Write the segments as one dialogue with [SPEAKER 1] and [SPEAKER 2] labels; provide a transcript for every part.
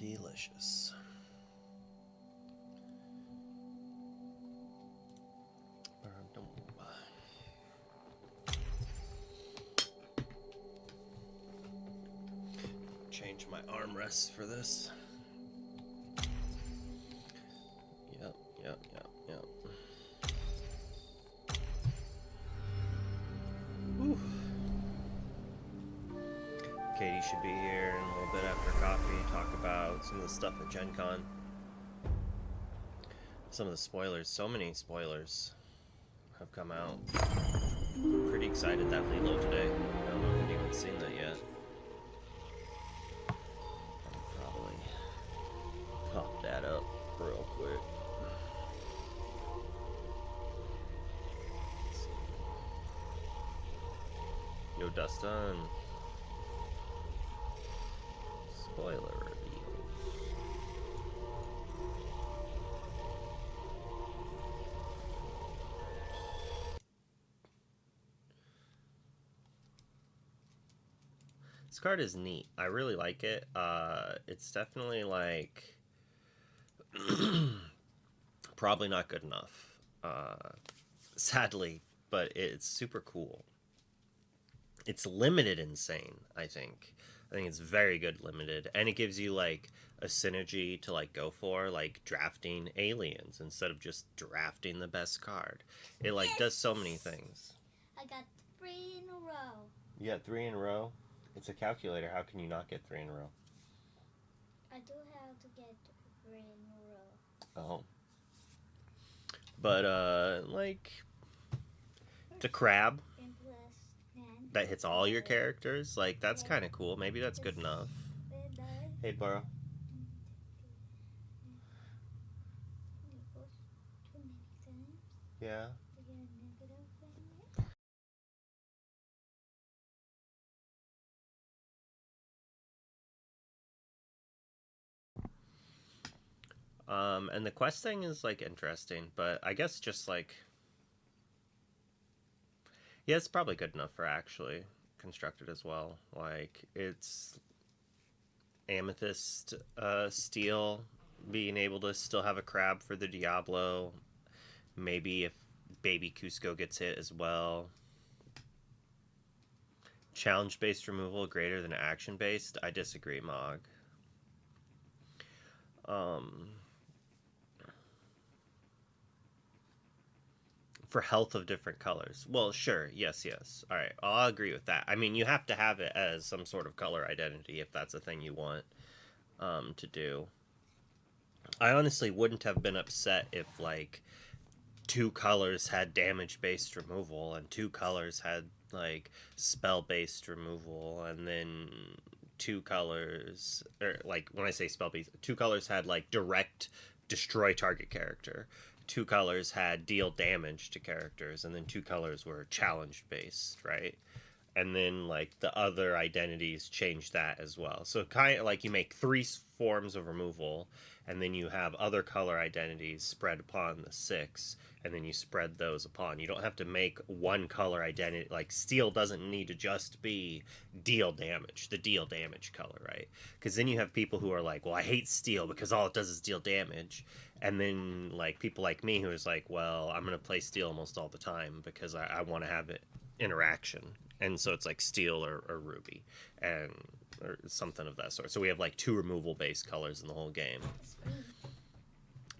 [SPEAKER 1] delicious. Change my armrests for this. Yep. Whew. Katie should be here in a little bit after coffee, talk about some of the stuff at Gen Con. Some of the spoilers, so many spoilers have come out. Pretty excited that Lilo today. I don't know if anyone's seen that yet. I'll probably pop that up real quick. Yo, Dustin. Spoiler reveal. This card is neat. I really like it. It's definitely like probably not good enough. Sadly, but it's super cool. It's limited insane, I think. I think it's very good limited, and it gives you like a synergy to like go for, like drafting aliens instead of just drafting the best card. It like does so many things.
[SPEAKER 2] I got 3 in a row.
[SPEAKER 1] You got 3 in a row? It's a calculator. How can you not get 3 in a row?
[SPEAKER 2] I do have to get 3 in a row.
[SPEAKER 1] Oh. But like the crab that hits all your characters, like that's kind of cool. Maybe that's good enough. Hey, Burrow. Yeah. And the quest thing is like interesting, but I guess just like, yeah, it's probably good enough for actually constructed as well. Like it's amethyst steel, being able to still have a crab for the Diablo. Maybe if baby Cusco gets hit as well. Challenge based removal greater than action based. I disagree, Mog. For health of different colors. Well, sure. Yes. All right. I'll agree with that. I mean, you have to have it as some sort of color identity if that's a thing you want to do. I honestly wouldn't have been upset if, like, 2 colors had damage-based removal and 2 colors had, like, spell-based removal, and then 2 colors, or, like, when I say spell-based, 2 colors had, like, direct destroy target character. 2 colors had deal damage to characters, and then 2 colors were challenge based, right? And then like the other identities change that as well. So kind of like you make 3 forms of removal, and then you have other color identities spread upon the 6, and then you spread those upon. You don't have to make 1 color identity. Like steel doesn't need to just be deal damage, the deal damage color, right? Because then you have people who are like, well, I hate steel because all it does is deal damage. And then like people like me who is like, well, I'm going to play steel almost all the time because I want to have it interaction. And so it's like steel or ruby and or something of that sort. So we have like 2 removal based colors in the whole game.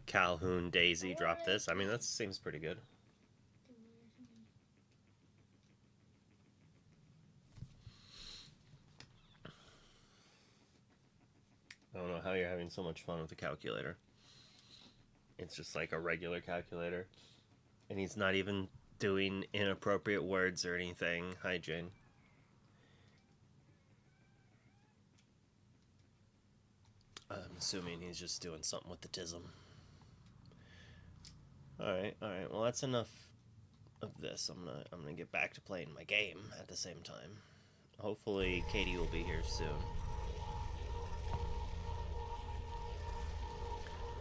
[SPEAKER 1] Calhoun Daisy dropped this. I mean, that seems pretty good. I don't know how you're having so much fun with the calculator. It's just like a regular calculator. And he's not even doing inappropriate words or anything. Hi, Jane. I'm assuming he's just doing something with the tism. Alright. Well, that's enough of this. I'm gonna get back to playing my game at the same time. Hopefully Katie will be here soon.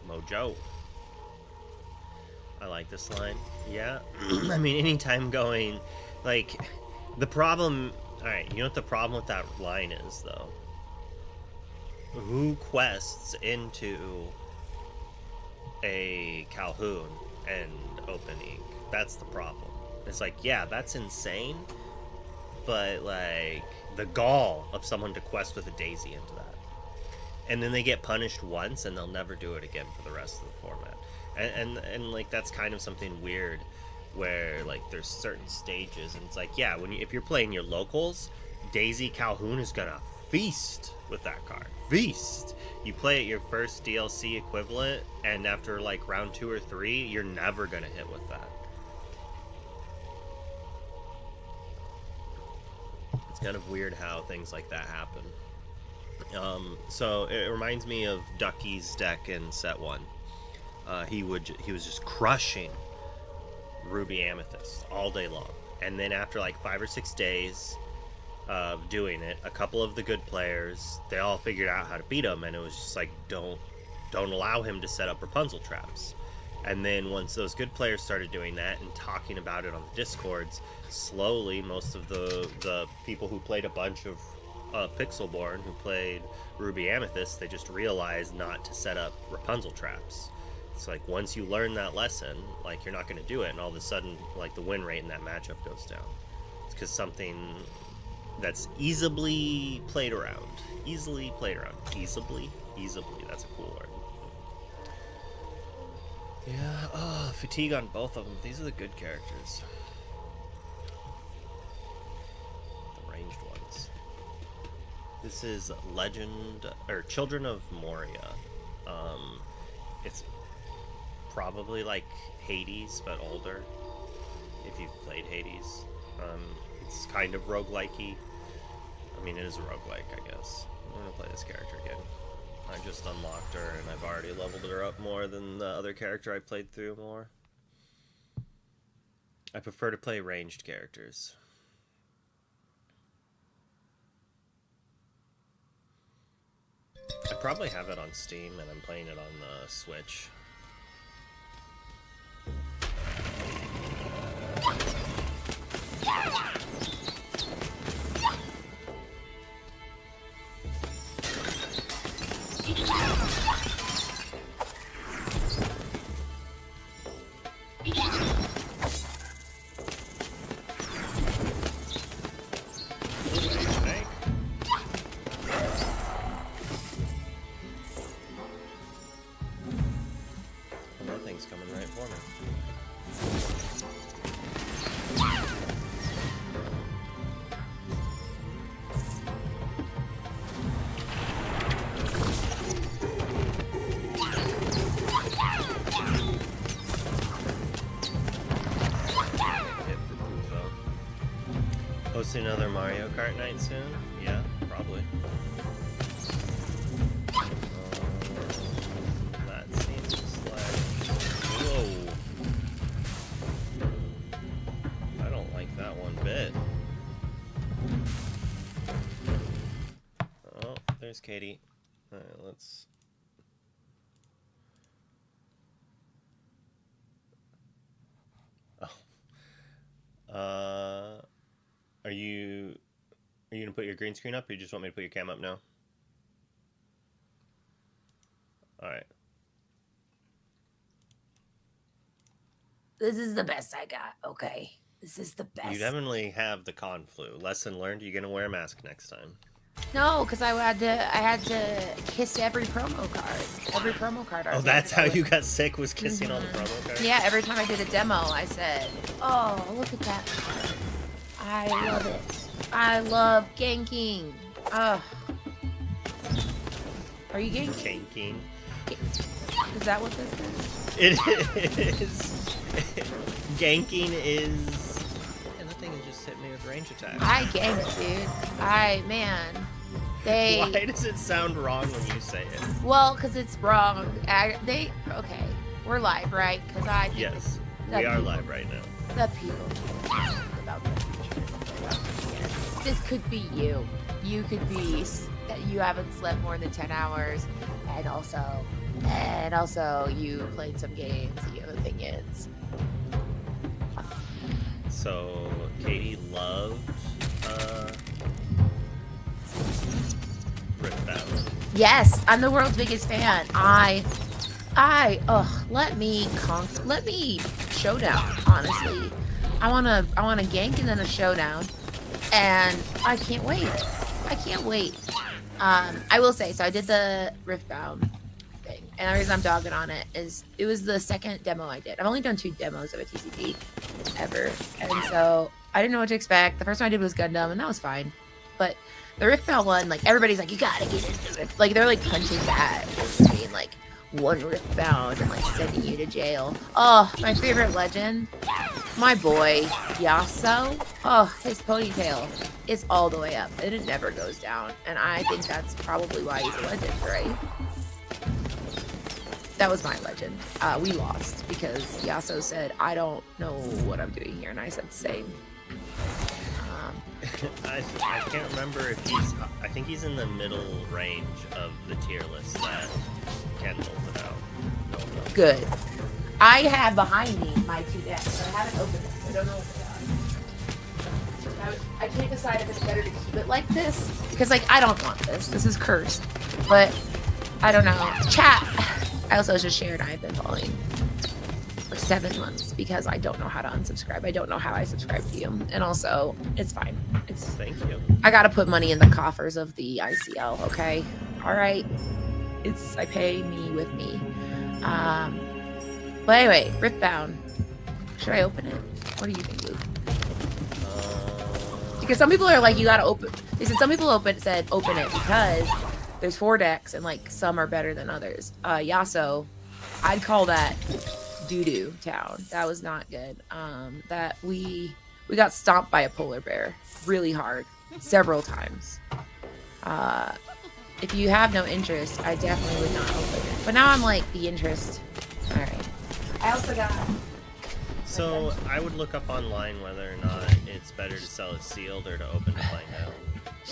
[SPEAKER 1] Mojo. I like this line. Yeah. I mean, anytime going, like, the problem... Alright, you know what the problem with that line is, though? who quests into a Calhoun and open ink? That's the problem. It's like, yeah, that's insane, but like the gall of someone to quest with a daisy into that, and then they get punished once and they'll never do it again for the rest of the format. And like that's kind of something weird where like there's certain stages and it's like, yeah, if you're playing your locals, Daisy Calhoun is gonna feast with that card. Feast. You play it your first DLC equivalent, and after like round 2 or 3, you're never gonna hit with that. It's kind of weird how things like that happen. So it reminds me of Ducky's deck in set 1. He was just crushing Ruby Amethyst all day long, and then after like 5 or 6 days of doing it, a couple of the good players, they all figured out how to beat him, and it was just like, don't allow him to set up Rapunzel traps. And then once those good players started doing that and talking about it on the Discords, slowly most of the people who played a bunch of Pixelborn, who played Ruby Amethyst, they just realized not to set up Rapunzel traps. It's like once you learn that lesson, like you're not going to do it, and all of a sudden like the win rate in that matchup goes down. It's because something that's easily played around. Easily, that's a cool word. Yeah, fatigue on both of them. These are the good characters. The ranged ones. This is Children of Moria. It's probably like Hades, but older, if you've played Hades. It's kind of roguelike-y. I mean, it is a roguelike, I guess. I'm gonna play this character again. I just unlocked her, and I've already leveled her up more than the other character I played through more. I prefer to play ranged characters. I probably have it on Steam, and I'm playing it on the Switch. Nothing's coming right for me. Hosting another Mario Kart night soon? Yeah, probably. That seems like... Whoa! I don't like that one bit. Oh, there's Katie. Alright, let's... Oh. Are you gonna put your green screen up, or you just want me to put your cam up now? Alright.
[SPEAKER 3] This is the best I got, okay? This is the best.
[SPEAKER 1] You definitely have the con flu. Lesson learned, you're gonna wear a mask next time.
[SPEAKER 3] No, because I had to kiss every promo card. Every promo card.
[SPEAKER 1] Oh, that's how you got sick, was kissing all the promo cards?
[SPEAKER 3] Yeah, every time I did a demo, I said, oh, look at that card. I love it. I love ganking. Ugh. Are you ganking?
[SPEAKER 1] Ganking.
[SPEAKER 3] Is that what this is?
[SPEAKER 1] It is. Ganking is... And the thing is just hit me with range attack.
[SPEAKER 3] I ganked, dude. Man.
[SPEAKER 1] Why does it sound wrong when you say it?
[SPEAKER 3] Well, because it's wrong. Okay. We're live, right? Because
[SPEAKER 1] Yes. We are live right now.
[SPEAKER 3] The people about the future. This could be you. You could be that you haven't slept more than 10 hours, and also you played some games. The other thing is,
[SPEAKER 1] so Katie loved Rift Battle.
[SPEAKER 3] Yes, I'm the world's biggest fan. Let me let me showdown, honestly. I wanna gank and then a showdown. And I can't wait. I can't wait. I will say, so I did the Riftbound thing, and the reason I'm dogging on it is it was the second demo I did. I've only done 2 demos of a TCP ever, and so I didn't know what to expect. The first one I did was Gundam, and that was fine. But the Riftbound one, like everybody's like, you gotta get into it. Like they're like punching bag between like one Riftbound and like sending you to jail. Oh, my favorite legend, my boy Yaso. Oh, his ponytail is all the way up and it never goes down. And I think that's probably why he's a legend, right? That was my legend. We lost because Yaso said, I don't know what I'm doing here. And I said, same.
[SPEAKER 1] I can't remember if he's. I think he's in the middle range of the tier list that can hold it out.
[SPEAKER 3] Good. I have behind me my 2 decks, so I haven't opened it. I don't know what they are. I can't decide if it's better to keep it like this because, like, I don't want this. This is cursed. But I don't know. Chat. I also just shared I've been following for 7 months because I don't know how to unsubscribe. I don't know how I subscribe to you, and also it's fine. It's
[SPEAKER 1] Thank you.
[SPEAKER 3] I gotta put money in the coffers of the ICL. Okay. All right. I pay me with me. But anyway, Riftbound. Should I open it? What do you think, Luke? Because some people are like, you gotta open. They said some people said open it because there's 4 decks and like some are better than others. Yaso, I'd call that doo-doo town. That was not good. That we got stomped by a polar bear really hard several times. If you have no interest, I definitely would not open it. But now I'm like the interest. All right. I also got.
[SPEAKER 1] So I would look up online whether or not it's better to sell it sealed or to open it by now.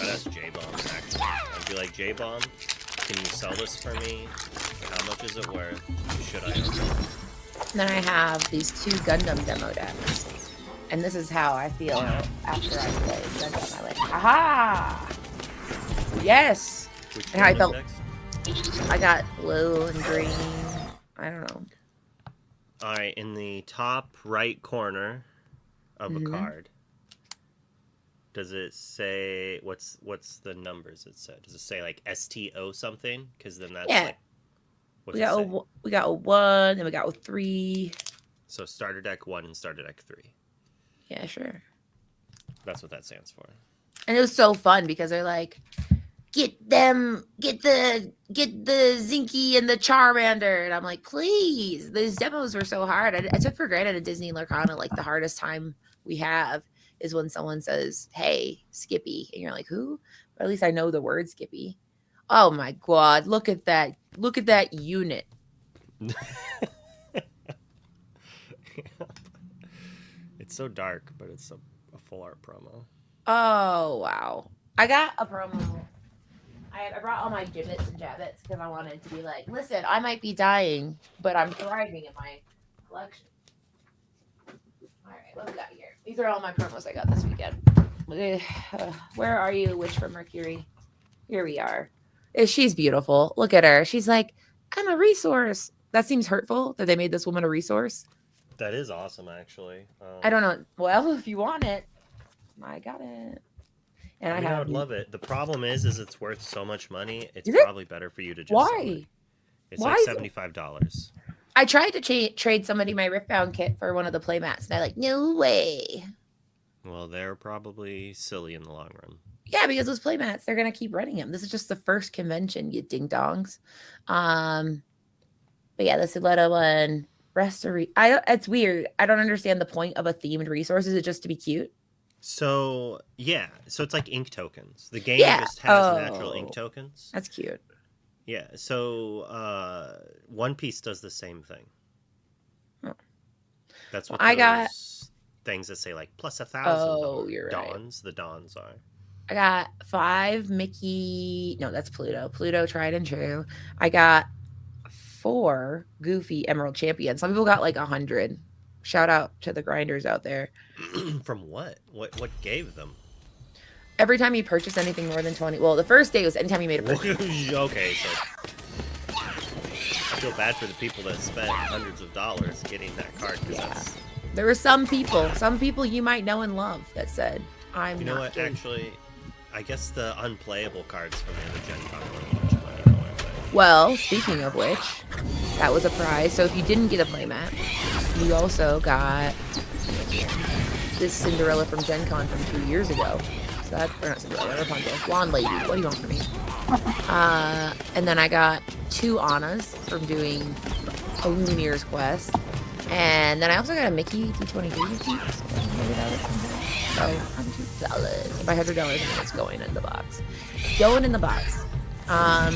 [SPEAKER 1] I'd ask J-Bomb actually. I'd be like, J-Bomb, can you sell this for me? How much is it worth? Should I open it?
[SPEAKER 3] And then I have these 2 Gundam demo decks. And this is how I feel after I play Gundam. I like, aha! Yes!
[SPEAKER 1] Which
[SPEAKER 3] And how I
[SPEAKER 1] Gundam
[SPEAKER 3] felt.
[SPEAKER 1] decks?
[SPEAKER 3] I got blue and green. I don't know.
[SPEAKER 1] All right, in the top right corner of a
[SPEAKER 3] Mhm.
[SPEAKER 1] card, does it say what's the numbers it said? Does it say like STO something? Because then that's
[SPEAKER 3] Yeah.
[SPEAKER 1] like what's
[SPEAKER 3] We
[SPEAKER 1] it
[SPEAKER 3] got
[SPEAKER 1] say?
[SPEAKER 3] we got a 1 and we got a 3.
[SPEAKER 1] So starter deck 1 and starter deck 3.
[SPEAKER 3] Yeah, sure.
[SPEAKER 1] That's what that stands for.
[SPEAKER 3] And it was so fun because they're like, get the Zinky and the Charmander, and I'm like, please. These demos were so hard. I took for granted at Disney Lorcana, like the hardest time we have is when someone says, "Hey, Skippy," and you're like, "Who?" But at least I know the word Skippy. Oh my god, look at that! Look at that unit.
[SPEAKER 1] It's so dark, but it's a full art promo.
[SPEAKER 3] Oh wow! I got a promo. I brought all my gibbets and jabbets because I wanted to be like, listen, I might be dying, but I'm thriving in my collection. All right, what we got here? These are all my promos I got this weekend. Where are you, Witch from Mercury? Here we are. She's beautiful. Look at her. She's like, I'm a resource. That seems hurtful that they made this woman a resource.
[SPEAKER 1] That is awesome, actually.
[SPEAKER 3] I don't know. Well, if you want it, I got it. And
[SPEAKER 1] I would love it. The problem is it's worth so much money. It's
[SPEAKER 3] Is it?
[SPEAKER 1] probably better for you to just
[SPEAKER 3] Why?
[SPEAKER 1] sell it. It's
[SPEAKER 3] Why
[SPEAKER 1] like
[SPEAKER 3] is it-
[SPEAKER 1] $75.
[SPEAKER 3] I tried to trade somebody my Riftbound kit for one of the playmats, and they're like, no way.
[SPEAKER 1] Well, they're probably silly in the long run.
[SPEAKER 3] Yeah, because those playmats, they're gonna keep running them. This is just the first convention, you ding dongs. But yeah, this is little one. It's weird. I don't understand the point of a themed resource. Is it just to be cute?
[SPEAKER 1] So, yeah. So it's like ink tokens. The game
[SPEAKER 3] Yeah.
[SPEAKER 1] just has natural ink
[SPEAKER 3] Oh.
[SPEAKER 1] tokens.
[SPEAKER 3] That's cute.
[SPEAKER 1] Yeah. So, One Piece does the same thing.
[SPEAKER 3] Oh.
[SPEAKER 1] That's what
[SPEAKER 3] I got-
[SPEAKER 1] those things that say like plus 1,000.
[SPEAKER 3] Oh, you're right.
[SPEAKER 1] Dawns. The Dawns are.
[SPEAKER 3] I got 5 Mickey. No, that's Pluto. Pluto tried and true. I got 4 Goofy Emerald Champions. Some people got like 100. Shout out to the grinders out there.
[SPEAKER 1] From what? What gave them?
[SPEAKER 3] Every time you purchase anything more than 20, well, the first day was anytime you made a purchase.
[SPEAKER 1] Okay, so I feel bad for the people that spent hundreds of dollars getting that card.
[SPEAKER 3] Yeah. There were some people you might know and love that said, I'm
[SPEAKER 1] You know
[SPEAKER 3] not
[SPEAKER 1] what,
[SPEAKER 3] getting...
[SPEAKER 1] actually, I guess the unplayable cards from the other Gen Con were much money anyway, but...
[SPEAKER 3] Well, speaking of which, that was a prize. So if you didn't get a playmat, you also got this Cinderella from Gen Con from 2 years ago. So that, or not Cinderella, Rapunzel, blonde lady. What do you want from me? And then I got 2 Annas from doing a Lumineer's quest. And then I also got a Mickey D23 So $100. By $100, it's going in the box. Going in the box. I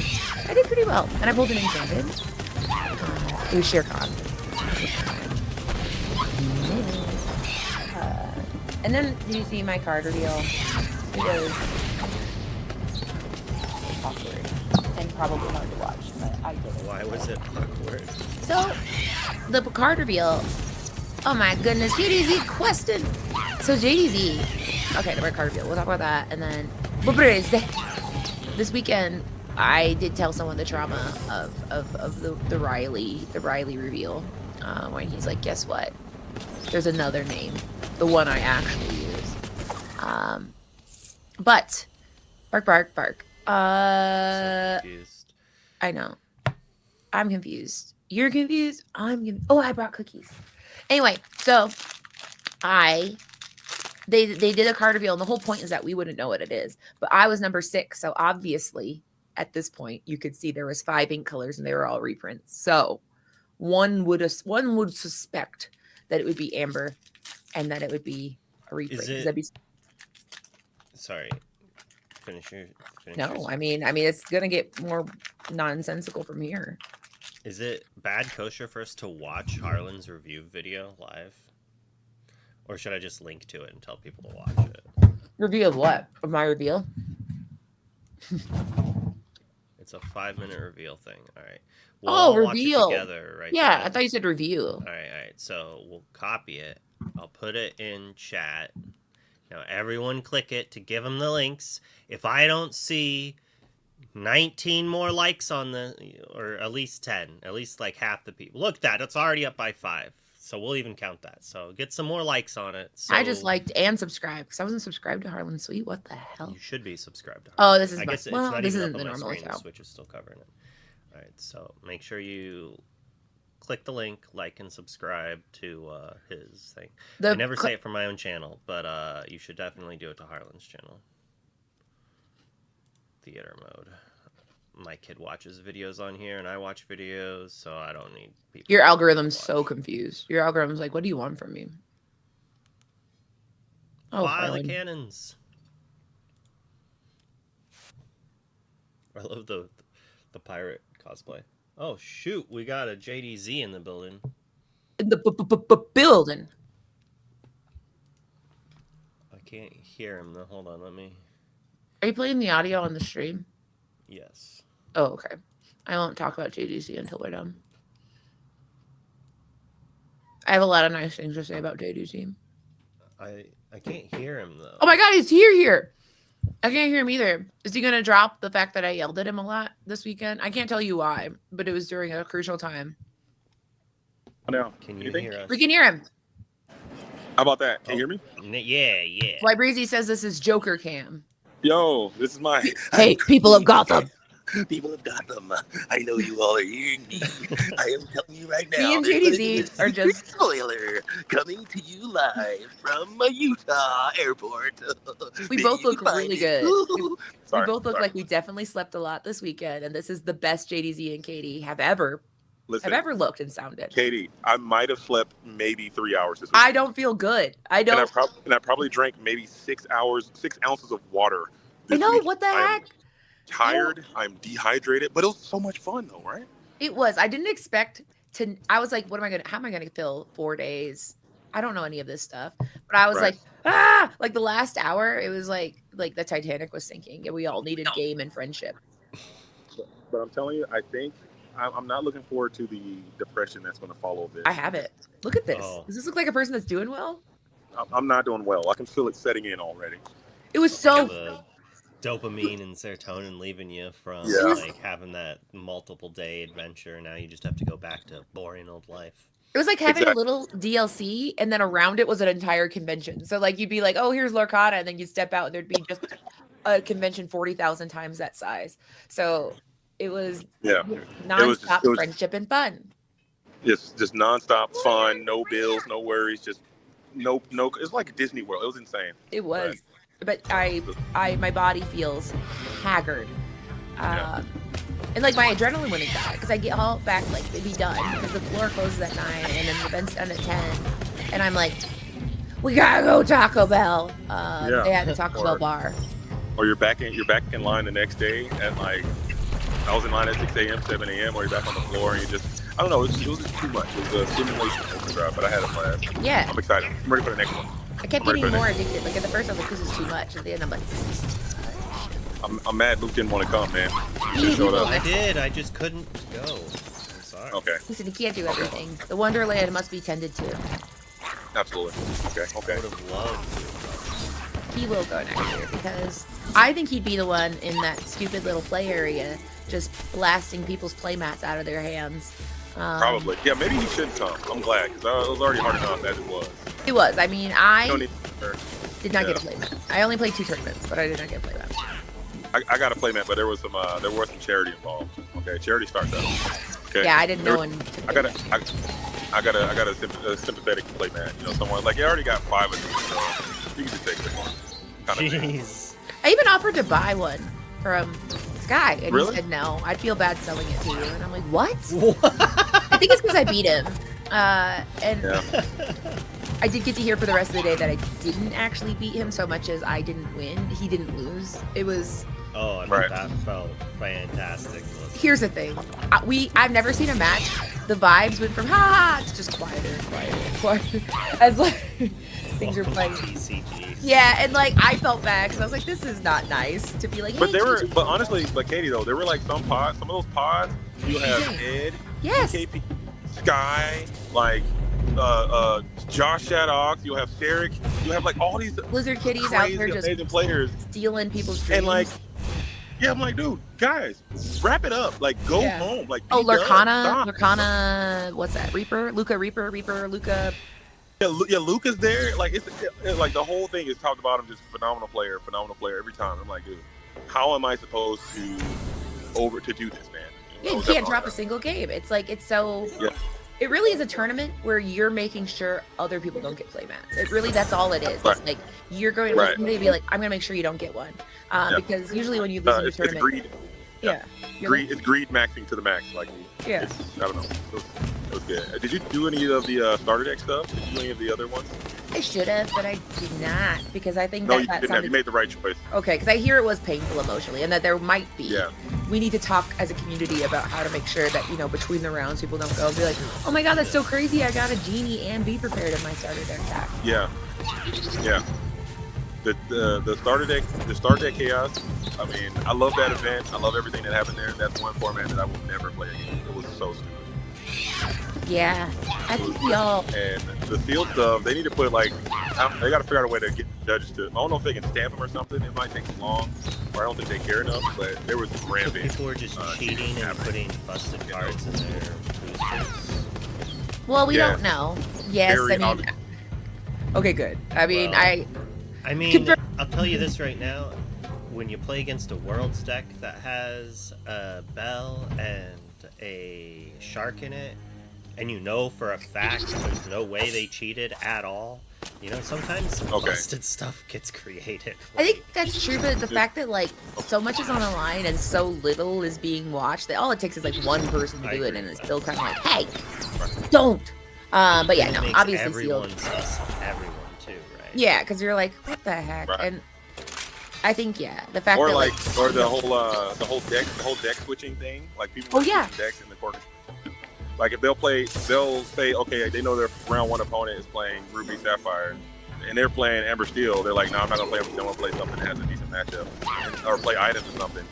[SPEAKER 3] did pretty well, and I pulled an enchanted. It was ShareCon. And then, did you see my card reveal? It was awkward and probably hard to watch, but I did it.
[SPEAKER 1] Why was it awkward?
[SPEAKER 3] So, the card reveal. Oh my goodness, JDZ quested. So JDZ. Okay, the card reveal. We'll talk about that, and then this weekend I did tell someone the trauma of the Riley reveal, when he's like, guess what? There's another name, the one I actually use. But bark.
[SPEAKER 1] So confused.
[SPEAKER 3] I know. I'm confused. You're confused. Oh, I brought cookies. Anyway, so they did a card reveal, and the whole point is that we wouldn't know what it is. But I was number 6, so obviously at this point you could see there was 5 ink colors and they were all reprints. So one would suspect that it would be Amber, and that it would be a reprint.
[SPEAKER 1] Sorry. Finish your
[SPEAKER 3] I mean it's gonna get more nonsensical from here.
[SPEAKER 1] Is it bad kosher for us to watch Harlan's review video live? Or should I just link to it and tell people to watch it?
[SPEAKER 3] Review of what? Of my reveal?
[SPEAKER 1] It's a 5-minute reveal thing. All right. We'll
[SPEAKER 3] reveal.
[SPEAKER 1] Watch it together, right?
[SPEAKER 3] Yeah,
[SPEAKER 1] there.
[SPEAKER 3] I thought you said review.
[SPEAKER 1] All right. So we'll copy it. I'll put it in chat. Now everyone click it to give them the links. If I don't see 19 more likes on or at least 10, at least like half the people. Look, it's already up by 5. So we'll even count that. So get some more likes on it. So
[SPEAKER 3] I just liked and subscribed because I wasn't subscribed to Harlan Sweet. What the hell?
[SPEAKER 1] You should be subscribed to
[SPEAKER 3] Harlan. Oh, this is
[SPEAKER 1] I guess
[SPEAKER 3] this isn't the normal account.
[SPEAKER 1] Switch is still covering it. All right, so make sure you click the link, like, and subscribe to his thing. I never say it for my own channel, but you should definitely do it to Harlan's channel. Theater mode. My kid watches videos on here, and I watch videos, so I don't need people.
[SPEAKER 3] Your algorithm's so confused. Your algorithm's like, what do you want from me? Oh,
[SPEAKER 1] fire the cannons. I love the pirate cosplay. Oh shoot, we got a JDZ in the building.
[SPEAKER 3] In the building.
[SPEAKER 1] I can't hear him though. Hold on, let me.
[SPEAKER 3] Are you playing the audio on the stream?
[SPEAKER 1] Yes.
[SPEAKER 3] Oh, okay. I won't talk about JDZ until we're done. I have a lot of nice things to say about JDZ.
[SPEAKER 1] I can't hear him though.
[SPEAKER 3] Oh my god, he's here. I can't hear him either. Is he gonna drop the fact that I yelled at him a lot this weekend? I can't tell you why, but it was during a crucial time.
[SPEAKER 4] No.
[SPEAKER 1] Can you hear us?
[SPEAKER 3] We can hear him.
[SPEAKER 4] How about that? Can you hear me?
[SPEAKER 1] Yeah.
[SPEAKER 3] Why Breezy says this is Joker Cam.
[SPEAKER 4] Yo, this is my...
[SPEAKER 3] Hey, people of Gotham.
[SPEAKER 4] People of Gotham, I know you all are hearing me. I am telling you right now.
[SPEAKER 3] Me and JDZ are just...
[SPEAKER 4] Spoiler, coming to you live from Utah airport.
[SPEAKER 3] We both look really good.
[SPEAKER 4] Sorry,
[SPEAKER 3] we both look like we definitely slept a lot this weekend, and this is the best JDZ and Katie have ever looked and sounded.
[SPEAKER 4] Katie, I might have slept maybe 3 hours this week.
[SPEAKER 3] I don't feel good. I don't.
[SPEAKER 4] And I probably drank maybe 6 ounces of water.
[SPEAKER 3] I know,
[SPEAKER 4] week.
[SPEAKER 3] what the heck?
[SPEAKER 4] Tired, I'm dehydrated, but it was so much fun though, right?
[SPEAKER 3] It was. I didn't expect to. I was like, how am I gonna fill 4 days? I don't know any of this stuff, but I was like the last hour, it was like the Titanic was sinking, and we all needed game and friendship.
[SPEAKER 4] But I'm telling you, I think I'm not looking forward to the depression that's going to follow this.
[SPEAKER 3] I have it. Look at this. Does this look like a person that's doing well?
[SPEAKER 4] I'm not doing well. I can feel it setting in already.
[SPEAKER 3] It was so.
[SPEAKER 1] The dopamine and serotonin leaving you from
[SPEAKER 4] Yeah.
[SPEAKER 1] like having that multiple day adventure. Now you just have to go back to boring old life.
[SPEAKER 3] It was like having a
[SPEAKER 4] Exactly.
[SPEAKER 3] little DLC, and then around it was an entire convention. So like you'd be like, "Oh, here's Lorcana," and then you'd step out, and there'd be just a convention 40,000 times that size. So it was
[SPEAKER 4] Yeah.
[SPEAKER 3] nonstop
[SPEAKER 4] it was
[SPEAKER 3] friendship and fun.
[SPEAKER 4] just nonstop fun, no bills, no worries, just no. It's like Disney World. It was insane.
[SPEAKER 3] It was, but my body feels haggard.
[SPEAKER 4] Yeah.
[SPEAKER 3] And like my adrenaline wouldn't die because I get all back like it'd be done because the floor closes at 9 and then the event's done at 10, and I'm like, we gotta go Taco Bell.
[SPEAKER 4] Yeah.
[SPEAKER 3] They had the Taco Bell bar.
[SPEAKER 4] Or you're back in line the next day at like I was in line at 6 a.m., 7 a.m. Or you're back on the floor and you just I don't know. It was just too much. It was a simulation overdrive, but I had a blast.
[SPEAKER 3] Yeah,
[SPEAKER 4] I'm excited. I'm ready for the next one.
[SPEAKER 3] I kept
[SPEAKER 4] I'm ready
[SPEAKER 3] getting
[SPEAKER 4] for
[SPEAKER 3] more
[SPEAKER 4] the
[SPEAKER 3] addicted. Like at the first I was like, this is too much. At the end I'm like,
[SPEAKER 4] I'm mad Luke didn't want to come, man. He
[SPEAKER 3] He
[SPEAKER 4] just showed up.
[SPEAKER 1] I did. I just couldn't go. I'm sorry.
[SPEAKER 4] Okay,
[SPEAKER 3] listen, you can't do everything. The Wonderland must be tended to.
[SPEAKER 4] absolutely. Okay.
[SPEAKER 1] I would have loved
[SPEAKER 3] He will go next year because I think he'd be the one in that stupid little play area just blasting people's playmats out of their hands.
[SPEAKER 4] Probably. Yeah, maybe he shouldn't come. I'm glad because it was already hard enough as it was.
[SPEAKER 3] It was. I mean,
[SPEAKER 4] You
[SPEAKER 3] I
[SPEAKER 4] don't need
[SPEAKER 3] did not get a playmat. I only played 2 tournaments, but I did not get a playmat.
[SPEAKER 4] I got a playmat, but there was some charity involved. Okay, charity starts out. Okay.
[SPEAKER 3] Yeah, I didn't know.
[SPEAKER 4] I got a sympathetic playmat. You know, someone like you already got 5 of them, so you can just take this one.
[SPEAKER 1] it.
[SPEAKER 4] Kind of thing.
[SPEAKER 1] Jeez.
[SPEAKER 3] I even offered to buy one from Sky, and
[SPEAKER 4] Really?
[SPEAKER 3] he said no. I'd feel bad selling it to you, and I'm like, what?
[SPEAKER 1] What?
[SPEAKER 3] I think it's because I beat him. And
[SPEAKER 4] Yeah.
[SPEAKER 3] I did get to hear for the rest of the day that I didn't actually beat him so much as I didn't win. He didn't lose. It was.
[SPEAKER 1] Oh, I bet
[SPEAKER 4] Right.
[SPEAKER 1] that felt fantastic.
[SPEAKER 3] Here's the thing. I've never seen a match. The vibes went from ha ha to just quieter and quieter and quieter as like things are playing.
[SPEAKER 1] TCG.
[SPEAKER 3] Yeah, and like I felt bad because I was like, this is not nice to be like. Hey,
[SPEAKER 4] But honestly, Katie though, there were like some of those pods. You have Ed,
[SPEAKER 3] Yes.
[SPEAKER 4] KP, Sky, like Josh Shadox. You have Derek. You have like all these
[SPEAKER 3] Blizzard kitties out
[SPEAKER 4] crazy,
[SPEAKER 3] there just
[SPEAKER 4] amazing players.
[SPEAKER 3] stealing people's dreams.
[SPEAKER 4] And like, yeah, I'm like, dude, guys, wrap it up. Like, go
[SPEAKER 3] Yeah.
[SPEAKER 4] home. Like,
[SPEAKER 3] oh,
[SPEAKER 4] be done.
[SPEAKER 3] Lorcana,
[SPEAKER 4] Stop.
[SPEAKER 3] Lorcana, what's that? Reaper, Luca, Luca.
[SPEAKER 4] Yeah, Luca's there. Like, it's like the whole thing is top to bottom, just phenomenal player every time. I'm like, dude, how am I supposed to do this, man?
[SPEAKER 3] Yeah, you can't drop a single game. It's like it's so.
[SPEAKER 4] Yeah.
[SPEAKER 3] It really is a tournament where you're making sure other people don't get playmats. It really, that's all it is.
[SPEAKER 4] Right.
[SPEAKER 3] It's like you're going
[SPEAKER 4] Right.
[SPEAKER 3] to maybe like, I'm going to make sure you don't get one.
[SPEAKER 4] Yeah.
[SPEAKER 3] Because usually when you lose in a
[SPEAKER 4] It's
[SPEAKER 3] tournament,
[SPEAKER 4] greed.
[SPEAKER 3] yeah, you're
[SPEAKER 4] Greed. It's greed maxing to the max. Like,
[SPEAKER 3] Yeah.
[SPEAKER 4] it's, I don't know. It was good. Did you do any of the starter deck stuff? Did you do any of the other ones?
[SPEAKER 3] I should have, but I did not because I think
[SPEAKER 4] No,
[SPEAKER 3] that
[SPEAKER 4] you
[SPEAKER 3] that
[SPEAKER 4] didn't have. You
[SPEAKER 3] sounded
[SPEAKER 4] made the right choice.
[SPEAKER 3] okay. Because I hear it was painful emotionally, and that there might be.
[SPEAKER 4] Yeah.
[SPEAKER 3] We need to talk as a community about how to make sure that between the rounds people don't go and be like, oh my god, that's so crazy! I got a genie and be prepared in my starter deck pack.
[SPEAKER 4] Yeah. Yeah. The starter deck chaos. I mean, I love that event. I love everything that happened there. That's one format that I will never play again. It was so stupid.
[SPEAKER 3] Yeah, I think we all.
[SPEAKER 4] And the field stuff, they need to put like, they got to figure out a way to get judges to. I don't know if they can stamp them or something. It might take long, or I don't think they care enough. But there was
[SPEAKER 1] So
[SPEAKER 4] rampant.
[SPEAKER 1] people were just cheating and
[SPEAKER 4] happening.
[SPEAKER 1] putting busted cards in their boosters.
[SPEAKER 3] Well, we
[SPEAKER 4] Yeah.
[SPEAKER 3] don't know. Yes,
[SPEAKER 4] Very
[SPEAKER 3] I mean.
[SPEAKER 4] obvious.
[SPEAKER 3] Okay, good. I mean,
[SPEAKER 1] Well, I mean,
[SPEAKER 3] Confirm-
[SPEAKER 1] I'll tell you this right now. When you play against a Worlds deck that has a Bell and a Shark in it, and you know for a fact there's no way they cheated at all, sometimes
[SPEAKER 4] Okay.
[SPEAKER 1] busted stuff gets created.
[SPEAKER 3] I think that's true, but the fact that like so much is on the line and so little is being watched, that all it takes is like one person to
[SPEAKER 1] I
[SPEAKER 3] do it,
[SPEAKER 1] agree
[SPEAKER 3] and
[SPEAKER 1] with
[SPEAKER 3] it's
[SPEAKER 1] that.
[SPEAKER 3] still kind of like, hey, don't. But yeah,
[SPEAKER 1] It
[SPEAKER 3] no,
[SPEAKER 1] makes
[SPEAKER 3] obviously
[SPEAKER 1] everyone
[SPEAKER 3] sealed.
[SPEAKER 1] sus everyone too, right?
[SPEAKER 3] Yeah, because you're like, what the heck?
[SPEAKER 4] Right.
[SPEAKER 3] And I think the fact
[SPEAKER 4] Or
[SPEAKER 3] that
[SPEAKER 4] like, or the whole deck switching thing. Like people.
[SPEAKER 3] Oh, yeah.
[SPEAKER 4] switching decks in the corner. Like if they'll say, okay, they know their round one opponent is playing Ruby Sapphire, and they're playing Amber Steel. They're like, no, I'm not gonna play them. I'm gonna play something that has a decent matchup, or play items or something.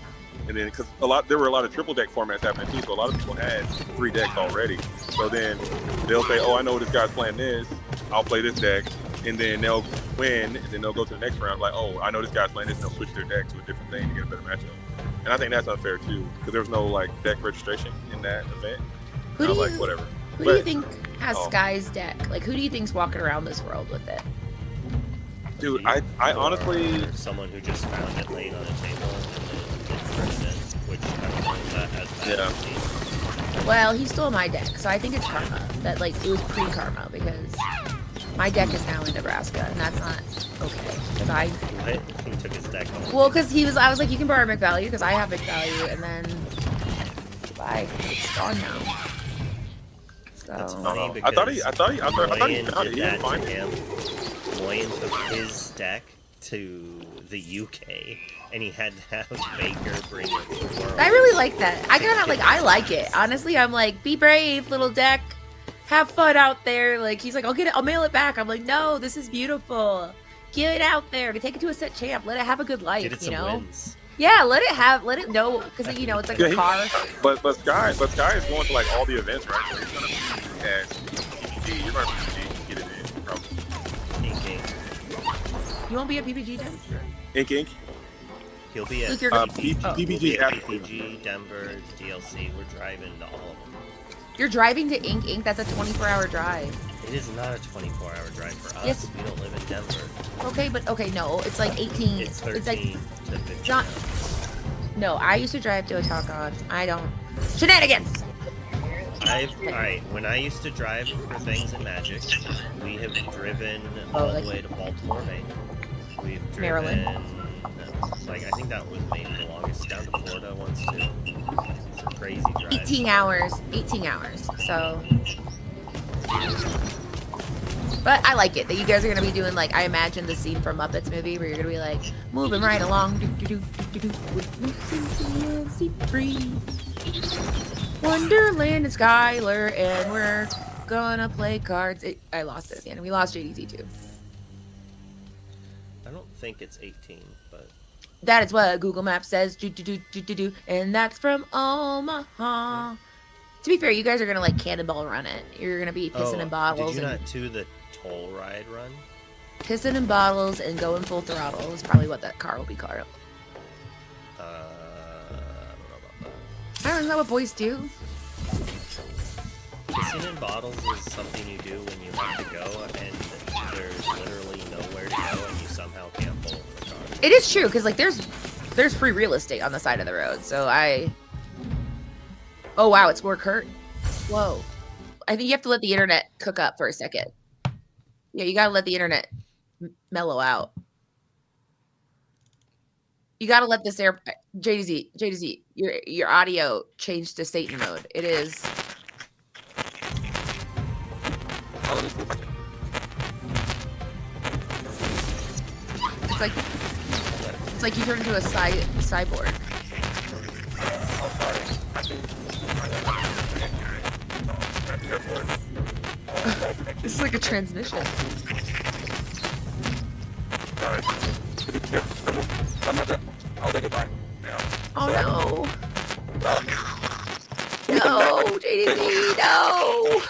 [SPEAKER 4] And then because there were a lot of triple deck formats happening too, so a lot of people had 3 decks already. So then they'll say, oh, I know this guy's playing this. I'll play this deck. and then they'll win, and then they'll go to the next round. Like, oh, I know this guy's playing this, and they'll switch their deck to a different thing to get a better matchup. And I think that's unfair too, because there was no like deck registration in that event.
[SPEAKER 3] Who
[SPEAKER 4] And I
[SPEAKER 3] do
[SPEAKER 4] was
[SPEAKER 3] you
[SPEAKER 4] like, whatever.
[SPEAKER 3] Who do you
[SPEAKER 4] But-
[SPEAKER 3] think has
[SPEAKER 4] Oh.
[SPEAKER 3] Sky's deck? Like, who do you think's walking around this world with it?
[SPEAKER 4] Dude, I
[SPEAKER 1] Or
[SPEAKER 4] honestly,
[SPEAKER 1] someone who just found it laying on a table and then it's permanent, which I don't know if that has bad
[SPEAKER 4] Yeah.
[SPEAKER 1] receipts.
[SPEAKER 3] Well, he stole my deck, so I think it's karma. That like it was pre-karma because my deck is now in Nebraska, and that's not okay. Because
[SPEAKER 1] What? He took his deck home.
[SPEAKER 3] well, because I was like, you can borrow McValue because I have McValue, and then goodbye, it's gone now.
[SPEAKER 1] That's
[SPEAKER 3] So
[SPEAKER 1] funny
[SPEAKER 4] I thought he
[SPEAKER 1] because
[SPEAKER 4] found it.
[SPEAKER 1] Moyen
[SPEAKER 4] He
[SPEAKER 1] did
[SPEAKER 4] didn't
[SPEAKER 1] that
[SPEAKER 4] find
[SPEAKER 1] to
[SPEAKER 4] it.
[SPEAKER 1] him. Moyen took his deck to the UK, and he had to have Baker bring it to the world.
[SPEAKER 3] I really like that. I kind of like. I like it. Honestly, I'm like, be brave, little deck. Have fun out there. Like he's like, I'll get it. I'll mail it back. I'm like, no, this is beautiful. Get it out there. Take it to a set champ. Let it have a good life.
[SPEAKER 1] Get it
[SPEAKER 3] You
[SPEAKER 1] some
[SPEAKER 3] know.
[SPEAKER 1] wins.
[SPEAKER 3] Yeah, let it know because you know it's like
[SPEAKER 4] Yeah,
[SPEAKER 3] a car.
[SPEAKER 4] But Sky is going to like all the events, right? So he's gonna be as PPG. You're gonna PPG get it in, probably.
[SPEAKER 1] Ink.
[SPEAKER 3] You won't be a PPG then?
[SPEAKER 4] Ink.
[SPEAKER 1] He'll be at
[SPEAKER 3] Luke, you're
[SPEAKER 1] PPG.
[SPEAKER 3] Oh.
[SPEAKER 1] We'll be
[SPEAKER 4] PPG
[SPEAKER 1] at
[SPEAKER 4] after.
[SPEAKER 1] PPG, Denver, DLC. We're driving to all of them.
[SPEAKER 3] You're driving to Ink. That's a 24-hour drive.
[SPEAKER 1] It is not a 24-hour drive for us.
[SPEAKER 3] Yes.
[SPEAKER 1] We don't live in Denver.
[SPEAKER 3] Okay, but okay, no, it's like 18.
[SPEAKER 1] It's 13
[SPEAKER 3] It's like
[SPEAKER 1] to 15.
[SPEAKER 3] not. No, I used to drive to Otakon. I don't. Shenanigans.
[SPEAKER 1] Alright, when I used to drive for things in Magic, we have driven all
[SPEAKER 3] like-
[SPEAKER 1] the way to Baltimore, Maine. We've driven,
[SPEAKER 3] Maryland.
[SPEAKER 1] like, I think that was maybe the longest, down to Florida once, too. It's a crazy drive.
[SPEAKER 3] 18 hours. 18 hours. So. But I like it that you guys are gonna be doing like I imagine the scene from Muppets movie where you're gonna be like moving right along with Lucy and C3. Wonderland and Skylar, and we're gonna play cards. I lost it again. We lost JDZ too.
[SPEAKER 1] I don't think it's 18, but
[SPEAKER 3] That is what Google Maps says. And that's from Omaha. To be fair, you guys are gonna like cannonball run it. You're gonna be pissing in bottles
[SPEAKER 1] did you
[SPEAKER 3] and
[SPEAKER 1] not do the toll ride run?
[SPEAKER 3] pissing in bottles and going full throttle is probably what that car will be called.
[SPEAKER 1] I don't know about that.
[SPEAKER 3] I don't know what boys do.
[SPEAKER 1] Kissing in bottles is something you do when you have to go and there's literally nowhere to go and you somehow can't pull the car.
[SPEAKER 3] It is true because like there's free real estate on the side of the road. So oh wow, it's more Kurt. Whoa, I think you have to let the internet cook up for a second. Yeah, you gotta let the internet mellow out. You gotta let this JDZ, your audio changed to Satan mode. It is. It's like you turn into a cyborg. This is like a transmission. Oh no! No, JDZ, no!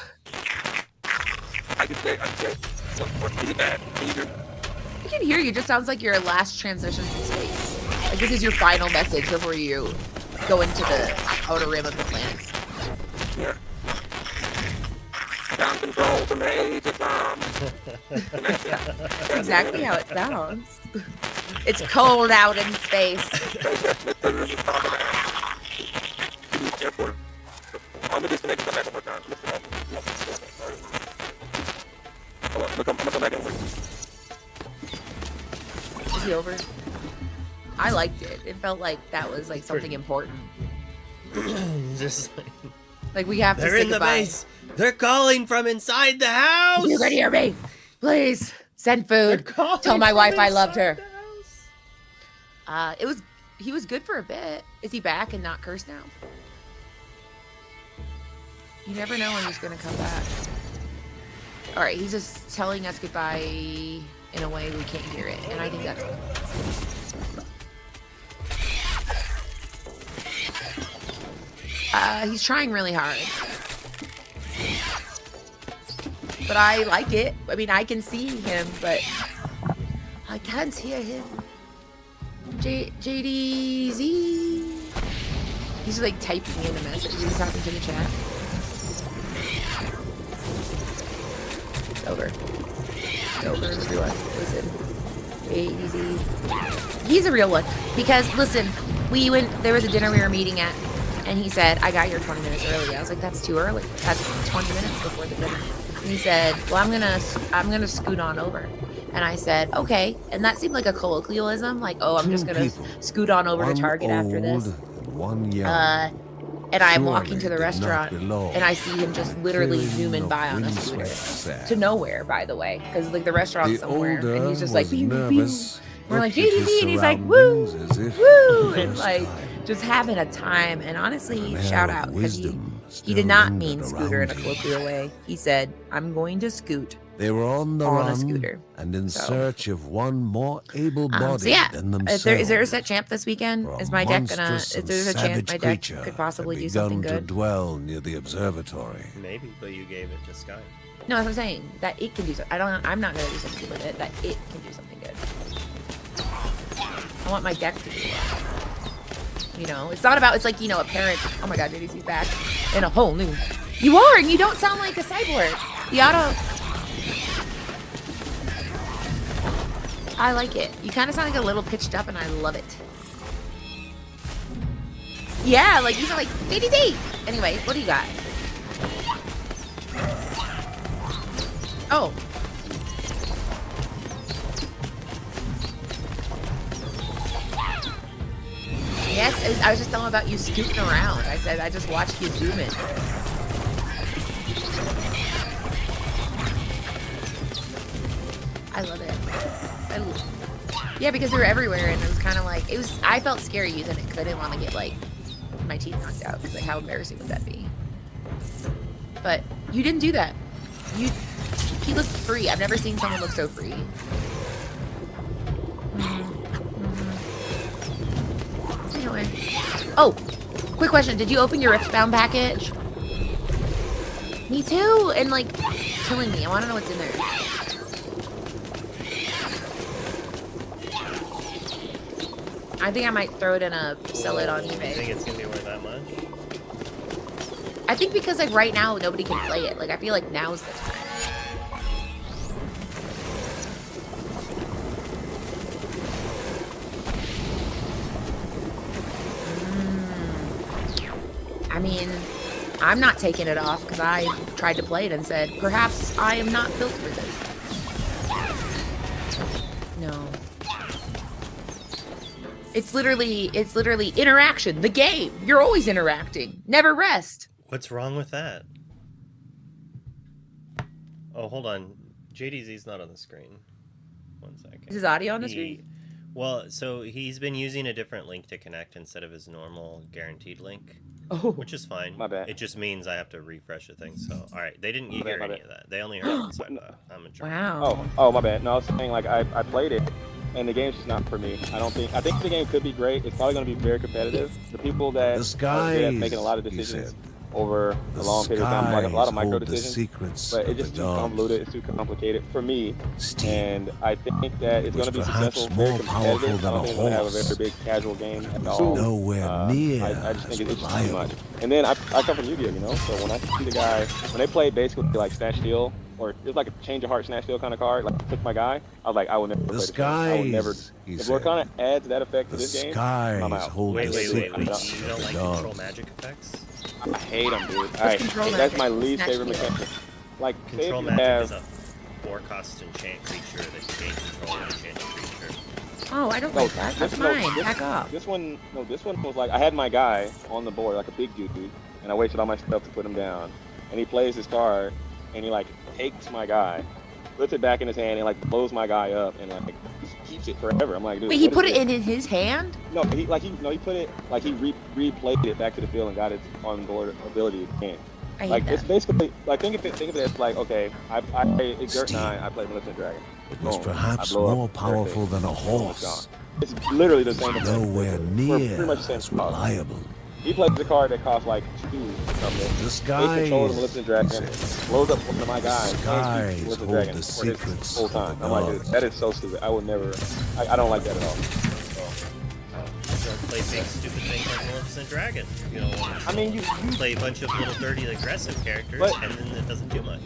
[SPEAKER 4] I can say, is it bad? Can you hear?
[SPEAKER 3] I can hear you. It just sounds like your last transition from space. Like this is your final message before you go into the outer rim of the planet.
[SPEAKER 4] Yeah. Down control to Major Tom.
[SPEAKER 3] That's exactly how it sounds. It's cold out in space.
[SPEAKER 4] Airport. I'm gonna disconnect and come back one more time. I'm gonna come back and wait.
[SPEAKER 3] Is he over? I liked it. It felt like that was like something important.
[SPEAKER 1] Just
[SPEAKER 3] Like we have to
[SPEAKER 1] they're
[SPEAKER 3] say
[SPEAKER 1] in the
[SPEAKER 3] goodbye.
[SPEAKER 1] base. They're calling from inside the house.
[SPEAKER 3] You can hear me. Please send
[SPEAKER 1] They're
[SPEAKER 3] food.
[SPEAKER 1] calling
[SPEAKER 3] Tell my
[SPEAKER 1] from
[SPEAKER 3] wife I loved
[SPEAKER 1] inside
[SPEAKER 3] her.
[SPEAKER 1] the house.
[SPEAKER 3] He was good for a bit. Is he back and not cursed now? You never know when he's gonna come back. All right, he's just telling us goodbye in a way we can't hear it, and I think that's good. He's trying really hard. but I like it. I mean, I can see him, but I can't hear him. JDZ. He's like typing in a message. He's talking to the chat. It's over. It's over, everyone. Listen. JDZ. He's a real one. Because, listen, there was a dinner we were meeting at, and he said, I got here 20 minutes early. I was like, that's too early. That's 20 minutes before the dinner. And he said, well, I'm gonna scoot on over. And I said, okay. And that seemed like a colloquialism, like, oh, I'm just gonna scoot on over to Target after this. And I'm walking to the restaurant, and I see him just literally zooming by on a scooter to nowhere, by the way, because like the restaurant's somewhere, and he's just like, pew, pew. We're like, JDZ, and he's like, woo, woo, and like just having a time. And honestly, shout out, because he did not mean scooter in a colloquial way. He said, I'm going to scoot.
[SPEAKER 5] They were on the
[SPEAKER 3] on
[SPEAKER 5] run
[SPEAKER 3] a scooter.
[SPEAKER 5] and in search of one more able-bodied
[SPEAKER 3] so yeah,
[SPEAKER 5] than themselves.
[SPEAKER 3] is there a set champ this weekend?
[SPEAKER 5] For
[SPEAKER 3] Is my deck gonna?
[SPEAKER 5] monstrous
[SPEAKER 3] If there's a
[SPEAKER 5] and
[SPEAKER 3] chance my deck
[SPEAKER 5] savage
[SPEAKER 3] could possibly
[SPEAKER 5] creature
[SPEAKER 3] do something
[SPEAKER 5] had begun
[SPEAKER 3] good?
[SPEAKER 5] to dwell near the observatory.
[SPEAKER 1] Maybe, but you gave it to Sky.
[SPEAKER 3] No, that's what I'm saying. That it can do something. I'm not gonna do something with it. That it can do something good. I want my deck to do well. You know, it's not about. It's like, you know, a parent. Oh my God, JDC's back in a whole new. You are, and you don't sound like a cyborg. The auto. I like it. You kind of sound like a little pitched up, and I love it. Yeah, like you sound like JDC. Anyway, what do you got? Oh. Yes, I was just telling about you scooting around. I said I just watched you zoom in. I love it. Yeah, because they were everywhere, and it was kind of like, I felt scary using it because I didn't want to get like my teeth knocked out, because like how embarrassing would that be? But you didn't do that. He looked free. I've never seen someone look so free. Anyway. Oh, quick question. Did you open your Riftbound package? Me too. And like, it's killing me. I want to know what's in there. I think I might throw it in sell it on
[SPEAKER 1] You
[SPEAKER 3] eBay.
[SPEAKER 1] think it's gonna be worth that much?
[SPEAKER 3] I think because like right now nobody can play it. Like I feel like now's the time. I mean, I'm not taking it off because I tried to play it and said, perhaps I am not built for this. No. It's literally interaction, the game. You're always interacting. Never rest.
[SPEAKER 1] What's wrong with that? Oh, hold on. JDZ's not on the screen. 1 second.
[SPEAKER 3] Is his audio on the screen?
[SPEAKER 1] Well, so he's been using a different link to connect instead of his normal guaranteed link.
[SPEAKER 3] Oh.
[SPEAKER 1] Which is fine.
[SPEAKER 4] My bad.
[SPEAKER 1] It just means I have to refresh the thing. So, all right, they didn't hear
[SPEAKER 4] My
[SPEAKER 1] any
[SPEAKER 4] bad.
[SPEAKER 1] of that. They only heard outside that. I'm a jerk.
[SPEAKER 3] Wow.
[SPEAKER 4] Oh, my bad. No, I was saying, like, I played it, and the game's just not for me. I think the game could be great. It's probably going to be very competitive. The people that
[SPEAKER 5] The
[SPEAKER 4] are
[SPEAKER 5] skies,
[SPEAKER 4] good at making a lot of
[SPEAKER 5] he
[SPEAKER 4] decisions
[SPEAKER 5] said.
[SPEAKER 4] over a
[SPEAKER 5] The
[SPEAKER 4] long period of time, like a lot of micro
[SPEAKER 5] hold the
[SPEAKER 4] decisions,
[SPEAKER 5] secrets
[SPEAKER 4] but
[SPEAKER 5] of
[SPEAKER 4] it's just
[SPEAKER 5] the
[SPEAKER 4] too
[SPEAKER 5] gods.
[SPEAKER 4] convoluted. It's too complicated for me,
[SPEAKER 5] Steel
[SPEAKER 4] and I think that it's
[SPEAKER 5] was
[SPEAKER 4] going to be
[SPEAKER 5] perhaps
[SPEAKER 4] successful, very
[SPEAKER 5] more powerful
[SPEAKER 4] competitive.
[SPEAKER 5] than
[SPEAKER 4] I don't
[SPEAKER 5] a
[SPEAKER 4] think it's going to have a
[SPEAKER 5] horse.
[SPEAKER 4] very big casual game at all.
[SPEAKER 5] Nowhere near
[SPEAKER 4] I just think
[SPEAKER 5] as
[SPEAKER 4] it's just too
[SPEAKER 5] reliable.
[SPEAKER 4] much. And then I come from Yu-Gi-Oh, you know, so when I see the guy, when they play basically like Snatch Steal, or it was like a Change of Heart Snatch Steal kind of card, like took my guy, I was like, I will never play
[SPEAKER 5] The
[SPEAKER 4] this game. I will never.
[SPEAKER 5] skies, he
[SPEAKER 4] If
[SPEAKER 5] said.
[SPEAKER 4] Lorcana adds that effect to
[SPEAKER 5] The
[SPEAKER 4] this game,
[SPEAKER 5] skies
[SPEAKER 4] I'm out.
[SPEAKER 5] hold
[SPEAKER 1] Wait,
[SPEAKER 5] the
[SPEAKER 1] wait, wait, wait.
[SPEAKER 5] secrets
[SPEAKER 1] You don't
[SPEAKER 5] of
[SPEAKER 1] like
[SPEAKER 5] the
[SPEAKER 1] control
[SPEAKER 5] gods.
[SPEAKER 1] magic effects?
[SPEAKER 4] I hate them, dude. Alright,
[SPEAKER 3] control
[SPEAKER 4] that's
[SPEAKER 3] magic?
[SPEAKER 4] my least
[SPEAKER 3] Snatch
[SPEAKER 4] favorite
[SPEAKER 3] Steal.
[SPEAKER 4] mechanic. Like, say if
[SPEAKER 1] Control
[SPEAKER 4] you
[SPEAKER 1] magic
[SPEAKER 4] have,
[SPEAKER 1] is a 4-cost enchant creature that you gain control of enchanted creature.
[SPEAKER 3] Oh, I don't
[SPEAKER 4] No,
[SPEAKER 3] like that. That's
[SPEAKER 4] no,
[SPEAKER 3] mine. Back off.
[SPEAKER 4] This one was like, I had my guy on the board, like a big dude, and I wasted all my stuff to put him down. And he plays his card, and he like takes my guy, puts it back in his hand, and like blows my guy up, and like just keeps it forever. I'm like, dude.
[SPEAKER 3] Wait, he
[SPEAKER 4] what
[SPEAKER 3] put
[SPEAKER 4] is
[SPEAKER 3] it in his hand?
[SPEAKER 4] No, he put it like he replayed it back to the field and got its on board ability again.
[SPEAKER 3] I hate
[SPEAKER 4] Like
[SPEAKER 3] that.
[SPEAKER 4] it's basically like think of it as like, okay, I exert 9, I play Militant Dragon.
[SPEAKER 5] It was
[SPEAKER 4] Boom, I
[SPEAKER 5] perhaps
[SPEAKER 4] blow up
[SPEAKER 5] more
[SPEAKER 4] everything.
[SPEAKER 5] powerful than a
[SPEAKER 4] Boom, it's gone.
[SPEAKER 5] horse.
[SPEAKER 4] It's literally the same.
[SPEAKER 5] Nowhere
[SPEAKER 4] We're pretty
[SPEAKER 5] near
[SPEAKER 4] much the same
[SPEAKER 5] as
[SPEAKER 4] power.
[SPEAKER 5] reliable.
[SPEAKER 4] He plays a card that costs like 2 something.
[SPEAKER 5] The
[SPEAKER 4] Takes control of the Maleficent Dragon,
[SPEAKER 5] skies,
[SPEAKER 4] blows up one of my guys, and
[SPEAKER 5] skies
[SPEAKER 4] keeps the Maleficent
[SPEAKER 5] hold
[SPEAKER 4] Dragon
[SPEAKER 5] the
[SPEAKER 4] for this
[SPEAKER 5] secrets
[SPEAKER 4] whole
[SPEAKER 5] of
[SPEAKER 4] time.
[SPEAKER 5] the
[SPEAKER 4] I'm like,
[SPEAKER 5] gods.
[SPEAKER 4] that is so stupid. I would never. I don't like that at all.
[SPEAKER 1] Don't play big stupid things like Maleficent Dragon. You know,
[SPEAKER 4] I mean, you
[SPEAKER 1] play a bunch of little dirty aggressive characters,
[SPEAKER 4] But-
[SPEAKER 1] and then it doesn't do much.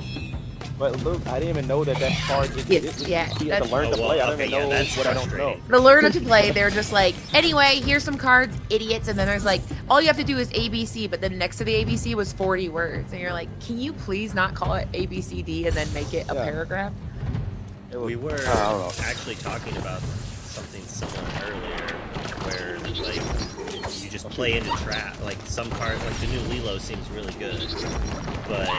[SPEAKER 4] But Luke, I didn't even know that card existed.
[SPEAKER 3] Yeah,
[SPEAKER 4] You have to learn to
[SPEAKER 1] Oh, well,
[SPEAKER 4] play. I don't
[SPEAKER 1] okay,
[SPEAKER 4] even know
[SPEAKER 1] yeah, that's
[SPEAKER 4] what I don't know.
[SPEAKER 1] frustrating.
[SPEAKER 3] The learner to play, they're just like, anyway, here's some cards, idiots. And then there's like, all you have to do is ABC, but then next to the ABC was 40 words. And you're like, can you please not call it ABCD and then make it a
[SPEAKER 4] Yeah.
[SPEAKER 3] paragraph?
[SPEAKER 4] It was,
[SPEAKER 1] We were
[SPEAKER 4] I don't know.
[SPEAKER 1] actually talking about something similar earlier, where like you just play into trap. Like some cards, like the new Lilo seems really good, but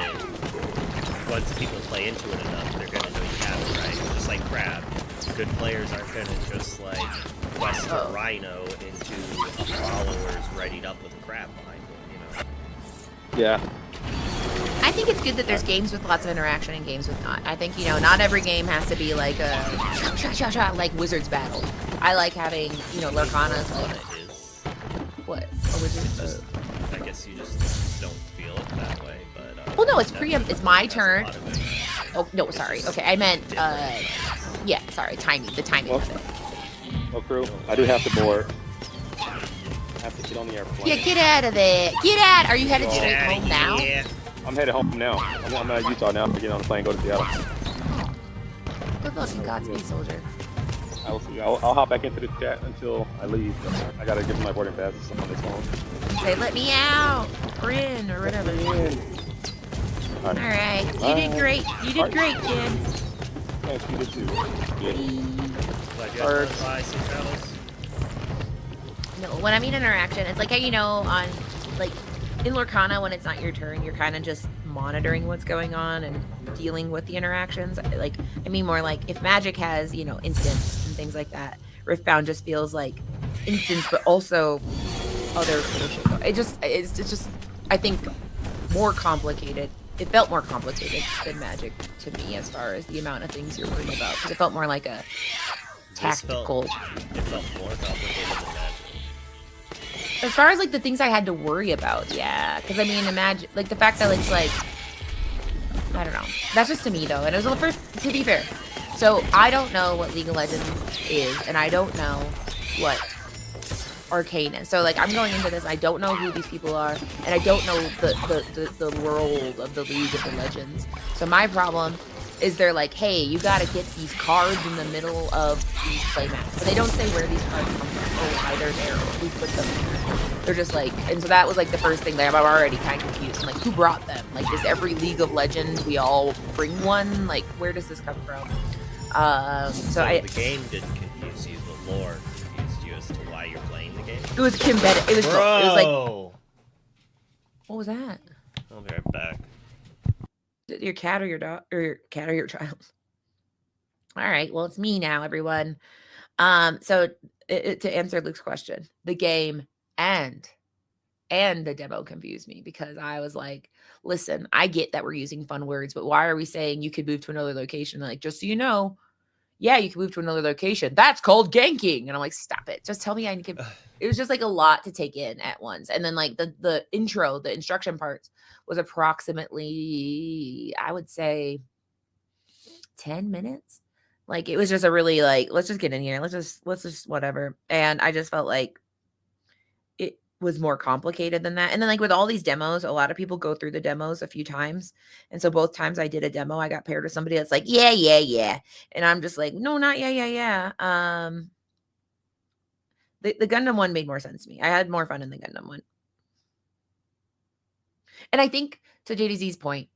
[SPEAKER 1] once people play into it enough, they're gonna know you have it, right? Just like crab, good players aren't gonna just like quest a rhino into a follower's readied up with a crab behind them, you know?
[SPEAKER 4] Yeah.
[SPEAKER 3] I think it's good that there's games with lots of interaction and games with not. I think, you know, not every game has to be like a like Wizard's Battle. I like having, you know, Lorcana's
[SPEAKER 1] What
[SPEAKER 3] like,
[SPEAKER 1] it is.
[SPEAKER 3] what? A Wizard's
[SPEAKER 1] Just, I guess you just don't feel it that way, but
[SPEAKER 3] Well, no, it's
[SPEAKER 1] definitely
[SPEAKER 3] it's my
[SPEAKER 1] has a
[SPEAKER 3] turn.
[SPEAKER 1] lot of it.
[SPEAKER 3] Oh, no, sorry. Okay, I meant, yeah, sorry, the timing
[SPEAKER 4] Well,
[SPEAKER 3] of it.
[SPEAKER 4] well, crew, I do have to board. I have to get on the airplane.
[SPEAKER 3] Yeah, get out of there. Get out. Are you headed
[SPEAKER 4] Get
[SPEAKER 3] straight
[SPEAKER 1] Get outta
[SPEAKER 3] home now?
[SPEAKER 1] here.
[SPEAKER 4] I'm headed home now. I'm at Utah now. I'm getting on the plane, go to Seattle.
[SPEAKER 3] Good luck and Godspeed, soldier.
[SPEAKER 4] I will see. I'll hop back into the chat until I leave. I gotta give my boarding pass on this phone.
[SPEAKER 3] Say, let me out. Or in, or whatever. All right. You did great. You did great, kid.
[SPEAKER 4] Thanks, you did too. Yeah.
[SPEAKER 1] Glad you had fun by some travels.
[SPEAKER 3] No, when I mean interaction, it's like how, you know, on, like, in Lorcana, when it's not your turn, you're kind of just monitoring what's going on and dealing with the interactions. Like, I mean more like if Magic has, you know, instants and things like that, Riftbound just feels like instants, but also other bullshit. It's just, I think, more complicated. It felt more complicated than Magic to me as far as the amount of things you're worried about, because it felt more like a tactical.
[SPEAKER 1] It felt more complicated than Magic.
[SPEAKER 3] As far as like the things I had to worry about, yeah. Because I mean, imagine like the fact that it's like, I don't know. That's just to me though, and it was the first. To be fair, so I don't know what League of Legends is, and I don't know what Arcane is. So like I'm going into this, I don't know who these people are, and I don't know the world of the League of the Legends. So my problem is they're like, hey, you gotta get these cards in the middle of these playmats. But they don't say where these cards come from or why they're there or who put them there. They're just like, and so that was like the first thing that I'm already kind of confused. I'm like, who brought them? Like, does every League of Legends we all bring one? Like, where does this come from? So
[SPEAKER 1] the game didn't confuse you, the lore confused you as to why you're playing the game.
[SPEAKER 3] it was embedded. It was
[SPEAKER 1] Bro!
[SPEAKER 3] it was like, what was that?
[SPEAKER 1] I'll be right back.
[SPEAKER 3] Your cat or your dog or your cat or your child? All right, well, it's me now, everyone. So to answer Luke's question, the game and the demo confused me because I was like, listen, I get that we're using fun words, but why are we saying you could move to another location? Like, just so you know, yeah, you can move to another location. That's called ganking. And I'm like, stop it. Just tell me I can. It was just like a lot to take in at once. And then like the intro, the instruction parts was approximately, I would say 10 minutes. Like, it was just a really like, let's just get in here. Let's just whatever. And I just felt like it was more complicated than that. And then like with all these demos, a lot of people go through the demos a few times. And so both times I did a demo, I got paired with somebody that's like, yeah. And I'm just like, no, not yeah. The Gundam one made more sense to me. I had more fun in the Gundam one. And I think, to JDZ's point,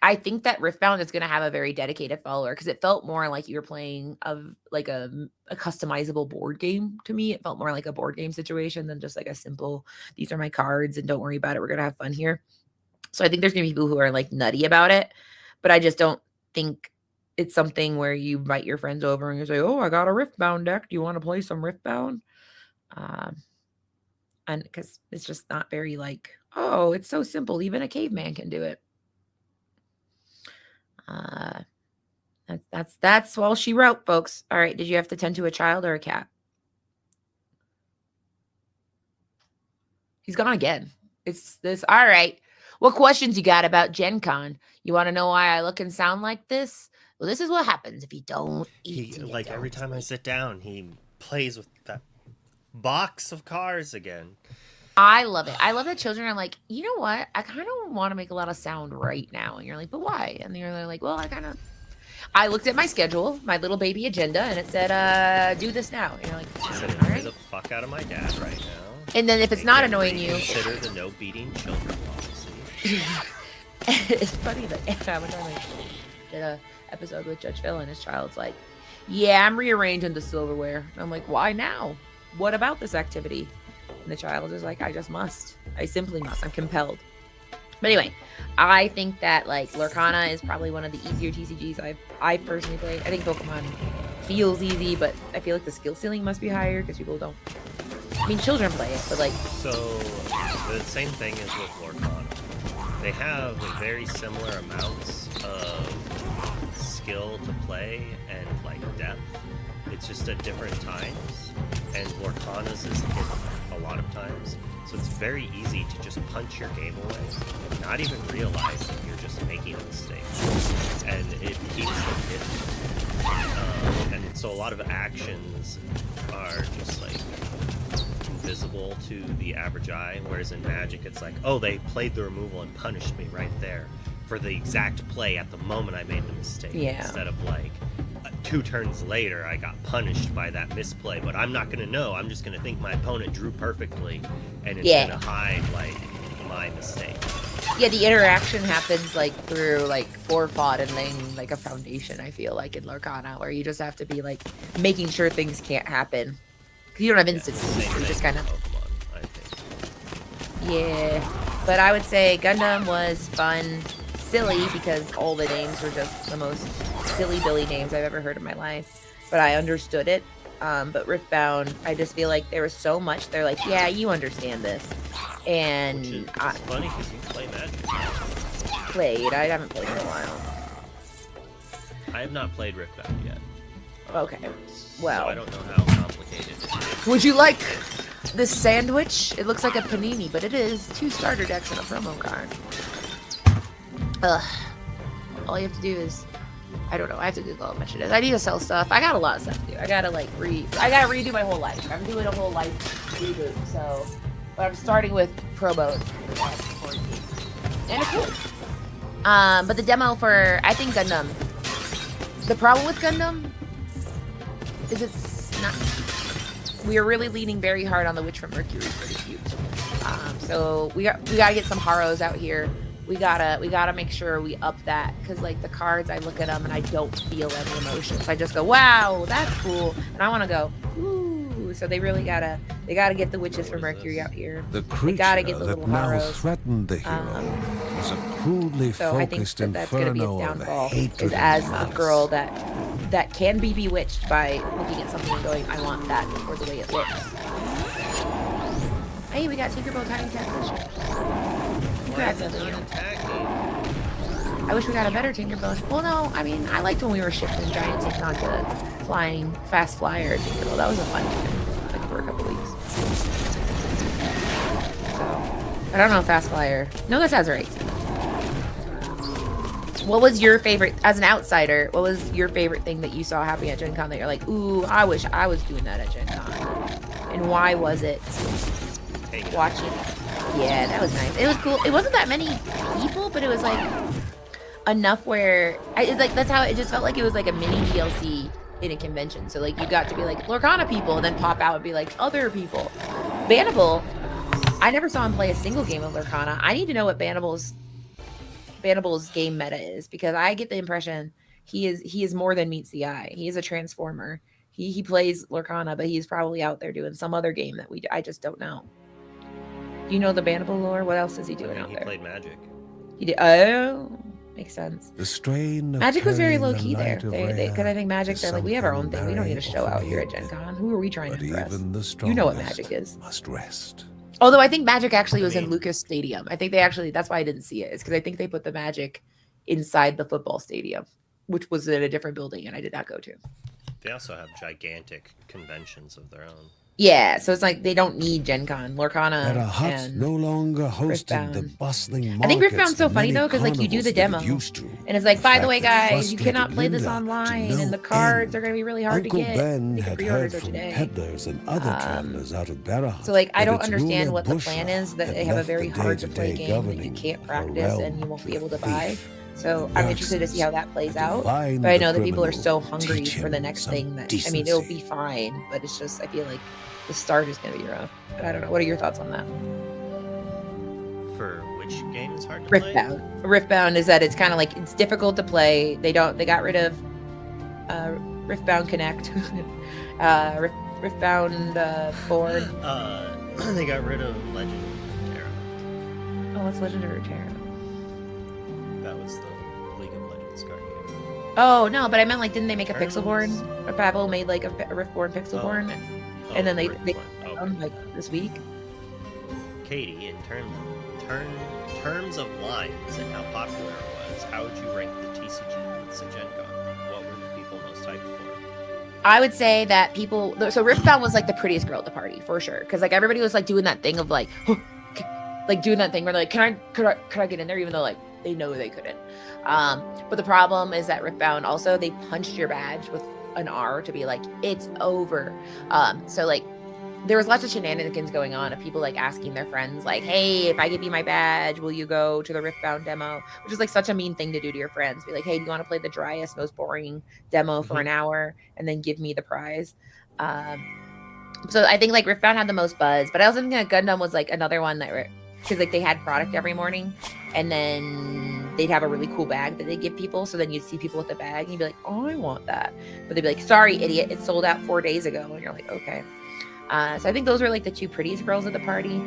[SPEAKER 3] I think that Riftbound is going to have a very dedicated follower because it felt more like you were playing like a customizable board game to me. It felt more like a board game situation than just like a simple, these are my cards and don't worry about it. We're going to have fun here. So I think there's going to be people who are like nutty about it, but I just don't think it's something where you invite your friends over and you say, oh, I got a Riftbound deck. Do you want to play some Riftbound? And because it's just not very like, oh, it's so simple. Even a caveman can do it. That's all she wrote, folks. All right. Did you have to tend to a child or a cat? He's gone again. It's this. All right. What questions you got about Gen Con? You want to know why I look and sound like this? Well, this is what happens if you don't eat.
[SPEAKER 1] He
[SPEAKER 3] and you
[SPEAKER 1] like every
[SPEAKER 3] don't
[SPEAKER 1] time I
[SPEAKER 3] sleep.
[SPEAKER 1] sit down, he plays with that box of cars again.
[SPEAKER 3] I love it. I love that children are like, you know what? I kind of want to make a lot of sound right now. And you're like, but why? And they're like, well, I looked at my schedule, my little baby agenda, and it said, do this now. And you're like,
[SPEAKER 1] He said,
[SPEAKER 3] all
[SPEAKER 1] "Annoy
[SPEAKER 3] right.
[SPEAKER 1] the fuck out of my dad right now."
[SPEAKER 3] And then if it's
[SPEAKER 1] They
[SPEAKER 3] not
[SPEAKER 1] can
[SPEAKER 3] annoying you,
[SPEAKER 1] reconsider the no beating children policy.
[SPEAKER 3] it's funny that one time I did a episode with Judge Phil and his child's like, yeah, I'm rearranging the silverware. And I'm like, why now? What about this activity? And the child is like, I just must. I simply must. I'm compelled. But anyway, I think that like Lorcana is probably one of the easier TCGs I've personally played. I think Pokemon feels easy, but I feel like the skill ceiling must be higher because people don't. I mean, children play it, but like.
[SPEAKER 1] So the same thing is with Lorcana. They have very similar amounts of skill to play and like depth. It's just at different times, and Lorcana's is hidden a lot of times. So it's very easy to just punch your game away, not even realize that you're just making a mistake, and it keeps them hidden. And so a lot of actions are just like invisible to the average eye, whereas in Magic it's like, oh, they played the removal and punished me right there for the exact play at the moment I made the mistake.
[SPEAKER 3] Yeah.
[SPEAKER 1] Instead of like 2 turns later I got punished by that misplay, but I'm not gonna know. I'm just gonna think my opponent drew perfectly, and it's gonna hide like my mistake.
[SPEAKER 3] Yeah, the interaction happens like through like forethought and laying like a foundation. I feel like in Lorcana, where you just have to be like making sure things can't happen because you don't have instant.
[SPEAKER 1] Same
[SPEAKER 3] You just
[SPEAKER 1] thing
[SPEAKER 3] kind of.
[SPEAKER 1] with Pokemon, I think.
[SPEAKER 3] Yeah, but I would say Gundam was fun, silly because all the names were just the most silly Billy names I've ever heard in my life. But I understood it. But Riftbound, I just feel like there was so much. They're like, yeah, you understand this, and
[SPEAKER 1] Which is
[SPEAKER 3] I
[SPEAKER 1] funny because you play Magic.
[SPEAKER 3] played. I haven't played in a while.
[SPEAKER 1] I have not played Riftbound yet.
[SPEAKER 3] Okay,
[SPEAKER 1] So
[SPEAKER 3] well.
[SPEAKER 1] I don't know how complicated it is.
[SPEAKER 3] Would you like this sandwich? It looks like a panini, but it is 2 starter decks and a promo card. Ugh. All you have to do is, I don't know. I have to Google how much it is. I need to sell stuff. I got a lot of stuff to do. I gotta redo my whole life. I'm doing a whole life reboot. So, but I'm starting with promos. And it's cool. But the demo for I think Gundam. The problem with Gundam is it's not. We are really leaning very hard on the Witch from Mercury for the cute. So we gotta get some Haros out here. We gotta make sure we up that because like the cards, I look at them and I don't feel any emotions. I just go, wow, that's cool, and I want to go, ooh. So they gotta get the Witches from Mercury out here.
[SPEAKER 5] The
[SPEAKER 3] They
[SPEAKER 5] creature
[SPEAKER 3] gotta get the
[SPEAKER 5] that
[SPEAKER 3] little
[SPEAKER 5] now
[SPEAKER 3] Haros.
[SPEAKER 5] threatened the hero is a crudely
[SPEAKER 3] So I think
[SPEAKER 5] focused
[SPEAKER 3] that's gonna be its
[SPEAKER 5] inferno of
[SPEAKER 3] downfall.
[SPEAKER 5] hatred
[SPEAKER 3] Is
[SPEAKER 5] and
[SPEAKER 3] as a
[SPEAKER 5] malice.
[SPEAKER 3] girl that can be bewitched by looking at something and going, I want that for the way it looks. Hey, we got Tinkerbell Tiny Catfish.
[SPEAKER 1] Why is it not attacking?
[SPEAKER 3] I wish we got a better Tinkerbell. Well, no, I mean, I liked when we were shifting Giant Tink onto flying Fast Flyer Tinkerbell. That was a fun game, like for a couple weeks. So, I don't know Fast Flyer. No, that sounds right. What was your favorite, as an outsider, what was your favorite thing that you saw happening at Gen Con that you're like, ooh, I wish I was doing that at Gen Con? And why was it? Watching. Yeah, that was nice. It was cool. It wasn't that many people, but it was like enough where it's like that's how it just felt like it was like a mini DLC in a convention. So like you got to be like Lorcana people and then pop out and be like other people. Bannable, I never saw him play a single game of Lorcana. I need to know what Bannable's game meta is because I get the impression he is more than meets the eye. He is a transformer. He plays Lorcana, but he's probably out there doing some other game that I just don't know. Do you know the Bannable lore? What else is he doing out there?
[SPEAKER 1] He played Magic.
[SPEAKER 3] He did. Oh, makes sense.
[SPEAKER 5] The strain of
[SPEAKER 3] Magic was very
[SPEAKER 5] carrying
[SPEAKER 3] low
[SPEAKER 5] the
[SPEAKER 3] key there.
[SPEAKER 5] light of
[SPEAKER 3] Because I think Magic,
[SPEAKER 5] is
[SPEAKER 3] they're like, we have our own
[SPEAKER 5] something
[SPEAKER 3] thing. We don't need a
[SPEAKER 5] very
[SPEAKER 3] show out here at
[SPEAKER 5] often
[SPEAKER 3] Gen Con. Who are we trying
[SPEAKER 5] But
[SPEAKER 3] to impress?
[SPEAKER 5] even the
[SPEAKER 3] You know what
[SPEAKER 5] strongest
[SPEAKER 3] Magic is.
[SPEAKER 5] must rest.
[SPEAKER 3] Although I think Magic actually was in
[SPEAKER 1] mean-
[SPEAKER 3] Lucas Stadium. I think they actually, that's why I didn't see it. It's because I think they put the Magic inside the football stadium, which was in a different building and I did not go to.
[SPEAKER 1] They also have gigantic conventions of their own.
[SPEAKER 3] Yeah, so it's like they don't need Gen Con. Lorcana
[SPEAKER 5] There are huts
[SPEAKER 3] and
[SPEAKER 5] no longer hosting the
[SPEAKER 3] Riftbound.
[SPEAKER 5] bustling
[SPEAKER 3] I think
[SPEAKER 5] markets
[SPEAKER 3] Riftbound's so
[SPEAKER 5] the
[SPEAKER 3] funny
[SPEAKER 5] many
[SPEAKER 3] though, because like you do the
[SPEAKER 5] carnivals that
[SPEAKER 3] demo,
[SPEAKER 5] it used to.
[SPEAKER 3] and it's like, by the way,
[SPEAKER 5] Fact that
[SPEAKER 3] guys, you cannot
[SPEAKER 5] frustrated
[SPEAKER 3] play this
[SPEAKER 5] Linda
[SPEAKER 3] online,
[SPEAKER 5] to
[SPEAKER 3] and
[SPEAKER 5] no
[SPEAKER 3] the cards
[SPEAKER 5] end.
[SPEAKER 3] are gonna be really hard
[SPEAKER 5] Uncle
[SPEAKER 3] to get.
[SPEAKER 5] Ben
[SPEAKER 3] The
[SPEAKER 5] had
[SPEAKER 3] pre-orders
[SPEAKER 5] heard
[SPEAKER 3] are
[SPEAKER 5] from
[SPEAKER 3] today.
[SPEAKER 5] peddlers and other travelers out of Barahut
[SPEAKER 3] So like, I
[SPEAKER 5] that
[SPEAKER 3] don't
[SPEAKER 5] its
[SPEAKER 3] understand
[SPEAKER 5] ruler
[SPEAKER 3] what the
[SPEAKER 5] Bushra
[SPEAKER 3] plan is. That
[SPEAKER 5] had
[SPEAKER 3] they have a
[SPEAKER 5] left
[SPEAKER 3] very
[SPEAKER 5] the
[SPEAKER 3] hard to play
[SPEAKER 5] day-to-day
[SPEAKER 3] game that you
[SPEAKER 5] governing
[SPEAKER 3] can't
[SPEAKER 5] her
[SPEAKER 3] practice and
[SPEAKER 5] realm
[SPEAKER 3] you won't
[SPEAKER 5] to
[SPEAKER 3] be able to
[SPEAKER 5] a
[SPEAKER 3] buy.
[SPEAKER 5] thief.
[SPEAKER 3] So I'm interested to see how that plays out.
[SPEAKER 5] Define
[SPEAKER 3] But I
[SPEAKER 5] the
[SPEAKER 3] know that people are so
[SPEAKER 5] criminal,
[SPEAKER 3] hungry
[SPEAKER 5] teach
[SPEAKER 3] for the
[SPEAKER 5] him
[SPEAKER 3] next
[SPEAKER 5] some
[SPEAKER 3] thing that I mean, it'll be
[SPEAKER 5] decency.
[SPEAKER 3] fine, but it's just I feel like the start is gonna be rough. But I don't know. What are your thoughts on that?
[SPEAKER 1] For which game is hard to play?
[SPEAKER 3] Riftbound is that it's kind of like it's difficult to play. They got rid of Riftbound Connect, Riftbound Board.
[SPEAKER 1] They got rid of Legend of Terra.
[SPEAKER 3] Oh, what's Legend of Runeterra?
[SPEAKER 1] That was the League of Legends card game.
[SPEAKER 3] Oh no, but I meant like, didn't they make a
[SPEAKER 1] Terminals?
[SPEAKER 3] Pixelborn? Or Pavel made like a Riftborn Pixelborn, and then they
[SPEAKER 1] Riftborn.
[SPEAKER 3] like this week.
[SPEAKER 1] Katie, in terms of lines and how popular it was, how would you rank the TCG with Gen-Con? What were the people most hyped for?
[SPEAKER 3] I would say that people. So Riftbound was like the prettiest girl at the party for sure, because like everybody was like doing that thing of like, like doing that thing where they're like, could I get in there, even though like they know they couldn't. But the problem is that Riftbound also they punched your badge with an R to be like it's over. So like there was lots of shenanigans going on of people like asking their friends like, hey, if I give you my badge, will you go to the Riftbound demo? Which is like such a mean thing to do to your friends. Be like, hey, do you want to play the driest, most boring demo for an hour and then give me the prize? So I think like Riftbound had the most buzz, but I also think that Gundam was like another one that because like they had product every morning and then they'd have a really cool bag that they give people. So then you'd see people with the bag and you'd be like, oh, I want that. But they'd be like, sorry, idiot, it sold out 4 days ago. And you're like, okay. So I think those were like the two prettiest girls at the party.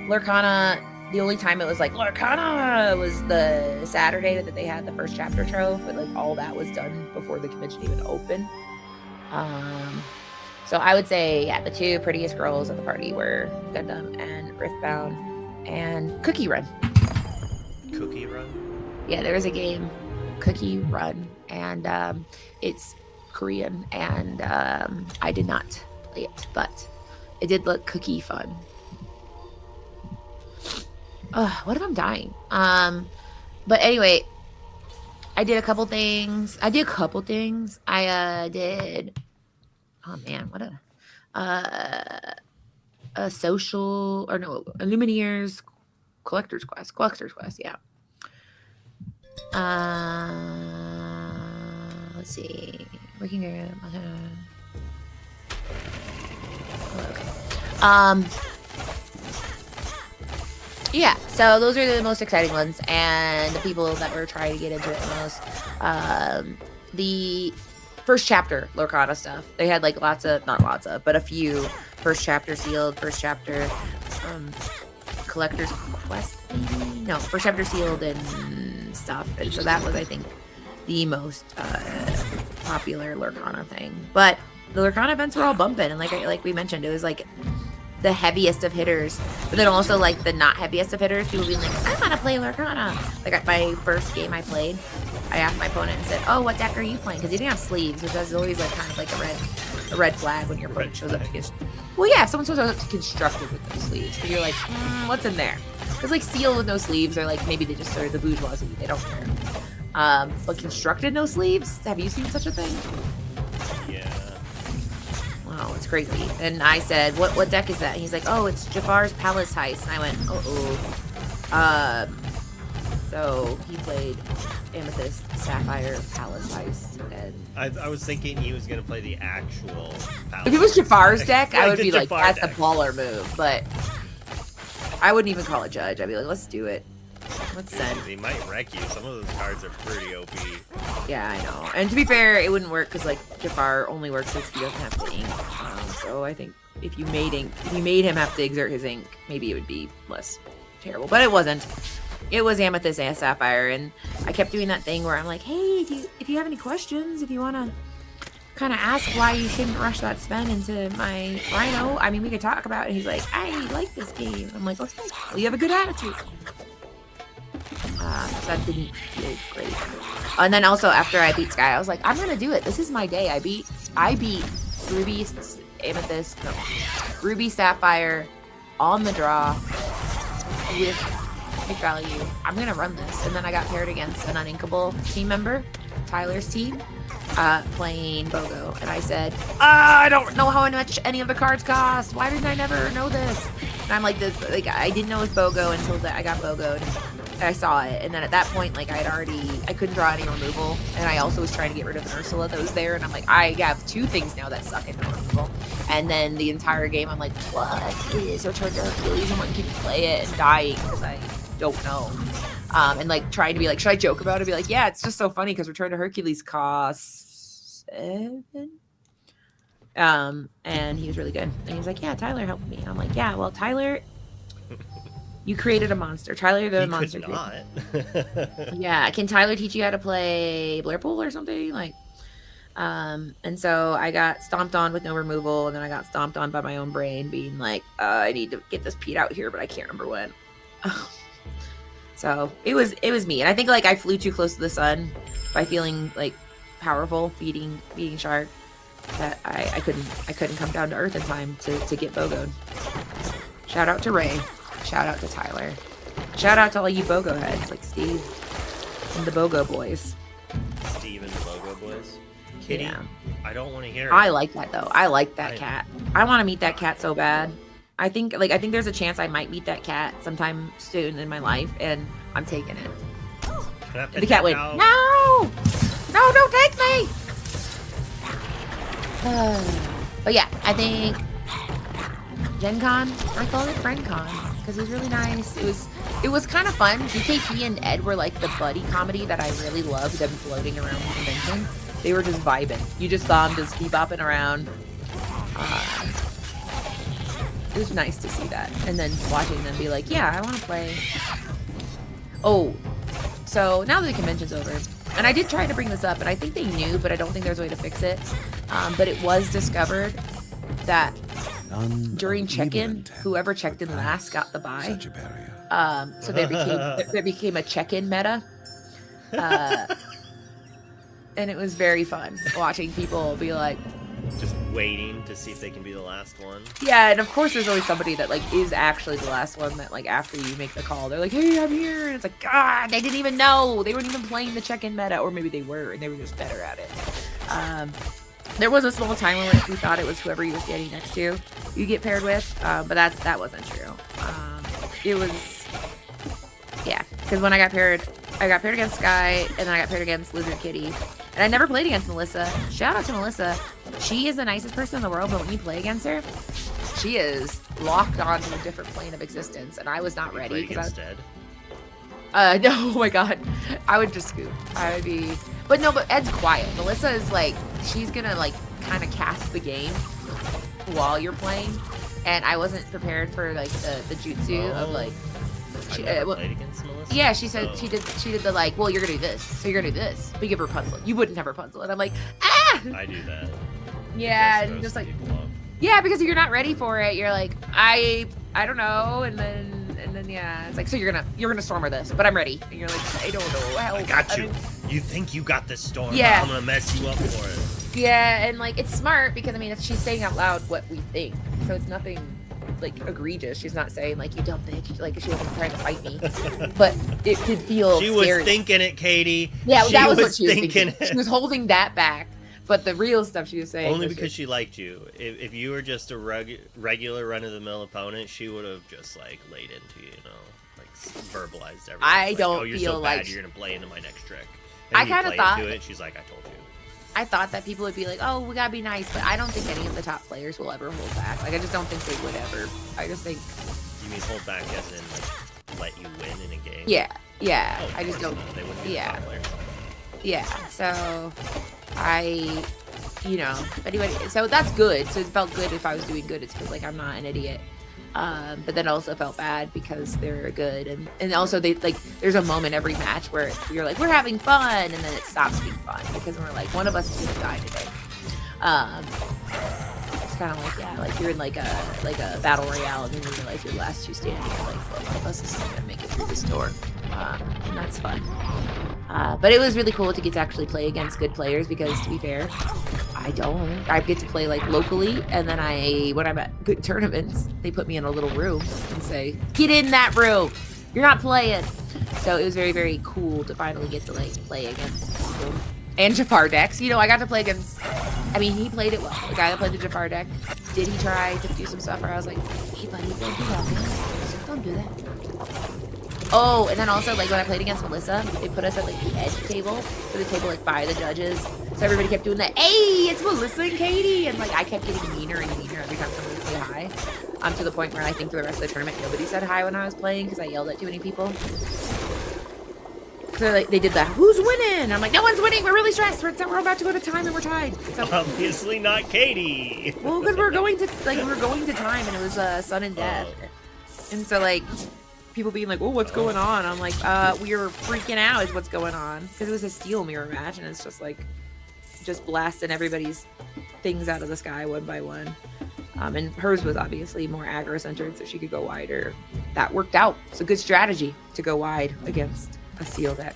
[SPEAKER 3] Lorcana, the only time it was like Lorcana was the Saturday that they had the first chapter trove, but like all that was done before the convention even opened. So I would say, yeah, the two prettiest girls at the party were Gundam and Riftbound and Cookie Run.
[SPEAKER 1] Cookie Run?
[SPEAKER 3] Yeah, there was a game, Cookie Run, and it's Korean, and I did not play it, but it did look cookie fun. What if I'm dying? But anyway, I did a couple things. I did, oh man, what a social, or no, a Lumineers collector's quest, yeah. Let's see, working group. Yeah, so those are the most exciting ones, and the people that were trying to get into it the most. The first chapter Lorcana stuff, they had like but a few first chapter sealed, first chapter collector's quest, maybe? No, first chapter sealed and stuff, and so that was, I think, the most popular Lorcana thing. But the Lorcana events were all bumping, and like we mentioned, it was like the heaviest of hitters, but then also like the not heaviest of hitters. People being like, I want to play Lorcana. Like at my first game I played, I asked my opponent and said, oh, what deck are you playing? Because he didn't have sleeves, which is always like kind of like a red flag when your opponent shows up to well, yeah, if someone shows up to constructed with no sleeves, but you're like, what's in there? Because like sealed with no sleeves, or like maybe they just are the bourgeoisie, they don't care. But constructed no sleeves, have you seen such a thing?
[SPEAKER 1] Yeah.
[SPEAKER 3] Wow, it's crazy. And I said, what deck is that? And he's like, oh, it's Jafar's Palace Heist. And I went, uh-oh. So he played Amethyst Sapphire Palace Heist. And
[SPEAKER 1] I was thinking he was going to play the actual Palace.
[SPEAKER 3] if it was Jafar's deck, I would
[SPEAKER 1] the
[SPEAKER 3] be like,
[SPEAKER 1] Jafar
[SPEAKER 3] that's
[SPEAKER 1] deck.
[SPEAKER 3] a baller move. But I wouldn't even call it judge. I'd be like, let's do it. Let's send.
[SPEAKER 1] He might wreck you. Some of those cards are pretty OP.
[SPEAKER 3] Yeah, I know. And to be fair, it wouldn't work because like Jafar only works if he doesn't have the ink. So I think if you made him have to exert his ink, maybe it would be less terrible. But it wasn't. It was Amethyst and Sapphire, and I kept doing that thing where I'm like, hey, if you have any questions, if you want to kind of ask why you shouldn't rush that Sven into my Rhino, I mean, we could talk about it. And he's like, I like this game. I'm like, okay, well, you have a good attitude. So that didn't feel great. And then also after I beat Sky, I was like, I'm gonna do it. This is my day. I beat I beat Ruby, Amethyst, no, Ruby, Sapphire on the draw with big value. I'm gonna run this, and then I got paired against an uninkable team member, Tyler's team, playing BOGO, and I said, I don't know how much any of the cards cost. Why didn't I never know this? And I'm like this, like I didn't know it was BOGO until I got BOGO'd. I saw it, and then at that point, like I couldn't draw any removal, and I also was trying to get rid of an Ursula that was there, and I'm like, I have 2 things now that suck in removal. And then the entire game, I'm like, what is Return to Hercules? And when can you play it? And dying because I don't know. And like trying to be like, should I joke about it? Be like, yeah, it's just so funny because Return to Hercules costs 7. And he was really good. And he's like, yeah, Tyler helped me. And I'm like, yeah, well, Tyler, you created a monster. Tyler, the monster.
[SPEAKER 1] Could not.
[SPEAKER 3] Yeah, can Tyler teach you how to play Blairpool or something? Like, and so I got stomped on with no removal, and then I got stomped on by my own brain, being like, I need to get this Pete out here, but I can't remember when. So it was me, and I think like I flew too close to the sun by feeling like powerful, beating Shark, that I couldn't come down to earth in time to get BOGO'd. Shout out to Ray. Shout out to Tyler. Shout out to all you BOGO heads like Steve and the BOGO boys.
[SPEAKER 1] Steve and the BOGO boys. Kitty,
[SPEAKER 3] Yeah.
[SPEAKER 1] I don't want to hear it.
[SPEAKER 3] I like that though. I like that cat. I want to meet that cat so bad. I think there's a chance I might meet that cat sometime soon in my life, and I'm taking it.
[SPEAKER 1] Can I
[SPEAKER 3] The cat went,
[SPEAKER 1] out?
[SPEAKER 3] no, don't take me. But yeah, I think Gen Con, I called it Friend Con because it was really nice. It was kind of fun. DKP and Ed were like the buddy comedy that I really loved, them floating around the convention. They were just vibing. You just saw them just bebopping around. It was nice to see that. And then watching them be like, yeah, I want to play. Oh, so now that the convention's over, and I did try to bring this up, and I think they knew, but I don't think there's a way to fix it. But it was discovered that during check-in, whoever checked in last got the buy. So there became a check-in meta. And it was very fun watching people be like,
[SPEAKER 1] Just waiting to see if they can be the last one.
[SPEAKER 3] yeah, and of course there's always somebody that like is actually the last one that like after you make the call, they're like, hey, I'm here, and it's like, God, they didn't even know. They weren't even playing the check-in meta, or maybe they were, and they were just better at it. There was a small time when we thought it was whoever you were standing next to you get paired with, but that wasn't true. It was, yeah, because when I got paired against Sky, and then I got paired against Lizard Kitty, and I never played against Melissa. Shout out to Melissa. She is the nicest person in the world, but when you play against her, she is locked onto a different plane of existence, and I was not ready.
[SPEAKER 1] Against Ed.
[SPEAKER 3] No, oh my God, I would just scoop. I would be, but Ed's quiet. Melissa is like, she's gonna like kind of cast the game while you're playing, and I wasn't prepared for like the jutsu of like.
[SPEAKER 1] I've never played against Melissa.
[SPEAKER 3] Yeah, she said she did the like, well, you're gonna do this, so you're gonna do this. But you give her Rapunzel. You wouldn't have Rapunzel, and I'm like, ah.
[SPEAKER 1] I do that.
[SPEAKER 3] Yeah,
[SPEAKER 1] Because
[SPEAKER 3] and just like,
[SPEAKER 1] people off.
[SPEAKER 3] yeah, because if you're not ready for it, you're like, I don't know, and then yeah, it's like, so you're gonna storm her this, but I'm ready, and you're like, I don't know, help.
[SPEAKER 1] I got you. You think you got this storm?
[SPEAKER 3] Yeah.
[SPEAKER 1] I'm gonna mess you up for it.
[SPEAKER 3] Yeah, and like it's smart because I mean she's saying out loud what we think, so it's nothing like egregious. She's not saying like you dumb bitch, like she wasn't trying to fight me, but it did feel
[SPEAKER 1] She
[SPEAKER 3] scary.
[SPEAKER 1] was thinking it, Katie.
[SPEAKER 3] Yeah, that was what
[SPEAKER 1] was
[SPEAKER 3] she was
[SPEAKER 1] thinking.
[SPEAKER 3] thinking. She was holding that back, but the real stuff she was saying
[SPEAKER 1] Only
[SPEAKER 3] was
[SPEAKER 1] because she liked you. If you were just a regular run-of-the-mill opponent, she would have just like laid into you, like verbalized everything.
[SPEAKER 3] I
[SPEAKER 1] like,
[SPEAKER 3] don't
[SPEAKER 1] oh, you're
[SPEAKER 3] feel
[SPEAKER 1] so bad,
[SPEAKER 3] like
[SPEAKER 1] you're gonna play into my next trick. And
[SPEAKER 3] I
[SPEAKER 1] you
[SPEAKER 3] kind of
[SPEAKER 1] play
[SPEAKER 3] thought
[SPEAKER 1] into it. She's like, I told you.
[SPEAKER 3] I thought that people would be like, oh, we gotta be nice, but I don't think any of the top players will ever hold back. Like I just don't think they would ever. I just think.
[SPEAKER 1] You mean hold back as in like let you win in a game?
[SPEAKER 3] Yeah.
[SPEAKER 1] Oh,
[SPEAKER 3] I just don't.
[SPEAKER 1] no, they wouldn't be
[SPEAKER 3] Yeah.
[SPEAKER 1] the top players.
[SPEAKER 3] Yeah, so anyway, so that's good. So it felt good if I was doing good. It's because like I'm not an idiot. But then also felt bad because they're good, and also they like there's a moment every match where you're like we're having fun, and then it stops being fun because we're like one of us is gonna die today. It's kind of like like you're in like a battle royale, and then you realize you're the last two standing. You're like, well, one of us is gonna make it through this door, and that's fun. But it was really cool to get to actually play against good players because, to be fair, I don't. I get to play like locally, and then when I'm at good tournaments, they put me in a little room and say, "Get in that room. You're not playing." So it was very, very cool to finally get to like play against people. And Jafar decks. You know, I got to play against. I mean, he played it well. The guy that played the Jafar deck, did he try to do some stuff where I was like, "Hey, buddy, don't do that, man. Don't do that." Oh, and then also, like, when I played against Melissa, they put us at, like, the edge table. So the table, like, by the judges. So everybody kept doing that, "Hey, it's Melissa and Katie!" And, like, I kept getting meaner and meaner every time someone would say hi. To the point where I think for the rest of the tournament, nobody said hi when I was playing because I yelled at too many people. So, like, they did that, "Who's winning?" I'm like, "No one's winning. We're really stressed. We're about to go to time and we're tied." So,
[SPEAKER 1] obviously not Katie.
[SPEAKER 3] well, because we're going to time and it was Sun and Death. And so, like, people being like, "Oh, what's going on?" I'm like, we were freaking out is what's going on. Because it was a steel mirror match, and it's just like, just blasting everybody's things out of the sky one by one. And hers was obviously more aggro-centered, so she could go wider. That worked out. It's a good strategy to go wide against a seal deck.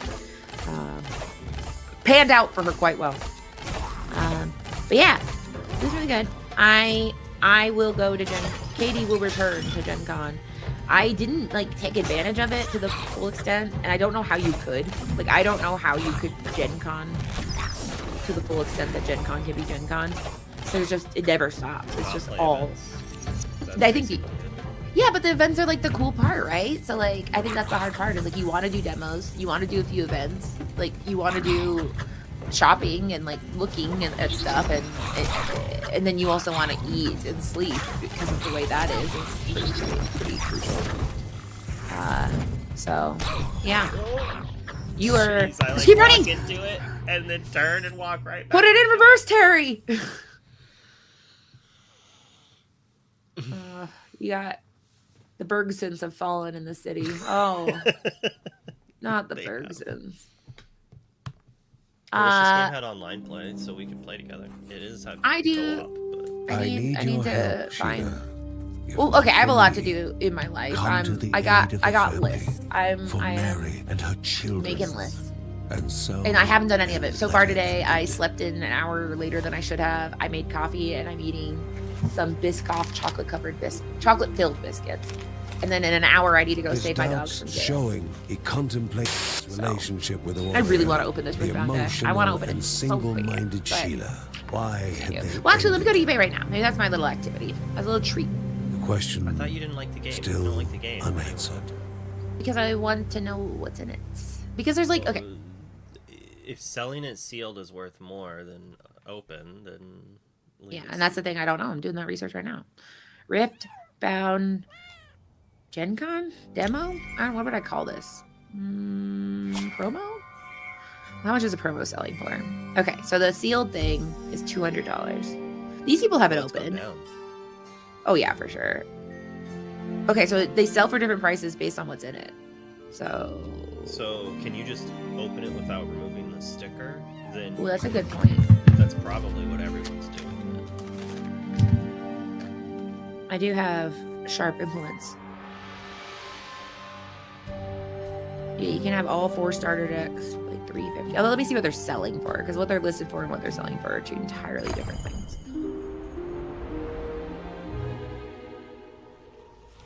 [SPEAKER 3] Panned out for her quite well. But yeah, it was really good. I will go to Katie will return to Gen Con. I didn't like take advantage of it to the full extent, and I don't know how you could. Like, I don't know how you could Gen Con to the full extent that Gen Con can be Gen Con. There's just, it never stops. It's just all. I think yeah, but the events are like the cool part, right? So like, I think that's the hard part is like, you want to do demos, you want to do a few events, like you want to do shopping and like looking at stuff, and then you also want to eat and sleep because of the way that is. It's pretty crucial. So yeah, you are.
[SPEAKER 1] Jeez, I, like,
[SPEAKER 3] keep running.
[SPEAKER 1] Walk into it and then turn and walk right back.
[SPEAKER 3] Put it in reverse, Terry. You got the Bergsons have fallen in the city. Oh, not the Bergsons.
[SPEAKER 1] I wish this game had online play so we could play together. It is.
[SPEAKER 3] I do.
[SPEAKER 1] Co-op,
[SPEAKER 3] I need
[SPEAKER 5] your
[SPEAKER 3] to
[SPEAKER 5] help,
[SPEAKER 3] find.
[SPEAKER 5] Sheila.
[SPEAKER 3] Well, okay, I have a lot to do in my life. I got lists. I am
[SPEAKER 5] Mary and her children.
[SPEAKER 3] making lists.
[SPEAKER 5] And
[SPEAKER 3] I haven't done any of it. So far today, I slept in an hour later than I should have. I made coffee and I'm eating some Biscoff chocolate-filled biscuits. And then in an hour, I need to go
[SPEAKER 5] his
[SPEAKER 3] save my dogs
[SPEAKER 5] doubts
[SPEAKER 3] from jail.
[SPEAKER 5] showing he contemplates his relationship with a
[SPEAKER 3] I really want to open this Riftbound deck. I want to open
[SPEAKER 5] and
[SPEAKER 3] it
[SPEAKER 5] single-minded
[SPEAKER 3] so quick,
[SPEAKER 5] Sheila. Why had they
[SPEAKER 3] well, actually, let me go to eBay right now. Maybe that's my little activity. As a little treat.
[SPEAKER 5] The question
[SPEAKER 1] I thought you didn't like the game.
[SPEAKER 5] still
[SPEAKER 1] you don't like the game.
[SPEAKER 5] unanswered.
[SPEAKER 3] Because I want to know what's in it. Because there's like, okay.
[SPEAKER 1] If selling it sealed is worth more than open, then
[SPEAKER 3] Yeah, and that's the thing. I don't know. I'm doing that research right now. Riftbound Gen Con demo? I don't know. What would I call this? Promo? How much is a promo selling for? Okay, so the sealed thing is $200. These people have it open. Oh yeah, for sure. Okay, so they sell for different prices based on what's in it. So
[SPEAKER 1] can you just open it without removing the sticker? Then
[SPEAKER 3] well, that's a good point.
[SPEAKER 1] That's probably what everyone's doing.
[SPEAKER 3] I do have sharp implements. Yeah, you can have all 4 starter decks, like $350. Although let me see what they're selling for, because what they're listed for and what they're selling for are 2 entirely different things.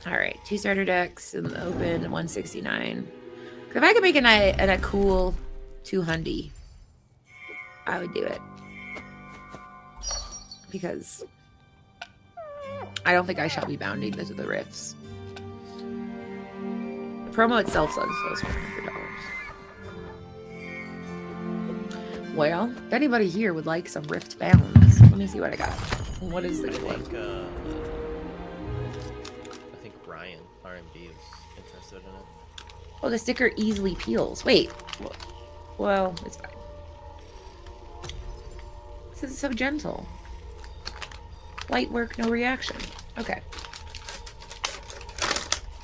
[SPEAKER 3] All right, 2 starter decks in the open, $169. If I could make a cool 200, I would do it. Because I don't think I shall be bounding into the rifts. The promo itself sells for $100. Well, if anybody here would like some rift bounds, let me see what I got. What is the good one?
[SPEAKER 1] I think Ryan, RMB, is interested in it.
[SPEAKER 3] Oh, the sticker easily peels. Wait. Well, it's fine. This is so gentle. Light work, no reaction. Okay.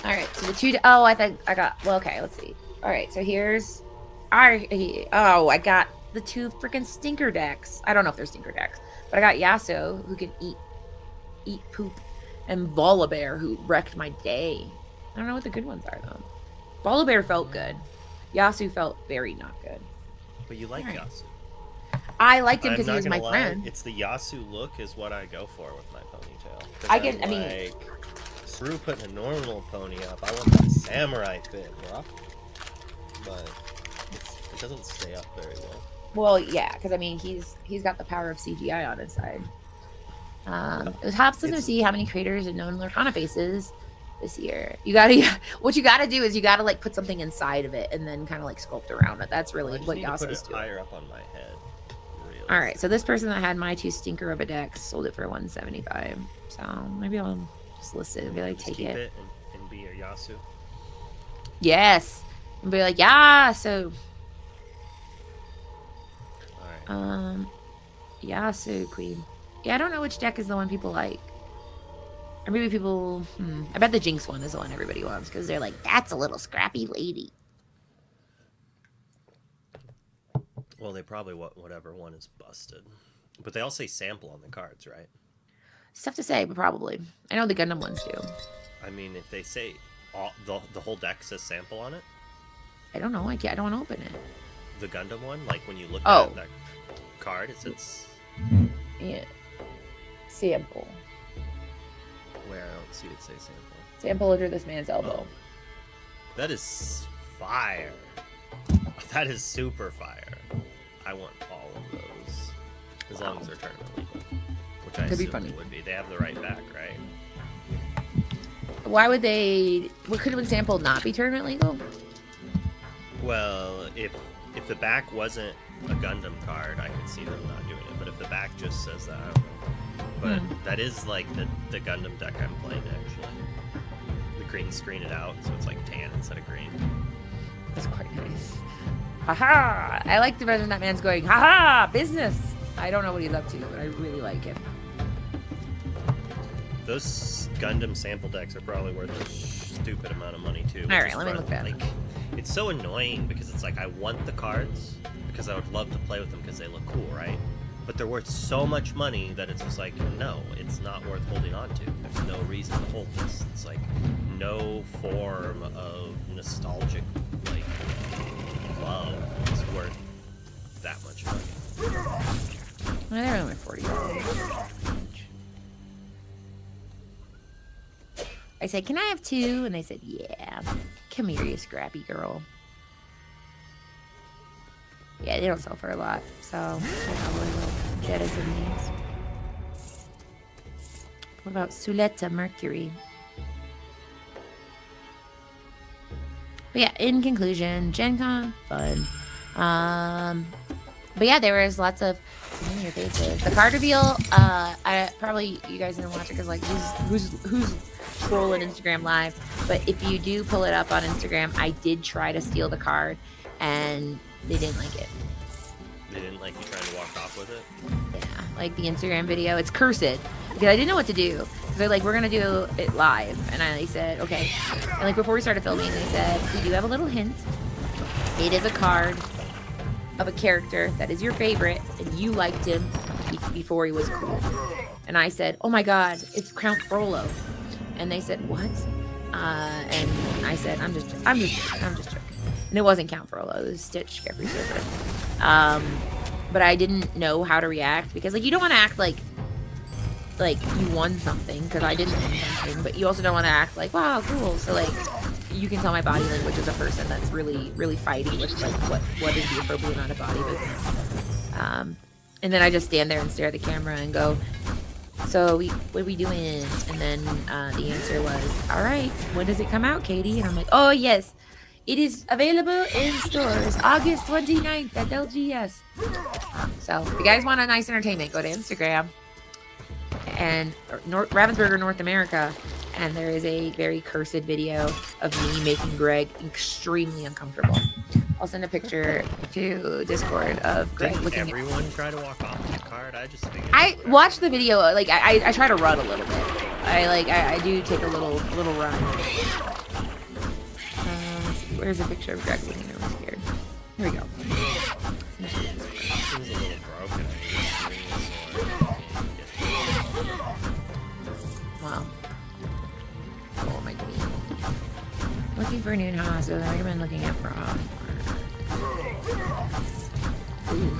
[SPEAKER 3] All right, so the 2... Oh, I think I got... Well, okay, let's see. All right, so here's... Oh, I got the 2 freaking stinker decks. I don't know if they're stinker decks, but I got Yasuo, who can eat poop, and Volibear, who wrecked my day. I don't know what the good ones are, though. Volibear felt good. Yasuo felt very not good.
[SPEAKER 1] But you like
[SPEAKER 3] All right.
[SPEAKER 1] Yasuo.
[SPEAKER 3] I liked him
[SPEAKER 1] I'm
[SPEAKER 3] because he
[SPEAKER 1] not
[SPEAKER 3] was
[SPEAKER 1] gonna
[SPEAKER 3] my
[SPEAKER 1] lie,
[SPEAKER 3] friend.
[SPEAKER 1] it's the Yasu look is what I go for with my ponytail. 'Cause
[SPEAKER 3] I get. I
[SPEAKER 1] I'm
[SPEAKER 3] mean,
[SPEAKER 1] like, screw putting a normal pony up. I want that samurai fit, bro. But it doesn't stay up very well.
[SPEAKER 3] well, yeah, because I mean, he's got the power of CGI on his side. It helps us to see how many creators and known Lorcana faces this year. You gotta, what you gotta do is you gotta like put something inside of it and then kind of like sculpt around it. That's really
[SPEAKER 1] I just
[SPEAKER 3] what
[SPEAKER 1] need to put
[SPEAKER 3] Yasu's
[SPEAKER 1] it
[SPEAKER 3] doing.
[SPEAKER 1] higher up on my head.
[SPEAKER 3] All right, so this person that had my 2 stinker of a deck sold it for 175. So maybe I'll just list it and be like,
[SPEAKER 1] Just
[SPEAKER 3] take
[SPEAKER 1] keep
[SPEAKER 3] it.
[SPEAKER 1] and be your Yasu.
[SPEAKER 3] Yes, and be like, yeah. So,
[SPEAKER 1] All right.
[SPEAKER 3] Yasu Queen. Yeah, I don't know which deck is the one people like. Or maybe people. I bet the Jinx one is the one everybody wants because they're like, that's a little scrappy lady.
[SPEAKER 1] Well, they probably whatever one is busted, but they all say sample on the cards, right?
[SPEAKER 3] It's tough to say, but probably. I know the Gundam ones do.
[SPEAKER 1] I mean, if they say the whole deck says sample on it,
[SPEAKER 3] I don't know. I don't want to open it.
[SPEAKER 1] the Gundam one, like when you look
[SPEAKER 3] Oh.
[SPEAKER 1] at that card, it says
[SPEAKER 3] Yeah. Sample.
[SPEAKER 1] where I don't see it say sample.
[SPEAKER 3] Sample under this man's elbow.
[SPEAKER 1] That is fire. That is super fire. I want all of those, as long as they're tournament legal, which I
[SPEAKER 3] Could be
[SPEAKER 1] assume
[SPEAKER 3] funny.
[SPEAKER 1] they would be. They have the right back, right?
[SPEAKER 3] Why would they? What could have sample not be tournament legal?
[SPEAKER 1] Well, if the back wasn't a Gundam card, I could see them not doing it. But if the back just says that, I don't know. But that is like the Gundam deck I'm playing actually. The green screen it out, so it's like tan instead of green.
[SPEAKER 3] That's quite nice. Haha! I like the version that man's going, haha! Business! I don't know what he's up to, but I really like him.
[SPEAKER 1] Those Gundam sample decks are probably worth a stupid amount of money too.
[SPEAKER 3] All right, let me look that
[SPEAKER 1] like, it's so annoying because it's like I want the cards because I would love to play with them because they look cool, right? But they're worth so much money that it's just like, no, it's not worth holding on to. There's no reason to hold this. It's like no form of nostalgic like love is worth that much money.
[SPEAKER 3] Well, they're only $40. I said, can I have 2? And they said, yeah. Come here, you scrappy girl. Yeah, they don't sell for a lot, so I probably will jettison these. What about Suletta Mercury? But yeah, in conclusion, Gen Con, fun. But yeah, there was lots of familiar faces. The card reveal, I probably you guys didn't watch it because like who's trolling Instagram Live. But if you do pull it up on Instagram, I did try to steal the card, and they didn't like it.
[SPEAKER 1] They didn't like you trying to walk off with it?
[SPEAKER 3] Yeah, like the Instagram video, it's cursed because I didn't know what to do. So they're like, we're gonna do it live, and they said okay. And like before we started filming, they said we do have a little hint. It is a card of a character that is your favorite, and you liked him before he was cool. And I said, oh my God, it's Count Frollo. And they said, what? And I said, I'm just joking. And it wasn't Count Frollo, it was Stitch Jeffrey Server. But I didn't know how to react because like you don't want to act like you won something because I didn't win something, but you also don't want to act like wow cool. So like you can tell my body language as a person that's really fighting with like what is the appropriate amount of body movement. And then I just stand there and stare at the camera and go, so what are we doing? And then the answer was, all right, when does it come out, Katie? And I'm like, oh yes, it is available in stores August 29th at LGS. So if you guys want a nice entertainment, go to Instagram and Ravensburger North America, and there is a very cursed video of me making Greg extremely uncomfortable. I'll send a picture to Discord of Greg
[SPEAKER 1] Didn't
[SPEAKER 3] looking
[SPEAKER 1] everyone try to walk off with the card? I just figured.
[SPEAKER 3] I watched the video, like I try to run a little bit. I do take a little run. Let's see, where's a picture of Greg looking really scared? Here we go.
[SPEAKER 1] It was a little broken.
[SPEAKER 3] Wow. Oh my god. Looking for a new house, so I recommend looking at prom. Ooh.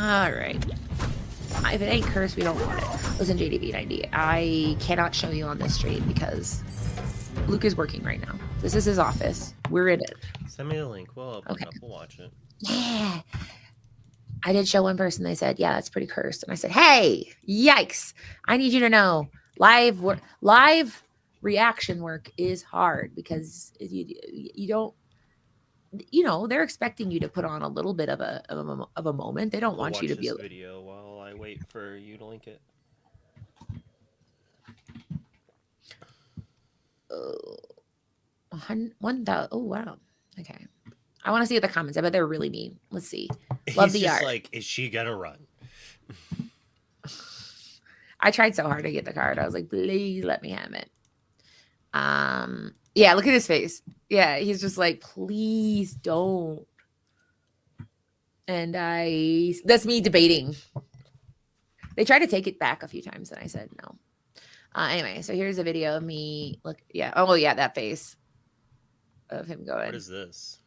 [SPEAKER 3] All right. If it ain't cursed, we don't want it. Listen, JDB90, I cannot show you on this stream because Luke is working right now. This is his office. We're in it.
[SPEAKER 1] Send me the link. We'll open
[SPEAKER 3] Okay.
[SPEAKER 1] it up. We'll watch it.
[SPEAKER 3] Yeah. I did show one person. They said, yeah, that's pretty cursed. And I said, hey, yikes. I need you to know live reaction work is hard because you don't, you know, they're expecting you to put on a little bit of a moment. They don't
[SPEAKER 1] We'll
[SPEAKER 3] want you to
[SPEAKER 1] watch
[SPEAKER 3] be
[SPEAKER 1] this video while I wait for you to link it.
[SPEAKER 3] Oh wow. Okay. I want to see what the comments. I bet they're really mean. Let's see.
[SPEAKER 1] Love
[SPEAKER 3] the
[SPEAKER 1] just
[SPEAKER 3] art.
[SPEAKER 1] Like, is she gonna run?
[SPEAKER 3] I tried so hard to get the card. I was like, please let me have it. Yeah, look at his face. Yeah, he's just like, please don't. And that's me debating. They tried to take it back a few times, and I said no. Anyway, so here's a video of me. Look, yeah. Oh, yeah, that face of him going.
[SPEAKER 1] What is this?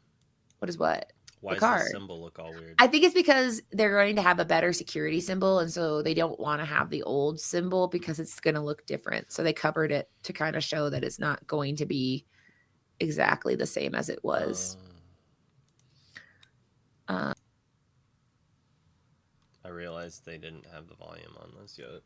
[SPEAKER 3] What is what?
[SPEAKER 1] Why does
[SPEAKER 3] card.
[SPEAKER 1] the symbol look all weird?
[SPEAKER 3] I think it's because they're going to have a better security symbol, and so they don't want to have the old symbol because it's going to look different. So they covered it to kind of show that it's not going to be exactly the same as it was.
[SPEAKER 1] I realized they didn't have the volume on this yet.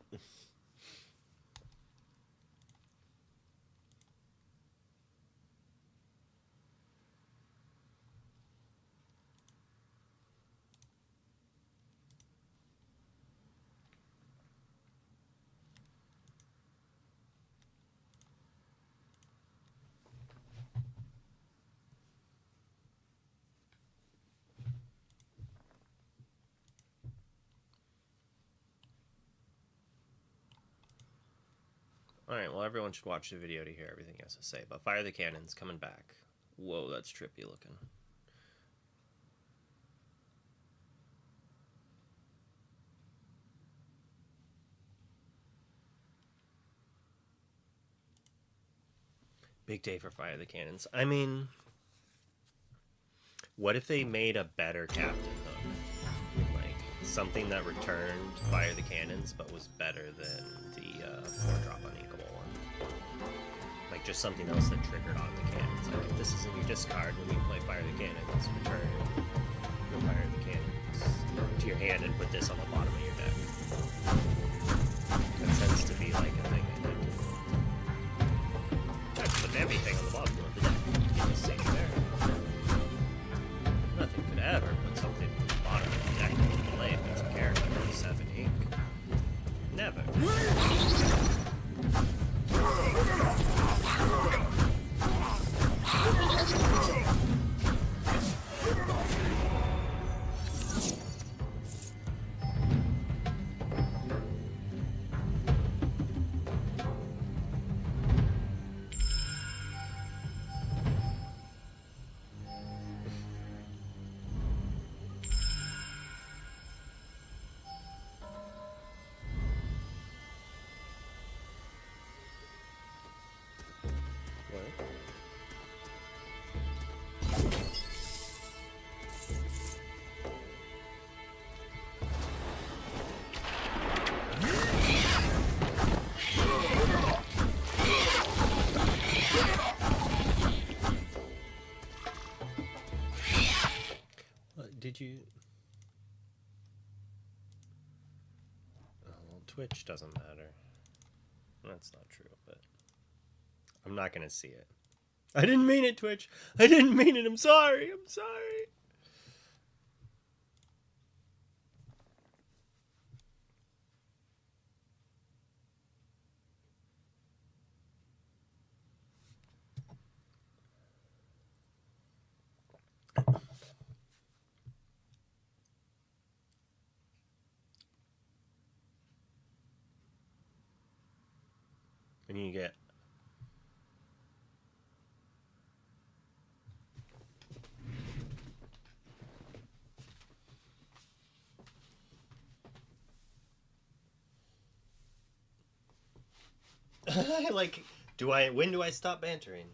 [SPEAKER 1] Alright, well, everyone should watch the video to hear everything he has to say. But Fire the Cannon's coming back. Whoa, that's trippy looking. Big day for Fire the Cannons. I mean, what if they made a better Captain Hook? Like, something that returned Fire the Cannons, but was better than the 4-drop Unequal one. Like, just something else that triggered on the cannons. Like, if this is in your discard, when you play Fire the Cannons, return your Fire the Cannons to your hand and put this on the bottom of your deck. That tends to be like a thing, I think. That's putting everything on the bottom of the deck. Get this thing there. Nothing could ever put something on the bottom of the deck into play if it's a character with 7 ink. Never. Did you... Oh, well, Twitch doesn't matter. That's not true, but... I'm not gonna see it. I didn't mean it, Twitch! I didn't mean it! I'm sorry! I'm sorry! And you get... like, when do I stop bantering?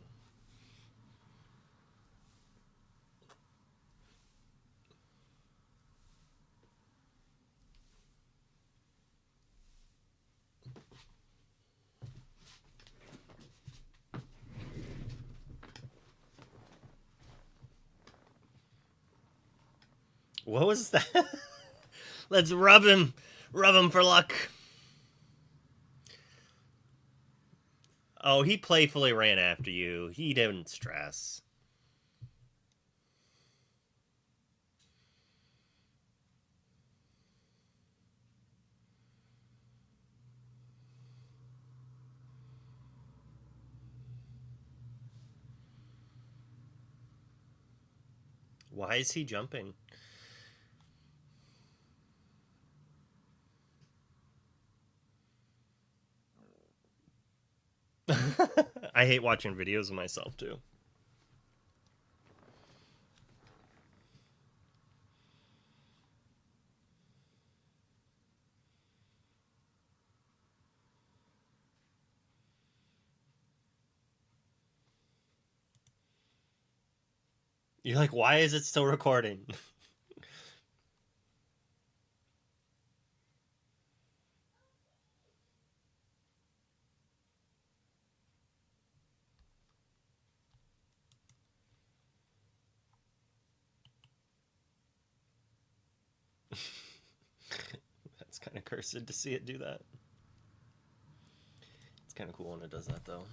[SPEAKER 1] What was that? Let's rub him for luck. Oh, he playfully ran after you. He didn't stress. Why is he jumping? I hate watching videos of myself too. You're like, why is it still recording? That's kind of cursed to see it do that. It's kind of cool when it does that, though.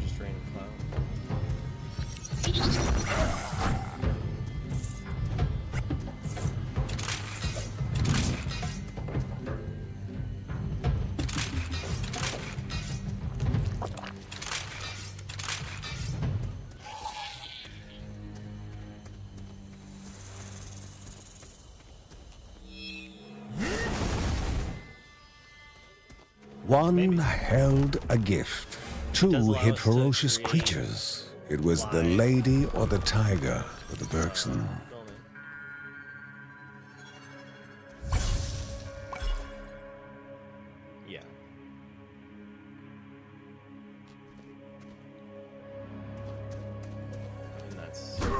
[SPEAKER 1] Just raining cloud.
[SPEAKER 5] One
[SPEAKER 1] Maybe.
[SPEAKER 5] held a gift.
[SPEAKER 1] Does
[SPEAKER 5] Two
[SPEAKER 1] allow
[SPEAKER 5] hid
[SPEAKER 1] us to
[SPEAKER 5] ferocious
[SPEAKER 1] create
[SPEAKER 5] creatures. It was the
[SPEAKER 1] live
[SPEAKER 5] lady or the tiger for the Bergson.
[SPEAKER 1] Building. Yeah. I mean, that's. Fill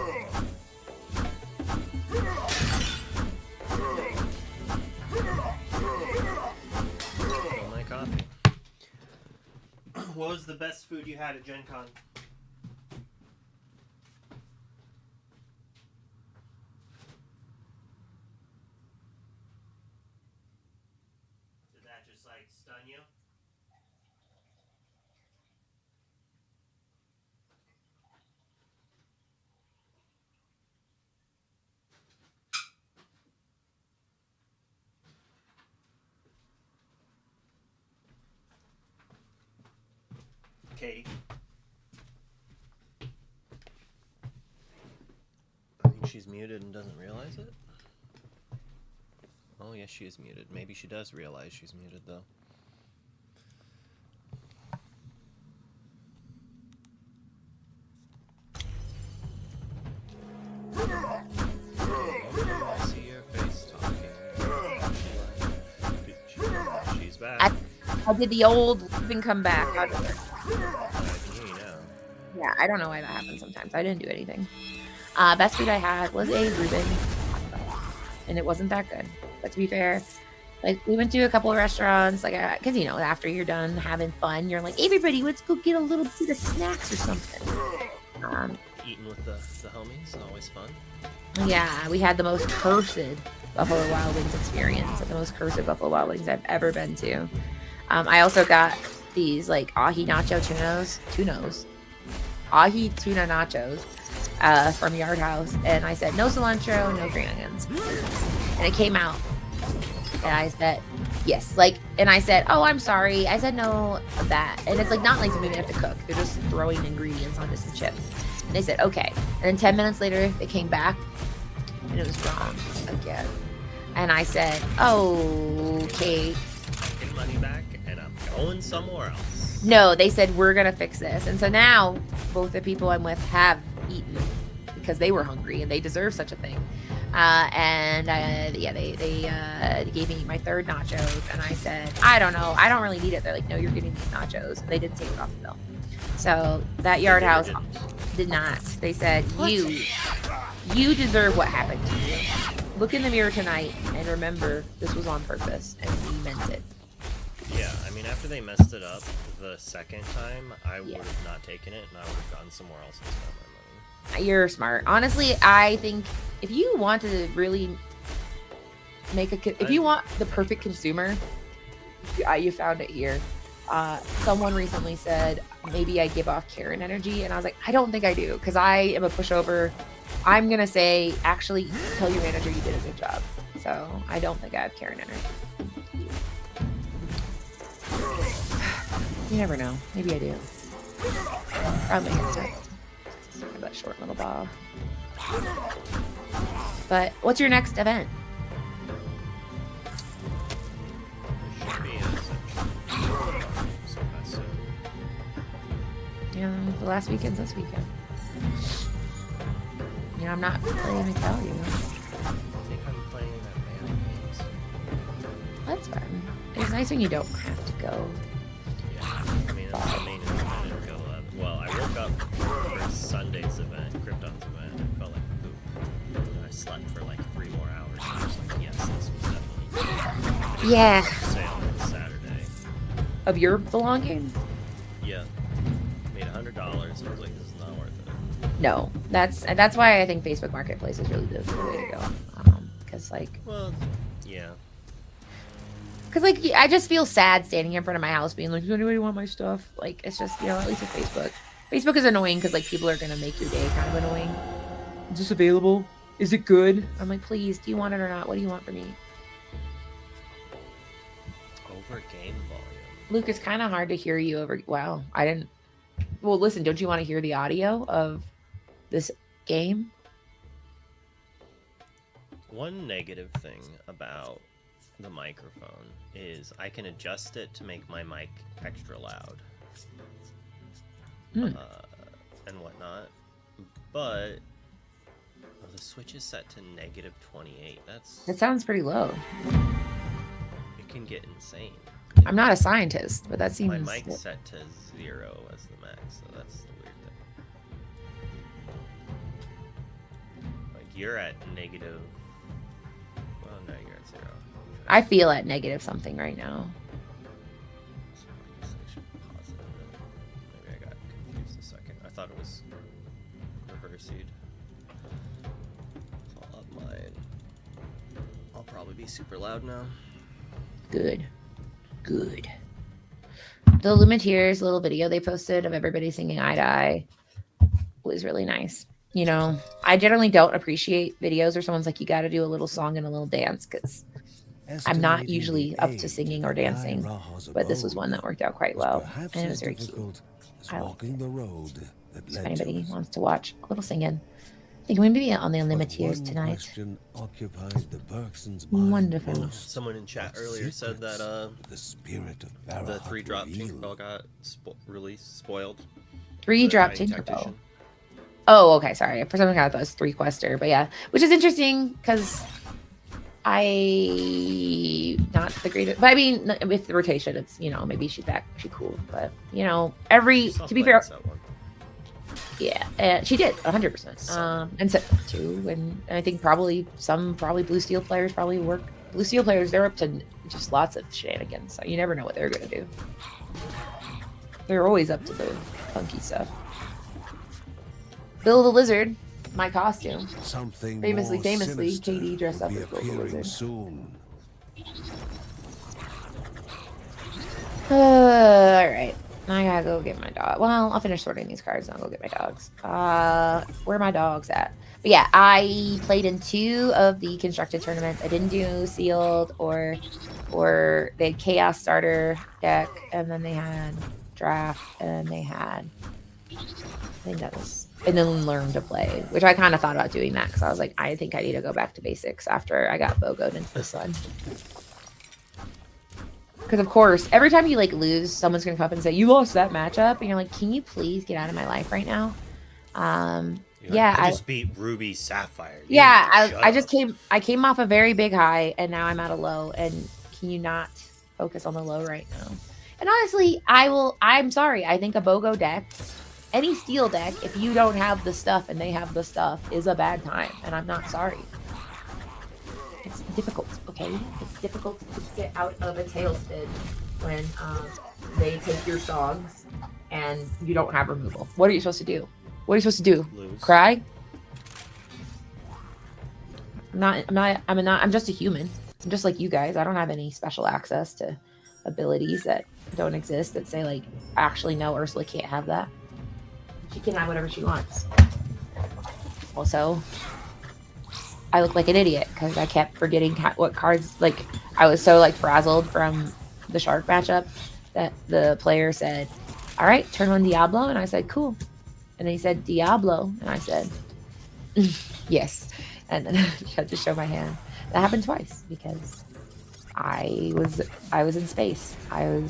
[SPEAKER 1] my coffee. What was the best food you had at Gen Con? Did that just like stun you? Katie? I think she's muted and doesn't realize it. Oh, yes, she is muted. Maybe she does realize she's muted, though. I see your face talking. She's back.
[SPEAKER 3] I did the old leave and come back.
[SPEAKER 1] I can hear you now.
[SPEAKER 3] Yeah, I don't know why that happens sometimes. I didn't do anything. Best food I had was a Reuben, and it wasn't that good. But to be fair, like we went to a couple of restaurants, like because you know after you're done having fun, you're like, everybody, let's go get a little bit of snacks or something.
[SPEAKER 1] Eating with the homies, always fun.
[SPEAKER 3] Yeah, we had the most cursed Buffalo Wild Wings experience, the most cursed Buffalo Wild Wings I've ever been to. I also got these like ahi nacho tunos, ahi tuna nachos from Yard House, and I said no cilantro, no green onions, and it came out, and I said yes, like, and I said, oh, I'm sorry, I said no of that, and it's like not like something they have to cook, they're just throwing ingredients onto some chips, and they said okay, and then 10 minutes later they came back, and it was wrong again, and I said, oh, okay.
[SPEAKER 1] Taking money back, and I'm going somewhere else.
[SPEAKER 3] No, they said we're gonna fix this, and so now both the people I'm with have eaten because they were hungry and they deserve such a thing. They gave me my third nachos, and I said, I don't know, I don't really need it. They're like, no, you're getting these nachos, and they didn't take it off the bill. So that Yard House did not. They said you deserve what happened to you. Look in the mirror tonight and remember this was on purpose and we meant it.
[SPEAKER 1] Yeah, I mean, after they messed it up the second time, I would have not taken it, and I would have gone somewhere else and spent my money.
[SPEAKER 3] You're smart. Honestly, I think if you want to really make if you want the perfect consumer, you found it here. Someone recently said maybe I give off Karen energy, and I was like, I don't think I do, because I am a pushover. I'm gonna say, actually, tell your manager you did a good job. So I don't think I have Karen energy. You never know. Maybe I do. Probably have that short little bob. But what's your next event?
[SPEAKER 1] Should be sometime soon.
[SPEAKER 3] Yeah, the last weekend's this weekend. You know, I'm not ready to tell you.
[SPEAKER 1] I think I'm playing that man games.
[SPEAKER 3] That's fun. It's nice when you don't have to go.
[SPEAKER 1] Yeah, I mean, that's the main event. I didn't go to that. Well, I woke up for Sunday's event, Krypton's event, and felt like poop. And I slept for like 3 more hours. And I was like, yes, this was definitely
[SPEAKER 3] Yeah.
[SPEAKER 1] sale on Saturday.
[SPEAKER 3] Of your belongings?
[SPEAKER 1] Yeah. Made $100. I was like, this is not worth it.
[SPEAKER 3] No, that's why I think Facebook Marketplace is really the way to go. Because like,
[SPEAKER 1] Well, yeah.
[SPEAKER 3] because like I just feel sad standing in front of my house being like, does anybody want my stuff? Like it's just, you know, at least with Facebook. Facebook is annoying because like people are gonna make your day kind of annoying. Is this available? Is it good? I'm like, please, do you want it or not? What do you want from me?
[SPEAKER 1] Over game volume.
[SPEAKER 3] Luke, it's kind of hard to hear you over. Wow, I didn't. Well, listen, don't you want to hear the audio of this game?
[SPEAKER 1] One negative thing about the microphone is I can adjust it to make my mic extra loud and whatnot, but the switch is set to -28.
[SPEAKER 3] That sounds pretty low.
[SPEAKER 1] It can get insane.
[SPEAKER 3] I'm not a scientist, but that seems.
[SPEAKER 1] My mic's set to 0 as the max, so that's the weird thing. Like you're at negative. Well, no, you're at 0.
[SPEAKER 3] I feel at negative something right now.
[SPEAKER 1] So I guess I should positive it. Maybe I got confused a second. I thought it was reversied. So I'll up mine. I'll probably be super loud now.
[SPEAKER 3] Good. Good. The Lumineers little video they posted of everybody singing Eye to Eye was really nice. You know, I generally don't appreciate videos where someone's like, you got to do a little song and a little dance because I'm not usually up to singing or dancing. But this was one that worked out quite well. And it was very cute. I liked it. So if anybody wants to watch a little singing, I think we're going to be on the Lumineers tonight. Wonderful.
[SPEAKER 1] Someone in chat earlier said that the 3-drop Tinkerbell got spoiled.
[SPEAKER 3] 3-drop Tinkerbell. Oh, okay. Sorry. For some reason, I thought it was 3-quester, but yeah, which is interesting because I not the greatest. But I mean, with the rotation, it's, you know, maybe she's back, she's cool. But you know, to be fair, yeah, she did 100%. And set 2, and I think probably Blue Steel players work. Blue Steel players, they're up to just lots of shenanigans, so you never know what they're gonna do. They're always up to the funky stuff. Bill the Lizard, my costume. Famously, Katie dressed up as Bill the Lizard. Alright. I gotta go get my dog. Well, I'll finish sorting these cards and I'll go get my dogs. Where are my dogs at? But yeah, I played in 2 of the constructed tournaments. I didn't do sealed or they had chaos starter deck, and then they had draft, and they had, I think that was, and then learn to play, which I kind of thought about doing that because I was like, I think I need to go back to basics after I got BOGO'd into this one. Because of course, every time you like lose, someone's gonna come up and say, you lost that matchup, and you're like, can you please get out of my life right now? Yeah,
[SPEAKER 1] I just beat Ruby Sapphire.
[SPEAKER 3] Yeah, I came off a very big high, and now I'm at a low, and can you not focus on the low right now? And honestly, I'm sorry, I think a BOGO deck, any steel deck, if you don't have the stuff and they have the stuff, is a bad time, and I'm not sorry. It's difficult, okay? It's difficult to get out of a tailspin when they take your songs and you don't have removal. What are you supposed to do? What are you supposed to do?
[SPEAKER 1] Lose.
[SPEAKER 3] Cry? I'm just a human. I'm just like you guys. I don't have any special access to abilities that don't exist that say like, actually no, Ursula can't have that. She can have whatever she wants. Also, I look like an idiot because I kept forgetting what cards, like, I was so, like, frazzled from the Shark matchup that the player said, all right, turn on Diablo. And I said, cool. And then he said, Diablo. And I said, yes. And then I had to show my hand. That happened twice because I was in space. I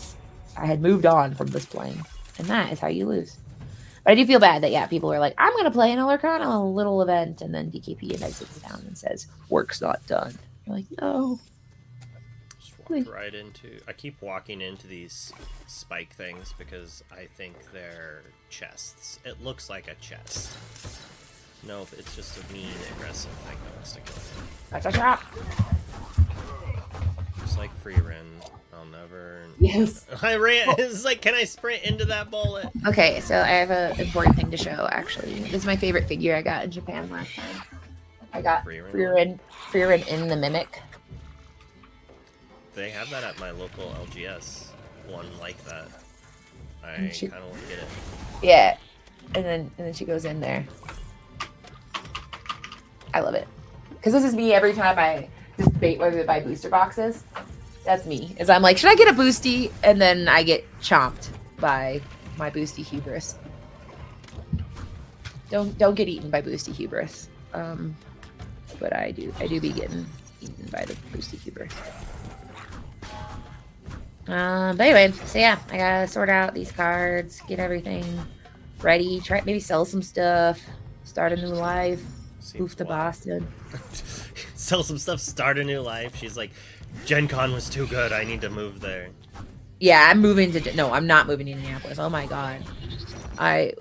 [SPEAKER 3] had moved on from this plane. And that is how you lose. But I do feel bad that, yeah, people are like, I'm going to play in a Lorcana little event. And then DKP exits down and says, work's not done. You're like, no.
[SPEAKER 1] Just walked right into... I keep walking into these spike things because I think they're chests. It looks like a chest. Nope, it's just a mean, aggressive thing that wants to kill me.
[SPEAKER 3] That's a trap.
[SPEAKER 1] Just like free run. I'll never.
[SPEAKER 3] Yes.
[SPEAKER 1] I ran. It's like, can I sprint into that bullet?
[SPEAKER 3] Okay, so I have an important thing to show. Actually, this is my favorite figure I got in Japan last time. I got Frieren in the Mimic.
[SPEAKER 1] They have that at my local LGS. One like that. I kind of want to get it.
[SPEAKER 3] Yeah, and then she goes in there. I love it because this is me every time I just whether buy booster boxes. That's me. Is I'm like, should I get a boosty? And then I get chomped by my boosty hubris. Don't get eaten by boosty hubris. But I do be getting eaten by the boosty hubris. But anyway, so yeah, I gotta sort out these cards, get everything ready, try maybe sell some stuff, start a new life, move to Boston.
[SPEAKER 1] Sell some stuff, start a new life. She's like, Gen Con was too good, I need to move there.
[SPEAKER 3] Yeah, I'm moving to no, I'm not moving to Indianapolis. Oh my god. I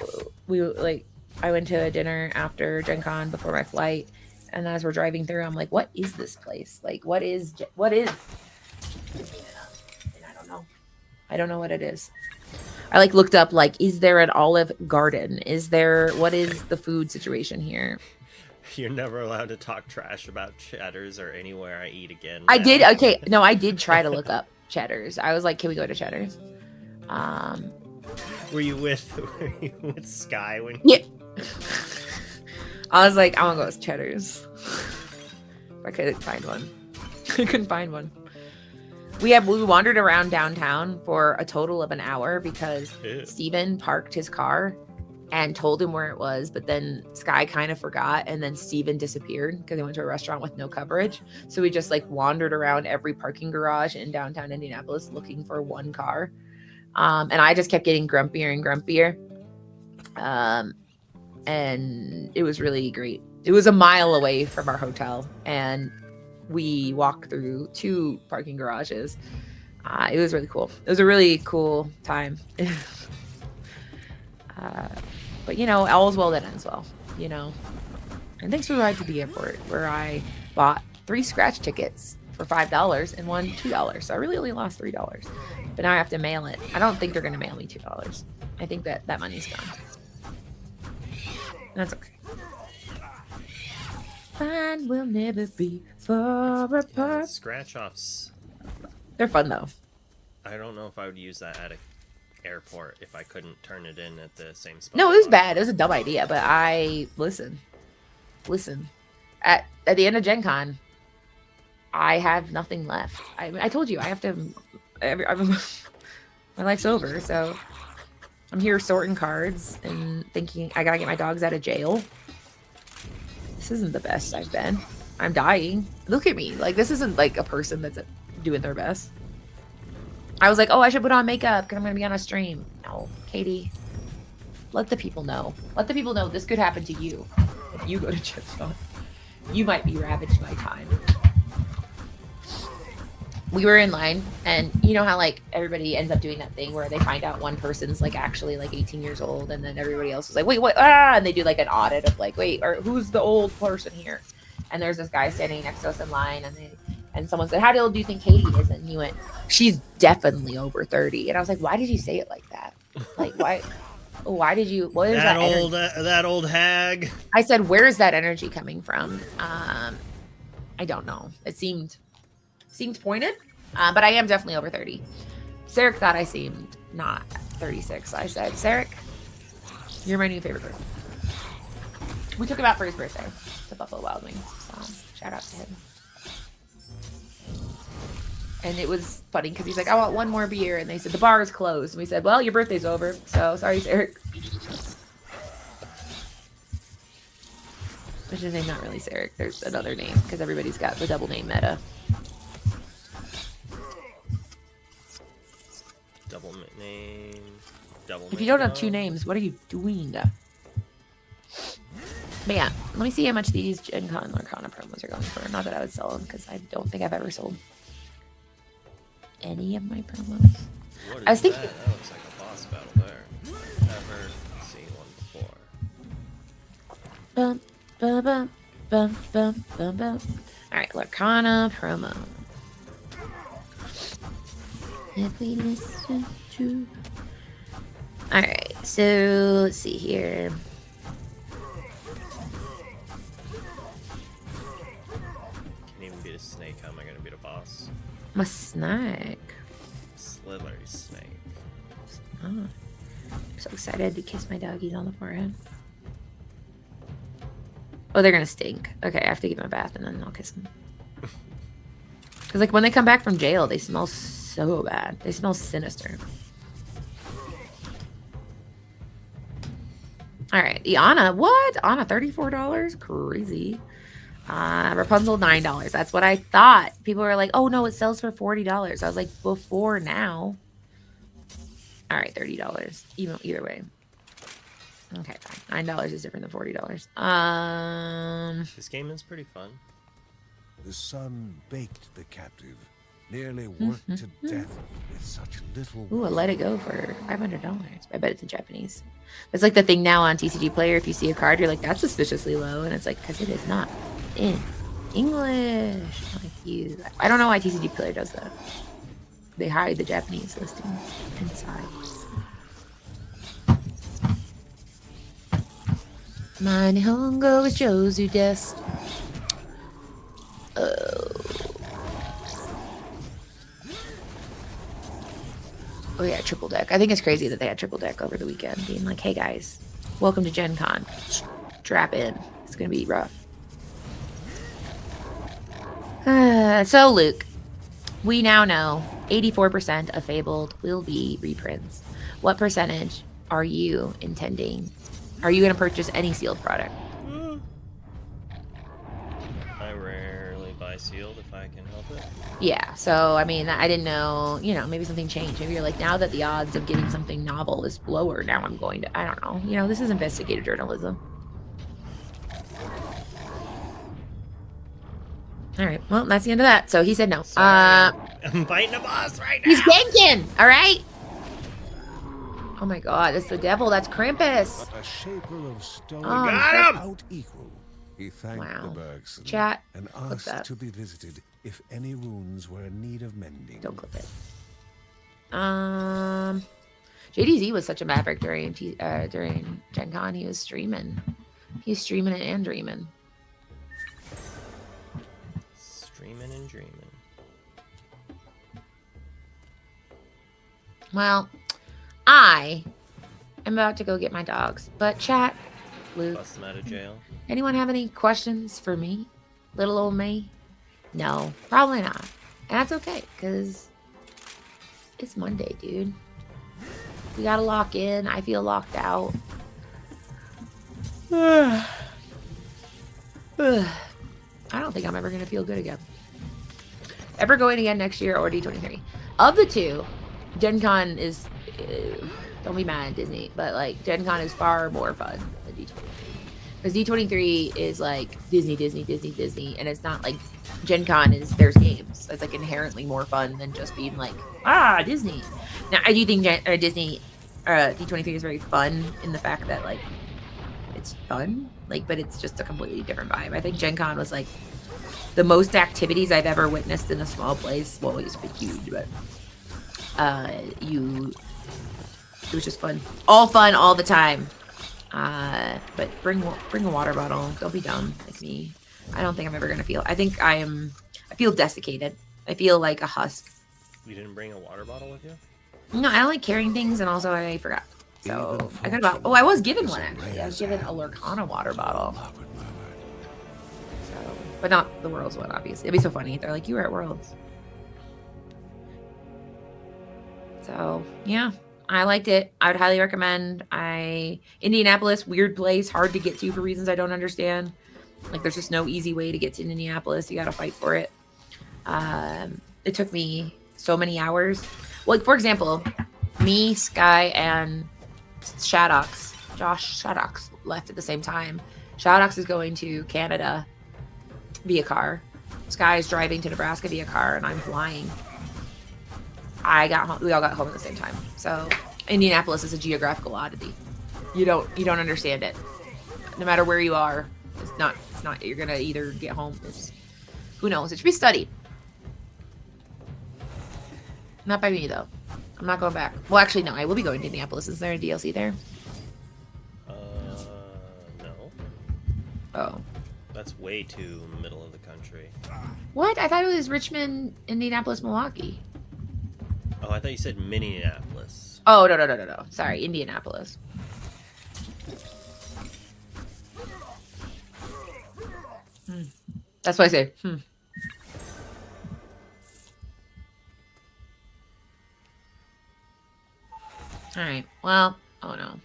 [SPEAKER 3] went to a dinner after Gen Con before my flight, and as we're driving through, I'm like, what is this place? Like, what is? I don't know what it is. I like looked up like, is there an Olive Garden? What is the food situation here?
[SPEAKER 1] You're never allowed to talk trash about Cheddar's or anywhere I eat again.
[SPEAKER 3] I did. Okay. No, I did try to look up Cheddar's. I was like, can we go to Cheddar's?
[SPEAKER 1] Were you with Sky when?
[SPEAKER 3] Yeah. I was like, I want to go to Cheddar's. I couldn't find one. I couldn't find one. We wandered around downtown for a total of an hour because Steven parked his car and told him where it was, but then Sky kind of forgot, and then Steven disappeared because he went to a restaurant with no coverage. So we just like wandered around every parking garage in downtown Indianapolis looking for one car. And I just kept getting grumpier and grumpier. And it was really great. It was a mile away from our hotel, and we walked through 2 parking garages. It was really cool. It was a really cool time. But you know, all's well that ends well, you know. And thanks for the ride to the airport, where I bought 3 scratch tickets for $5 and 1 $2. So I really only lost $3. But now I have to mail it. I don't think they're gonna mail me $2. I think that money's gone. That's okay. Fine, we'll never be far apart.
[SPEAKER 1] Scratch offs.
[SPEAKER 3] They're fun though.
[SPEAKER 1] I don't know if I would use that at an airport if I couldn't turn it in at the same spot.
[SPEAKER 3] No, it was bad. It was a dumb idea, but listen. At the end of Gen Con, I have nothing left. I told you I have to. My life's over, so I'm here sorting cards and thinking I gotta get my dogs out of jail. This isn't the best I've been. I'm dying. Look at me. Like, this isn't like a person that's doing their best. I was like, oh, I should put on makeup because I'm going to be on a stream. No, Katie, let the people know. Let the people know this could happen to you. If you go to Chipstone, you might be ravaged by time. We were in line, and you know how like everybody ends up doing that thing where they find out one person's like actually like 18 years old, and then everybody else is like, wait, what? And they do like an audit of like, wait, or who's the old person here? And there's this guy standing next to us in line, and someone said, how old do you think Katie is? And he went, she's definitely over 30. And I was like, why did you say it like that? Like, why did you? What is
[SPEAKER 1] that old hag?
[SPEAKER 3] I said, where is that energy coming from? I don't know. It seemed pointed, but I am definitely over 30. Sarek thought I seemed not 36. I said, Sarek, you're my new favorite person. We took him out for his birthday to Buffalo Wild Wings, so shout out to him. And it was funny because he's like, I want one more beer, and they said the bar is closed, and we said, well, your birthday's over, so sorry, Sarek. Which is not really Sarek. There's another name because everybody's got the double name meta.
[SPEAKER 1] Double name.
[SPEAKER 3] If you don't have 2 names, what are you doing? But yeah, let me see how much these Gen Con Lorcana promos are going for. Not that I would sell them, because I don't think I've ever sold any of my promos. I was thinking.
[SPEAKER 1] That looks like a boss battle there. Never seen one before.
[SPEAKER 3] Bum, bum, bum, bum, bum, bum, bum. All right, Lorcana promo. If we listen to. Alright, so let's see here.
[SPEAKER 1] Can't even beat a snake. How am I gonna beat a boss?
[SPEAKER 3] I'm a snake.
[SPEAKER 1] Slithery snake.
[SPEAKER 3] Oh. I'm so excited to kiss my doggies on the forehead. Oh, they're gonna stink. Okay, I have to give them a bath and then I'll kiss them. Because, like, when they come back from jail, they smell so bad. They smell sinister. All right, the Anna. What? Anna, $34? Crazy. Rapunzel, $9. That's what I thought. People were like, oh, no, it sells for $40. I was like, before now. All right, $30. Either way. Okay, fine. $9 is different than $40.
[SPEAKER 1] This game is pretty fun.
[SPEAKER 5] The sun baked the captive, nearly worked to death with such little.
[SPEAKER 3] Ooh, I let it go for $500. I bet it's in Japanese. It's like the thing now on TCG Player. If you see a card, you're like, that's suspiciously low. And it's like, because it is not in English. Like you. I don't know why TCG Player does that. They hide the Japanese listing inside. My Nihongo is Jozu desu. Oh yeah, triple deck. I think it's crazy that they had triple deck over the weekend, being like, "Hey guys, welcome to Gen Con. Strap in. It's gonna be rough." So Luke, we now know 84% of Fabled will be reprints. What percentage are you intending? Are you going to purchase any sealed product?
[SPEAKER 1] I rarely buy sealed if I can help it.
[SPEAKER 3] Yeah, so I mean, I didn't know, maybe something changed. Maybe you're like, now that the odds of getting something novel is lower, now I'm going to, I don't know. This is investigative journalism. All right, well, that's the end of that. So he said no.
[SPEAKER 1] Sorry, I'm fighting a boss right now.
[SPEAKER 3] He's ganking, all right? Oh my god, it's the devil. That's Krampus.
[SPEAKER 5] A shaper of stone
[SPEAKER 1] got him!
[SPEAKER 5] out equal. He thanked
[SPEAKER 3] Wow.
[SPEAKER 5] the Bergson
[SPEAKER 3] Chat,
[SPEAKER 5] and
[SPEAKER 3] clip
[SPEAKER 5] asked
[SPEAKER 3] that.
[SPEAKER 5] to be visited if any wounds were in need of mending.
[SPEAKER 3] Don't clip it. JDZ was such a maverick during Gen Con. He was streaming. He was streaming it and dreaming.
[SPEAKER 1] Streaming and dreaming.
[SPEAKER 3] Well, I am about to go get my dogs. But chat, Luke,
[SPEAKER 1] Bust them out of jail.
[SPEAKER 3] anyone have any questions for me? Little old me? No, probably not. And that's okay, because it's Monday, dude. We gotta lock in. I feel locked out. I don't think I'm ever gonna feel good again. Ever going again next year or D23? Of the two, Gen Con is... don't be mad, Disney, but like Gen Con is far more fun than D23. Because D23 is like Disney, and it's not like Gen Con is there's games. It's like inherently more fun than just being like, Disney. Now, I do think Disney, D23 is very fun in the fact that like it's fun, like, but it's just a completely different vibe. I think Gen Con was like the most activities I've ever witnessed in a small place. Well, it used to be huge, but it was just fun. All fun all the time. But bring a water bottle. Don't be dumb like me. I don't think I'm ever gonna feel. I feel desiccated. I feel like a husk.
[SPEAKER 1] You didn't bring a water bottle with you?
[SPEAKER 3] No, I don't like carrying things, and also I forgot. So I got about. Oh, I was given one actually. I was given a Lorcana water bottle. So, but not the Worlds one, obviously. It'd be so funny. They're like, you were at Worlds. So yeah. I liked it. I would highly recommend. Indianapolis, weird place, hard to get to for reasons I don't understand. Like, there's just no easy way to get to Indianapolis. You got to fight for it. It took me so many hours. Well, like, for example, me, Sky, and Josh Shadox left at the same time. Shadox is going to Canada via car. Sky is driving to Nebraska via car, and I'm flying. I got home. We all got home at the same time. So Indianapolis is a geographical oddity. You don't understand it. No matter where you are, it's not. You're gonna either get home. Who knows? It should be studied. Not by me, though. I'm not going back. Well, actually, no. I will be going to Indianapolis. Is there a DLC there?
[SPEAKER 1] No.
[SPEAKER 3] Oh.
[SPEAKER 1] That's way too middle of the country.
[SPEAKER 3] What? I thought it was Richmond, Indianapolis, Milwaukee.
[SPEAKER 1] Oh, I thought you said Minneapolis.
[SPEAKER 3] Oh, no. Sorry, Indianapolis. That's what I say. All right. Well, oh no.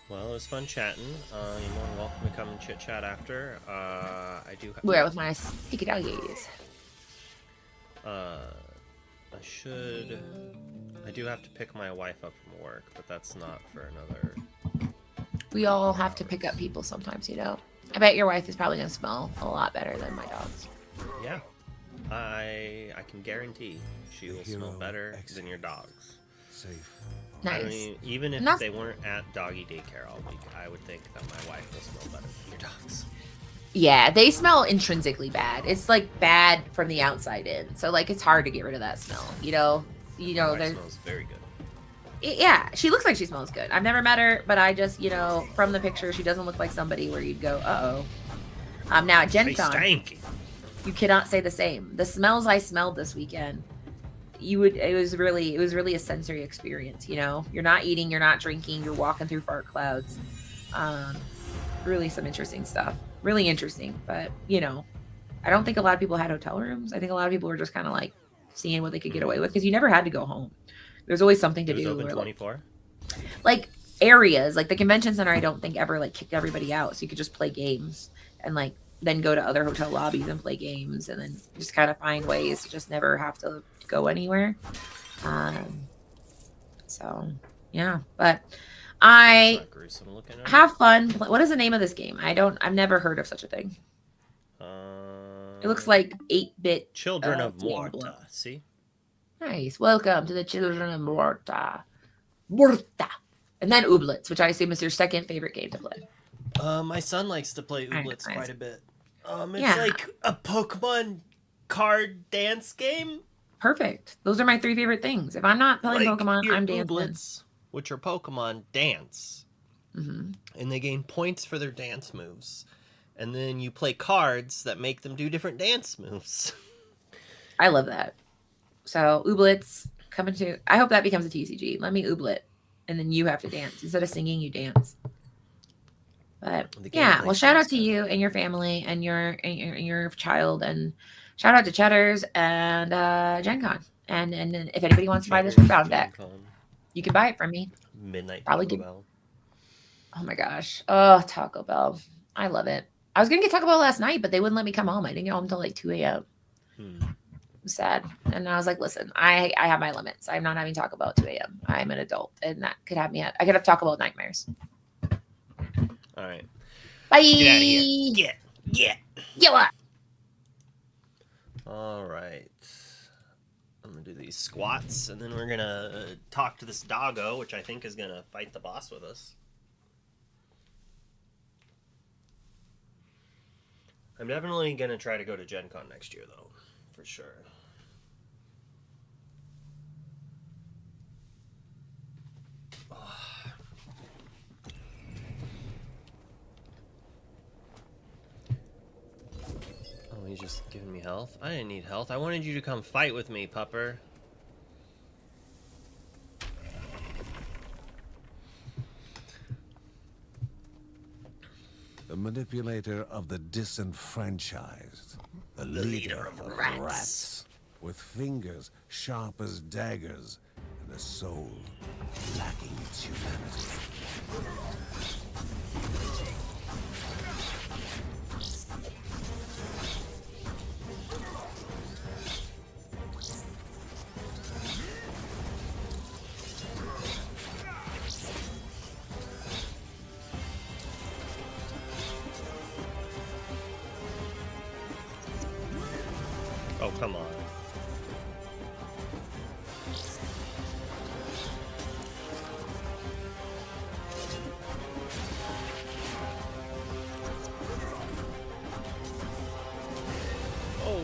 [SPEAKER 1] Well, it was fun chatting. You're more than welcome to come and chit chat after. I do.
[SPEAKER 3] Where with my sticky doggies?
[SPEAKER 1] I do have to pick my wife up from work, but that's not for another.
[SPEAKER 3] We all have to pick up people sometimes, you know. I bet your wife is probably gonna smell a lot better than my dogs.
[SPEAKER 1] Yeah, I can guarantee she will smell
[SPEAKER 5] Hero
[SPEAKER 1] better
[SPEAKER 5] exit.
[SPEAKER 1] than your dogs.
[SPEAKER 5] Safe.
[SPEAKER 1] I don't
[SPEAKER 3] Nice.
[SPEAKER 1] even if
[SPEAKER 3] And that's-
[SPEAKER 1] they weren't at doggy daycare all week, I would think that my wife will smell better than your dogs.
[SPEAKER 3] Yeah, they smell intrinsically bad. It's like bad from the outside in. So like it's hard to get rid of that smell. You know,
[SPEAKER 1] My wife
[SPEAKER 3] there's
[SPEAKER 1] smells very good.
[SPEAKER 3] yeah, she looks like she smells good. I've never met her, but I just, you know, from the picture, she doesn't look like somebody where you'd go, uh-oh. Now at Gen
[SPEAKER 1] Hey,
[SPEAKER 3] Con,
[SPEAKER 1] stanky.
[SPEAKER 3] you cannot say the same. The smells I smelled this weekend, it was really a sensory experience, you know? You're not eating, you're not drinking, you're walking through fart clouds. Really some interesting stuff. Really interesting, but, you know, I don't think a lot of people had hotel rooms. I think a lot of people were just kind of like seeing what they could get away with because you never had to go home. There's always something to
[SPEAKER 1] It was
[SPEAKER 3] do.
[SPEAKER 1] open
[SPEAKER 3] or,
[SPEAKER 1] 24.
[SPEAKER 3] like areas like the convention center, I don't think ever like kicked everybody out, so you could just play games and like then go to other hotel lobbies and play games and then just kind of find ways to just never have to go anywhere. So yeah, but I
[SPEAKER 1] Not gruesome looking. Right?
[SPEAKER 3] have fun. What is the name of this game? I've never heard of such a thing. It looks like 8-bit
[SPEAKER 1] Children of
[SPEAKER 3] Diablo.
[SPEAKER 1] Morta. See?
[SPEAKER 3] Nice. Welcome to the Children of Morta. And then Ooblets, which I assume is your second favorite game to play.
[SPEAKER 1] My son likes to play
[SPEAKER 3] Alright,
[SPEAKER 1] Ooblets
[SPEAKER 3] nice.
[SPEAKER 1] quite a bit. It's
[SPEAKER 3] Yeah.
[SPEAKER 1] like a Pokemon card dance game.
[SPEAKER 3] Perfect. Those are my 3 favorite things. If I'm not playing
[SPEAKER 1] Like
[SPEAKER 3] Pokemon,
[SPEAKER 1] your
[SPEAKER 3] I'm dancing.
[SPEAKER 1] Ooblets, which are Pokemon, dance.
[SPEAKER 3] Hmm.
[SPEAKER 1] And they gain points for their dance moves. And then you play cards that make them do different dance moves.
[SPEAKER 3] I love that. So Ooblets coming to. I hope that becomes a TCG. Let me Ooblet, and then you have to dance instead of singing. You dance. But
[SPEAKER 1] The
[SPEAKER 3] yeah,
[SPEAKER 1] gameplay
[SPEAKER 3] well, shout out
[SPEAKER 1] seems
[SPEAKER 3] to
[SPEAKER 1] good.
[SPEAKER 3] you and your family and your child, and shout out to Cheddars and Gen Con. And then if anybody wants to buy this from Bound Deck, you can buy it from me.
[SPEAKER 1] Midnight
[SPEAKER 3] Probably
[SPEAKER 1] Taco
[SPEAKER 3] good.
[SPEAKER 1] Bell.
[SPEAKER 3] Oh my gosh. Oh, Taco Bell. I love it. I was gonna get Taco Bell last night, but they wouldn't let me come home. I didn't get home until like 2 a.m. I'm sad. And I was like, listen, I have my limits. I'm not having Taco Bell at 2 a.m. I'm an adult, and that could have me I could have Taco Bell nightmares.
[SPEAKER 1] All right.
[SPEAKER 3] Bye.
[SPEAKER 1] Get out of here. Get.
[SPEAKER 3] Yeah. What?
[SPEAKER 1] All right. I'm going to do these squats, and then we're going to talk to this doggo, which I think is going to fight the boss with us. I'm definitely going to try to go to Gen Con next year, though. For sure. Oh, he's just giving me health? I didn't need health. I wanted you to come fight with me, pupper.
[SPEAKER 5] The manipulator of the disenfranchised. The leader of rats. With fingers sharp as daggers and a soul lacking its humanity.
[SPEAKER 1] Oh, come on. Oh.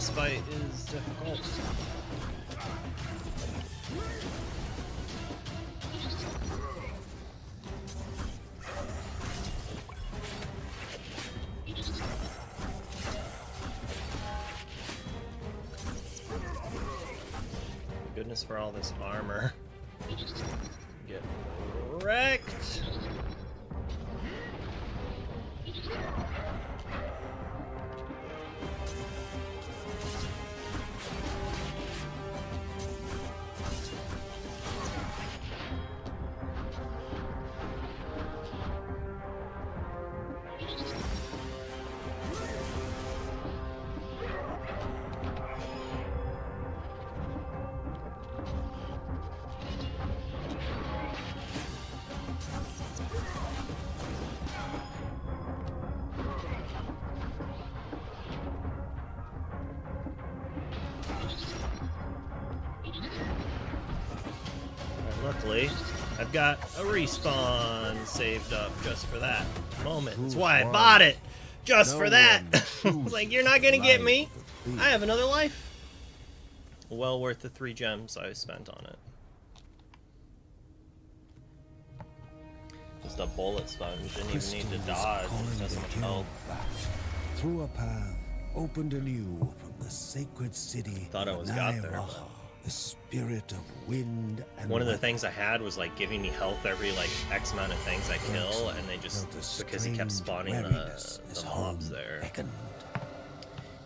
[SPEAKER 1] This fight is difficult. Goodness for all this armor. Get wrecked. Luckily, I've got a respawn saved up just for that moment. That's why I bought it! Just for that! It's like, you're not gonna get me! I have another life! Well worth the 3 gems I spent on it. Just a bullet sponge, didn't even need to dodge, it doesn't help.
[SPEAKER 5] Through a path opened anew from the sacred city.
[SPEAKER 1] Thought I was got there, but...
[SPEAKER 5] The spirit of wind and
[SPEAKER 1] one of the
[SPEAKER 5] weather.
[SPEAKER 1] things I had was like giving me health every like X amount of things I kill, and they just, because he kept spawning the mobs there.
[SPEAKER 5] Beckoned.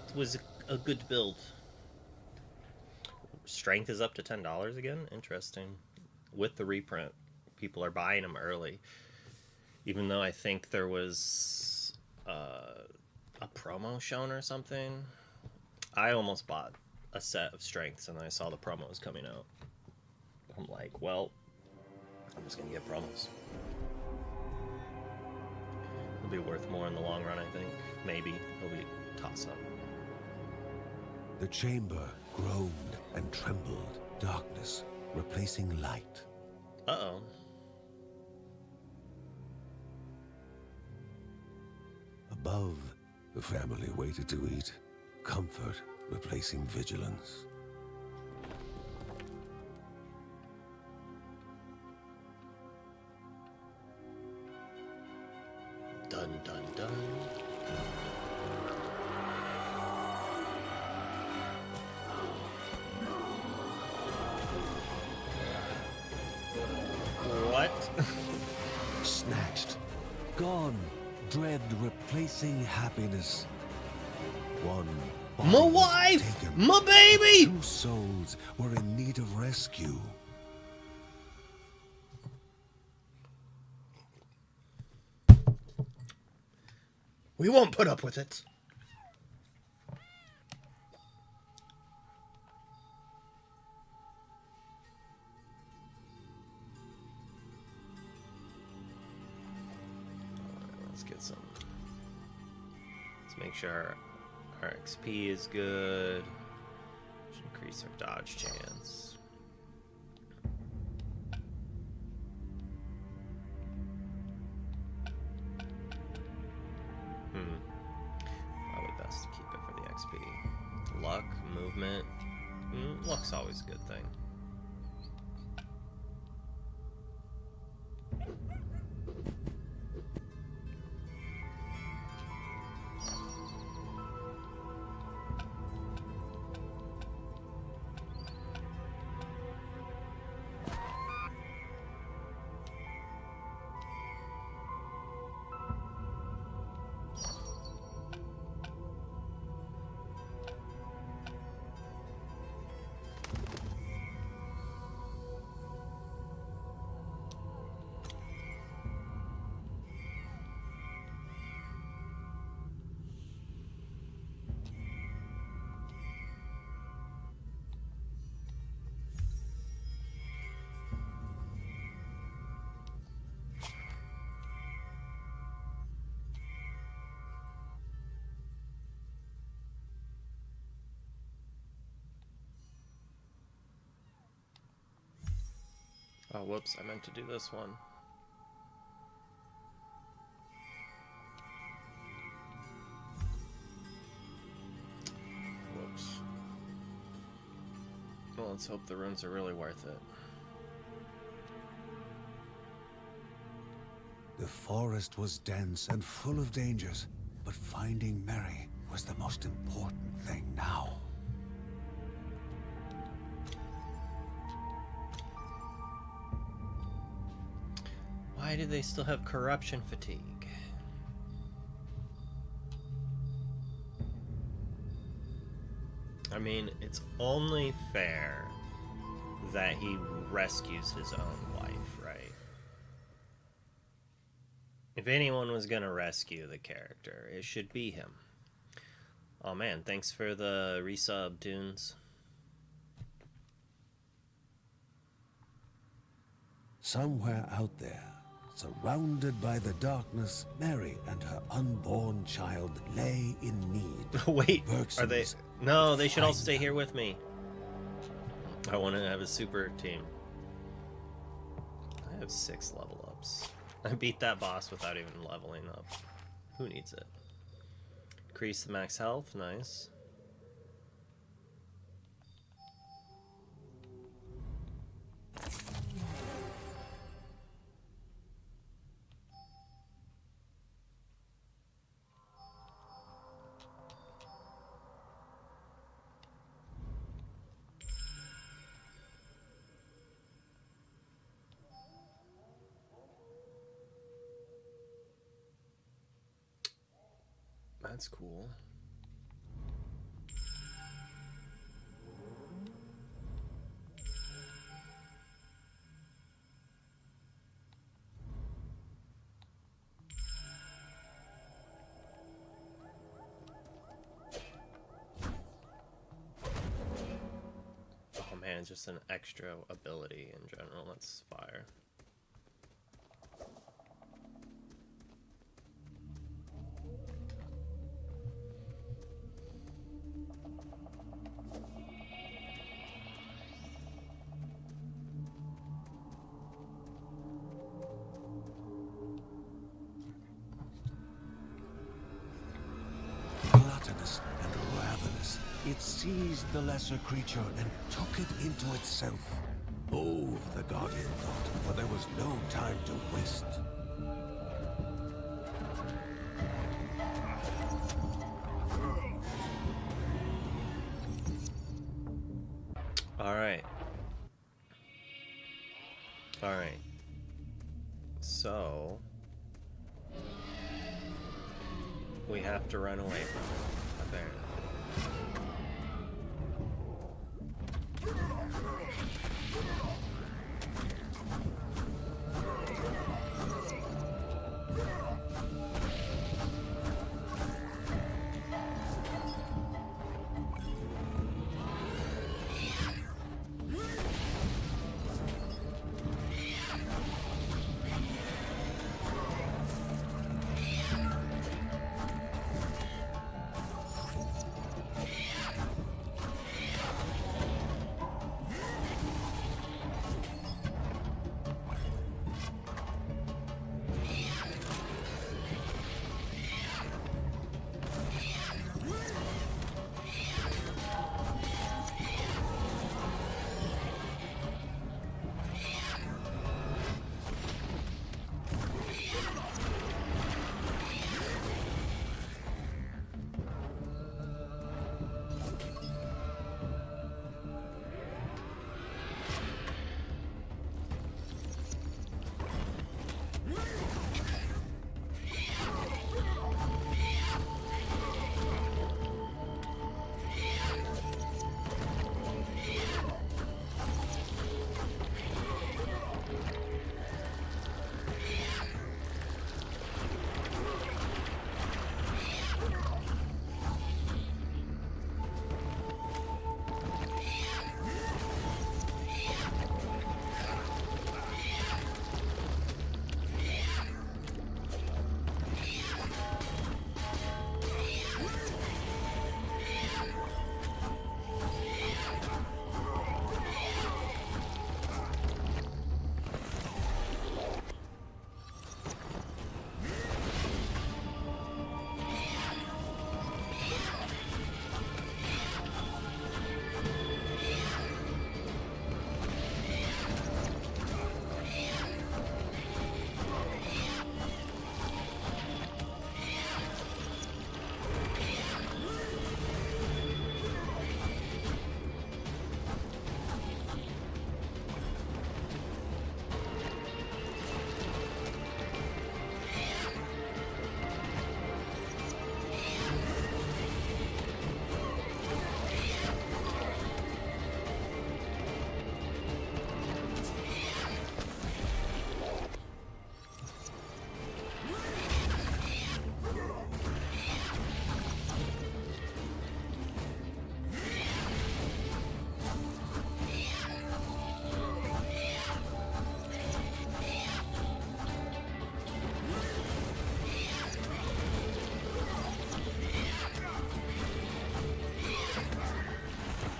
[SPEAKER 1] It was a good build. Strength is up to $10 again? Interesting. With the reprint. People are buying them early. Even though I think there was a promo shown or something. I almost bought a set of strengths and then I saw the promos coming out. I'm like, well, I'm just gonna get promos. It'll be worth more in the long run, I think. Maybe. It'll be a toss-up.
[SPEAKER 5] The chamber groaned and trembled, darkness replacing light.
[SPEAKER 1] Uh-oh.
[SPEAKER 5] Above, the family waited to eat, comfort replacing vigilance.
[SPEAKER 1] Dun dun dun. What?
[SPEAKER 5] Snatched, gone, dread replacing happiness. One body
[SPEAKER 1] My
[SPEAKER 5] was
[SPEAKER 1] wife!
[SPEAKER 5] taken.
[SPEAKER 1] My baby!
[SPEAKER 5] 2 souls were in need of rescue.
[SPEAKER 1] We won't put up with it. Let's get some. Let's make sure our XP is good. Should increase our dodge chance. Probably best to keep it for the XP. Luck, movement. Luck's always a good thing. Oh, whoops, I meant to do this one. Whoops. Well, let's hope the runes are really worth it.
[SPEAKER 5] The forest was dense and full of dangers, but finding Mary was the most important thing now.
[SPEAKER 1] Why do they still have corruption fatigue? I mean, it's only fair that he rescues his own wife, right? If anyone was gonna rescue the character, it should be him. Oh man, thanks for the resub, Tunes.
[SPEAKER 5] Somewhere out there, surrounded by the darkness, Mary and her unborn child lay in need.
[SPEAKER 1] Wait, are they...
[SPEAKER 5] Bergsons
[SPEAKER 1] No, they should all
[SPEAKER 5] find
[SPEAKER 1] stay
[SPEAKER 5] them.
[SPEAKER 1] here with me. I want to have a super team. I have 6 level ups. I beat that boss without even leveling up. Who needs it? Increase the max health, nice. That's cool. Oh man, just an extra ability in general. That's fire.
[SPEAKER 5] Gluttonous and ravenous, it seized the lesser creature and took it into itself. Move, the Guardian thought, for there was no time to waste.
[SPEAKER 1] Alright. Alright. So... we have to run away from it, apparently.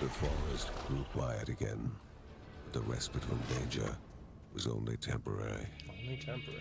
[SPEAKER 5] The forest grew quiet again. But the respite from danger was only temporary.
[SPEAKER 1] Only temporary.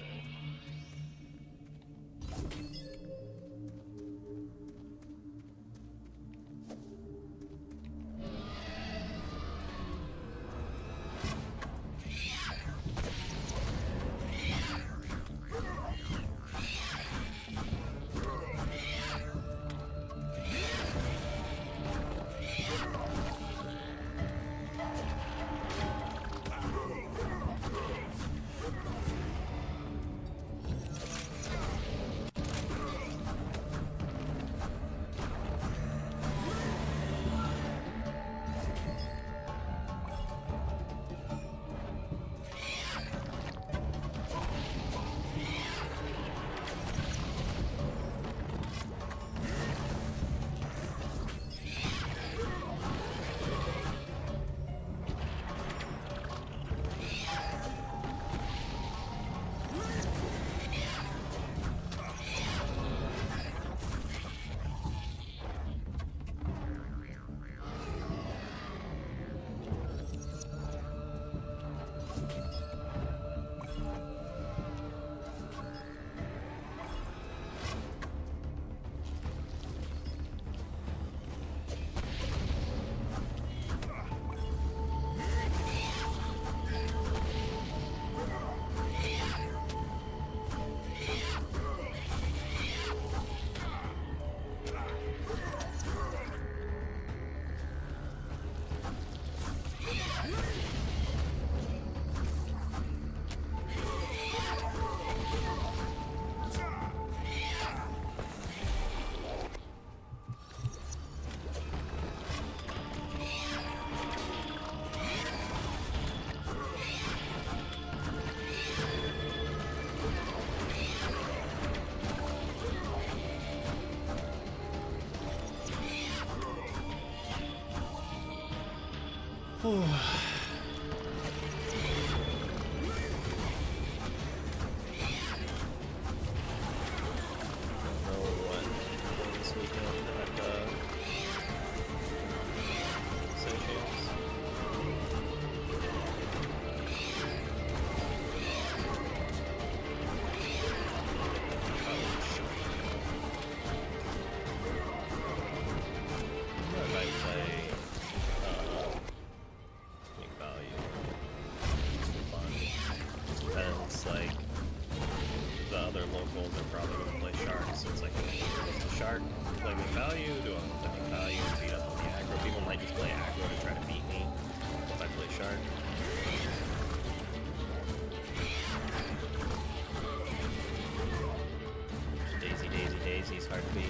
[SPEAKER 1] Daisy's hard to beat.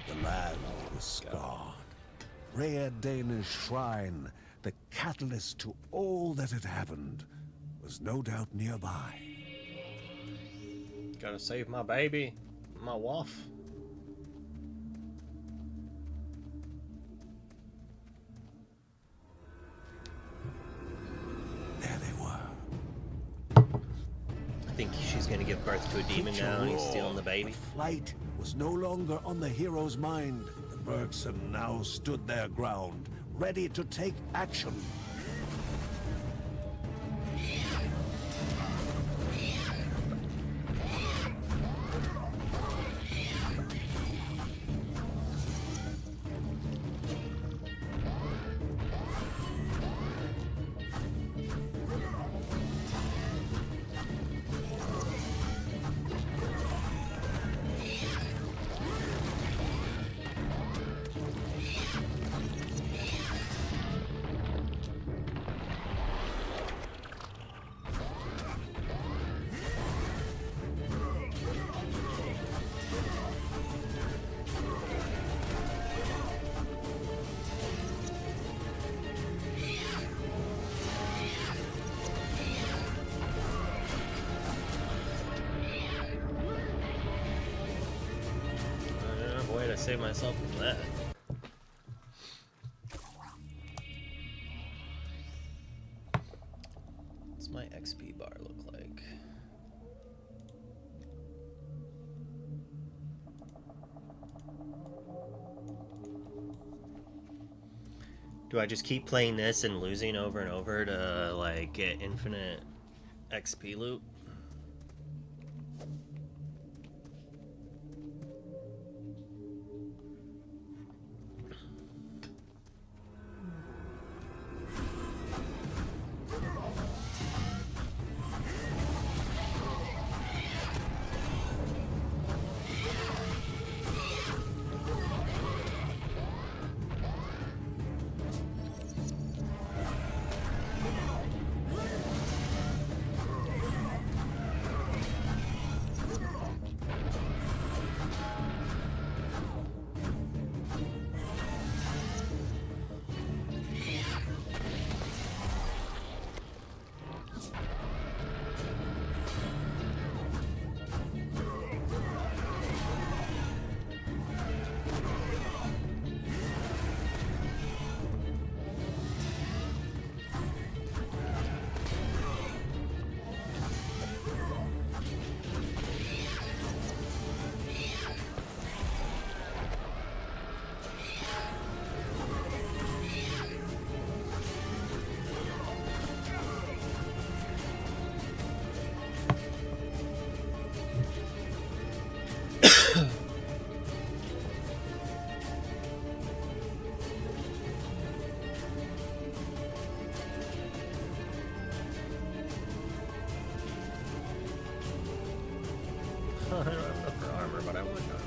[SPEAKER 5] The land was scarred. Rhea Dana's shrine, the catalyst to all that had happened, was no doubt nearby.
[SPEAKER 1] Gotta save my baby, my wife.
[SPEAKER 5] There they were.
[SPEAKER 1] I think she's gonna give birth to a demon now, and he's stealing the baby.
[SPEAKER 5] But flight was no longer on the hero's mind. The Bergson now stood their ground, ready to take action.
[SPEAKER 1] Way to save myself from that. my XP bar look like? Do I just keep playing this and losing over and over to like get infinite XP loot? I don't have enough for armor, but I would not.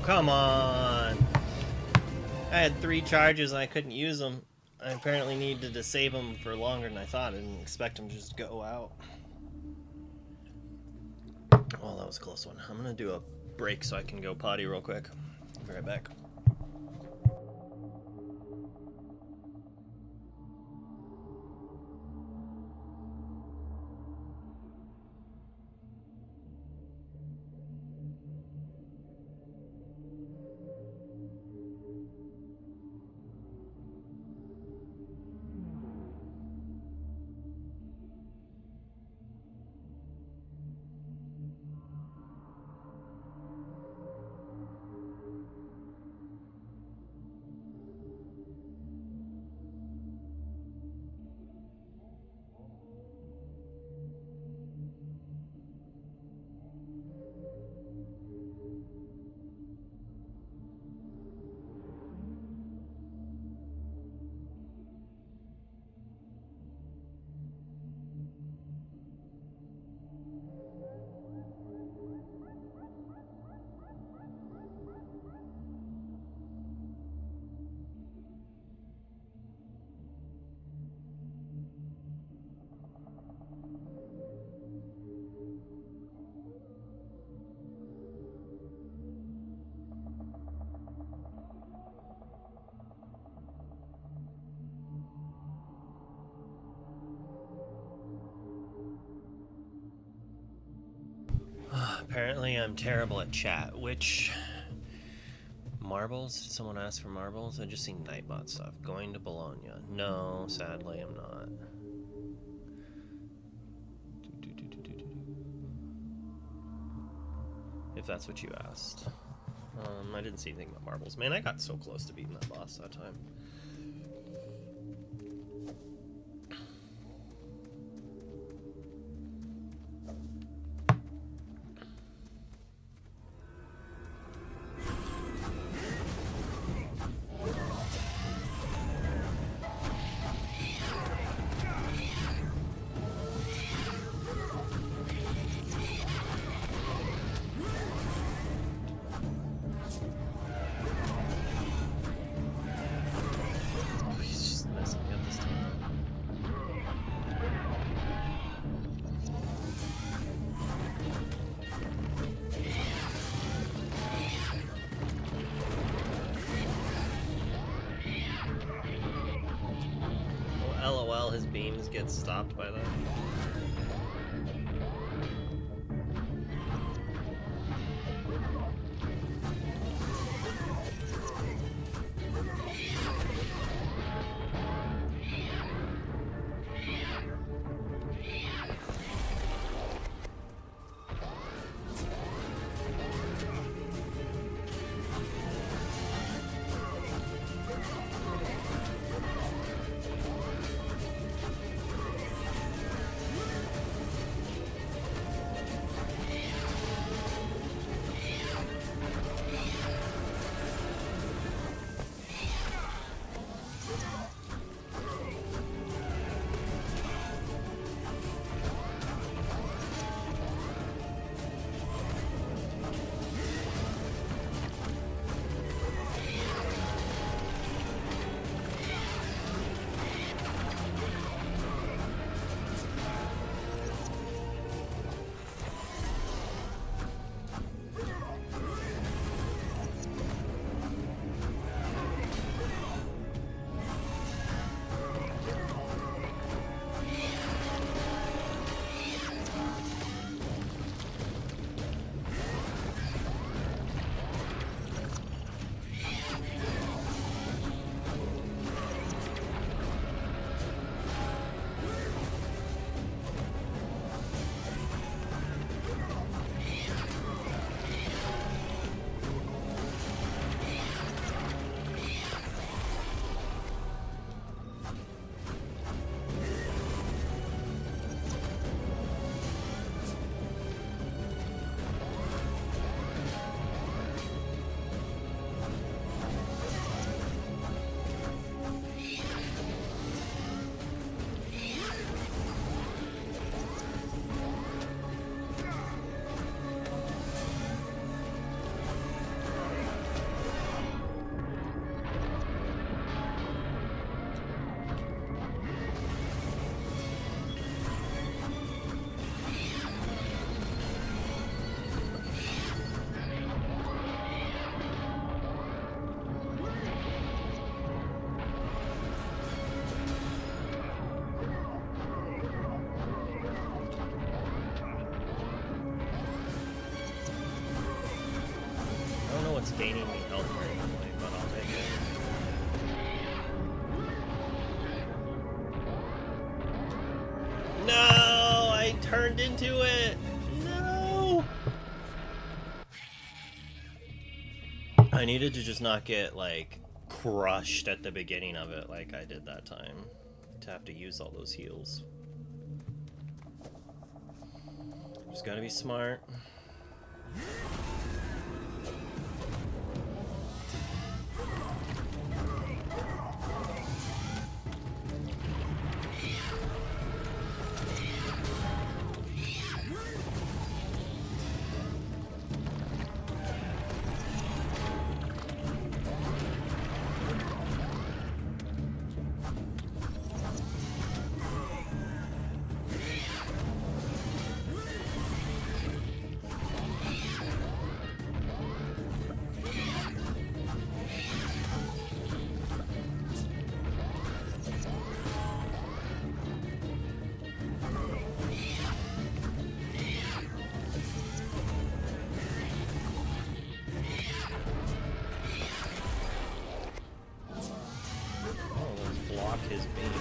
[SPEAKER 1] Come on! I had 3 charges and I couldn't use them. I apparently needed to save them for longer than I thought. I didn't expect them to just go out. Oh, that was a close one. I'm gonna do a break so I can go potty real quick. I'll be right back. Apparently I'm terrible at chat, which... Marbles? Did someone ask for marbles? I just seen Nightbot stuff. Going to Bologna. No, sadly I'm not. If that's what you asked. I didn't see anything about marbles. Man, I got so close to beating that boss that time. LOL, his beams get stopped by that. It's gaining me health randomly, but I'll take it. No! I turned into it! No! I needed to just not get, like, crushed at the beginning of it like I did that time. To have to use all those heals. Just gotta be smart. his beam.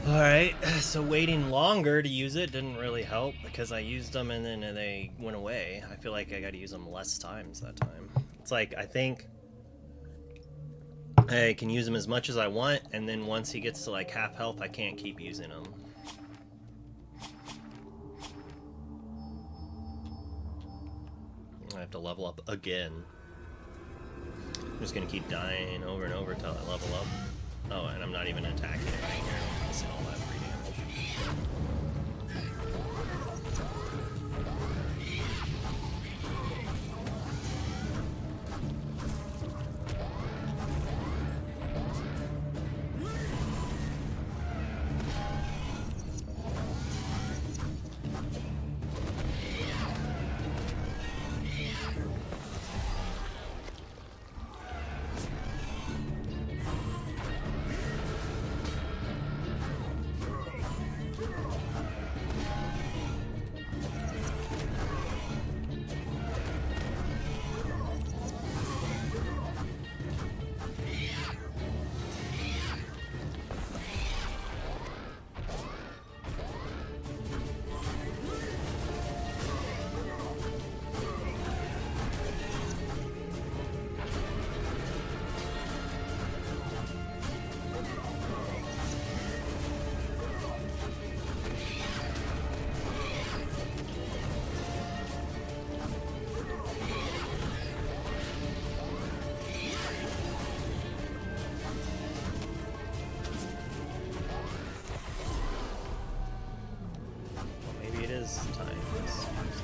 [SPEAKER 1] Alright, so waiting longer to use it didn't really help because I used them and then they went away. I feel like I gotta use them less times that time. It's like, I think I can use them as much as I want, and then once he gets to like half health, I can't keep using them. I have to level up again. I'm just gonna keep dying over and over until I level up. Oh, and I'm not even attacking it right here. I'm missing all that free damage.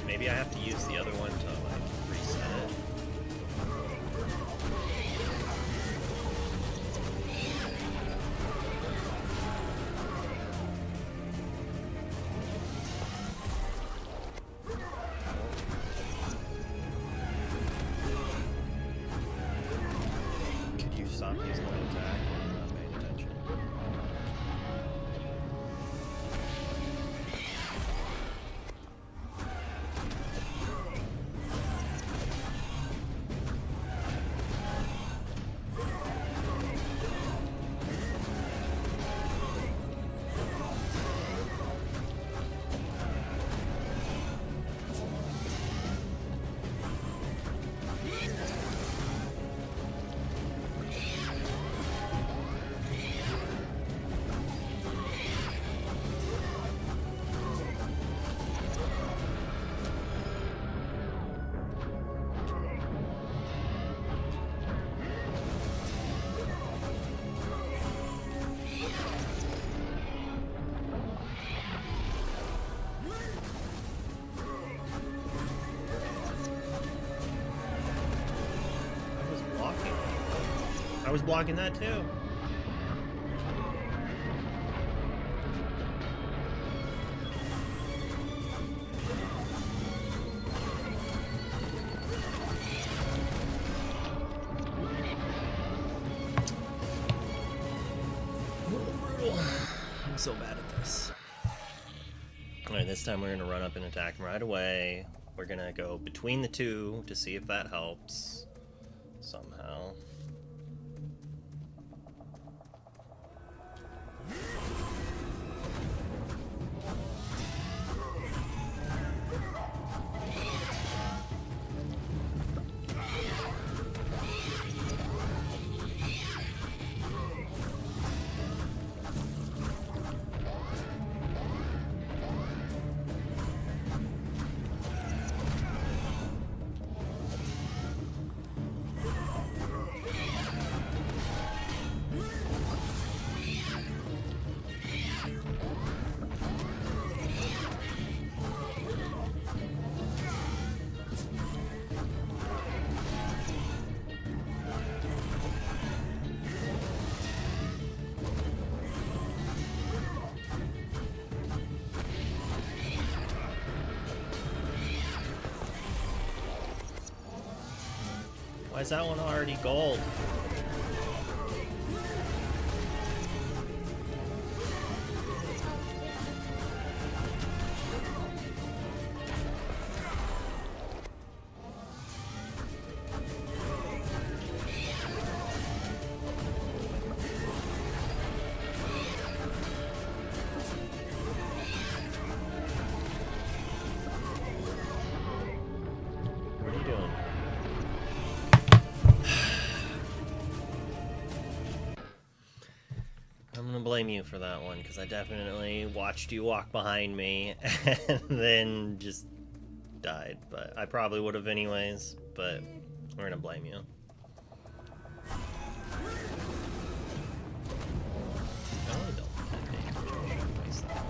[SPEAKER 1] Maybe I have to use the other one to like reset it. Could you stop using that attack? I'm not paying attention. was blocking that too. I'm so bad at this. Alright, this time we're gonna run up and attack him right away. We're gonna go between the two to see if that helps somehow. Why is that one already gold? What are you doing? I'm gonna blame you for that one, because I definitely watched you walk behind me and then just died. But I probably would have anyways, but we're gonna blame you. I only built that damage. I shouldn't waste that.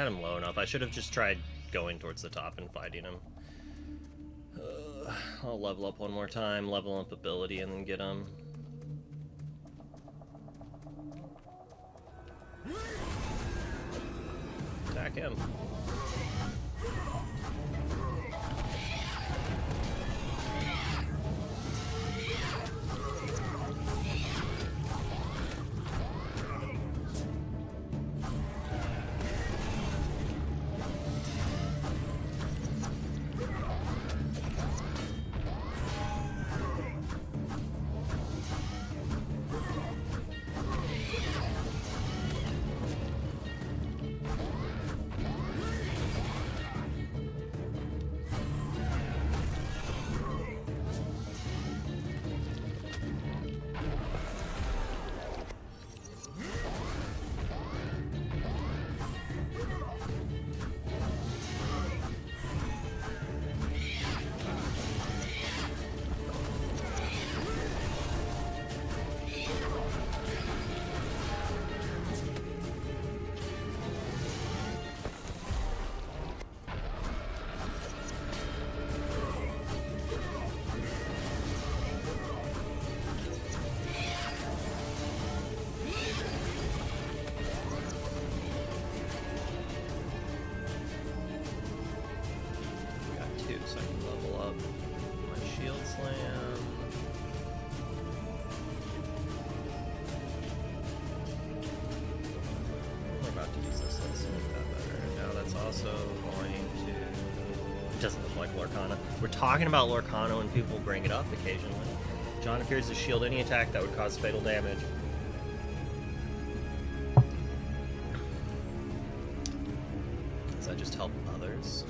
[SPEAKER 1] had him low enough. I should have just tried going towards the top and fighting him. I'll level up one more time, level up ability, and then get him. Attack him. So I can level up my shield slam. We're about to use this. Let's make that better. Now that's also going to... It doesn't look like Lorcana. We're talking about Lorcana when people bring it up occasionally. John appears to shield any attack that would cause fatal damage. Does that just help others?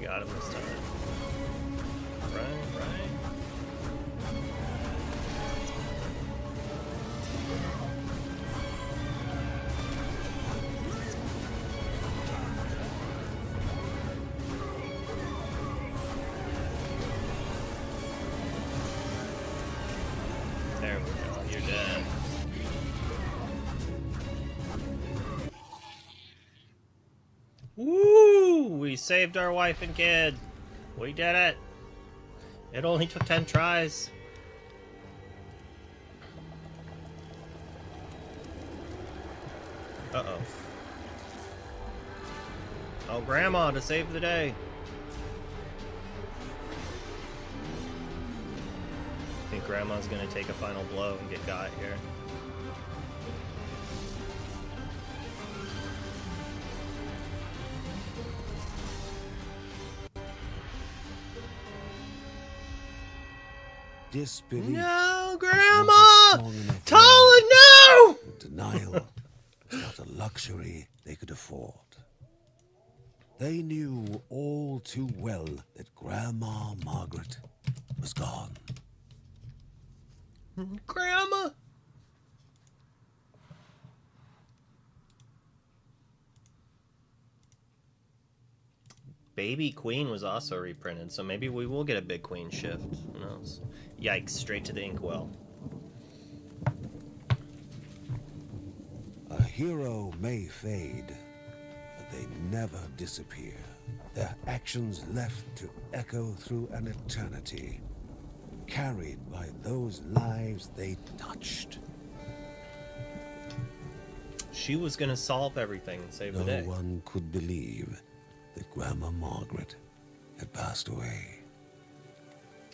[SPEAKER 1] Got him this time. Right. There we go. You're dead. Woo! We saved our wife and kid. We did it. It only took 10 tries. Uh-oh. Oh, Grandma to save the day. I think Grandma's gonna take a final blow and get got here.
[SPEAKER 5] Disbelief.
[SPEAKER 1] No,
[SPEAKER 5] was
[SPEAKER 1] Grandma!
[SPEAKER 5] not a strong enough
[SPEAKER 1] Tala, no!
[SPEAKER 5] word. Denial was not a luxury they could afford. They knew all too well that Grandma Margaret was gone.
[SPEAKER 1] Grandma! Baby Queen was also reprinted, so maybe we will get a big Queen shift. Who knows? Yikes, straight to the inkwell.
[SPEAKER 5] A hero may fade, but they never disappear. Their actions left to echo through an eternity, carried by those lives they touched.
[SPEAKER 1] She was gonna solve everything and save the
[SPEAKER 5] No
[SPEAKER 1] day.
[SPEAKER 5] one could believe that Grandma Margaret had passed away.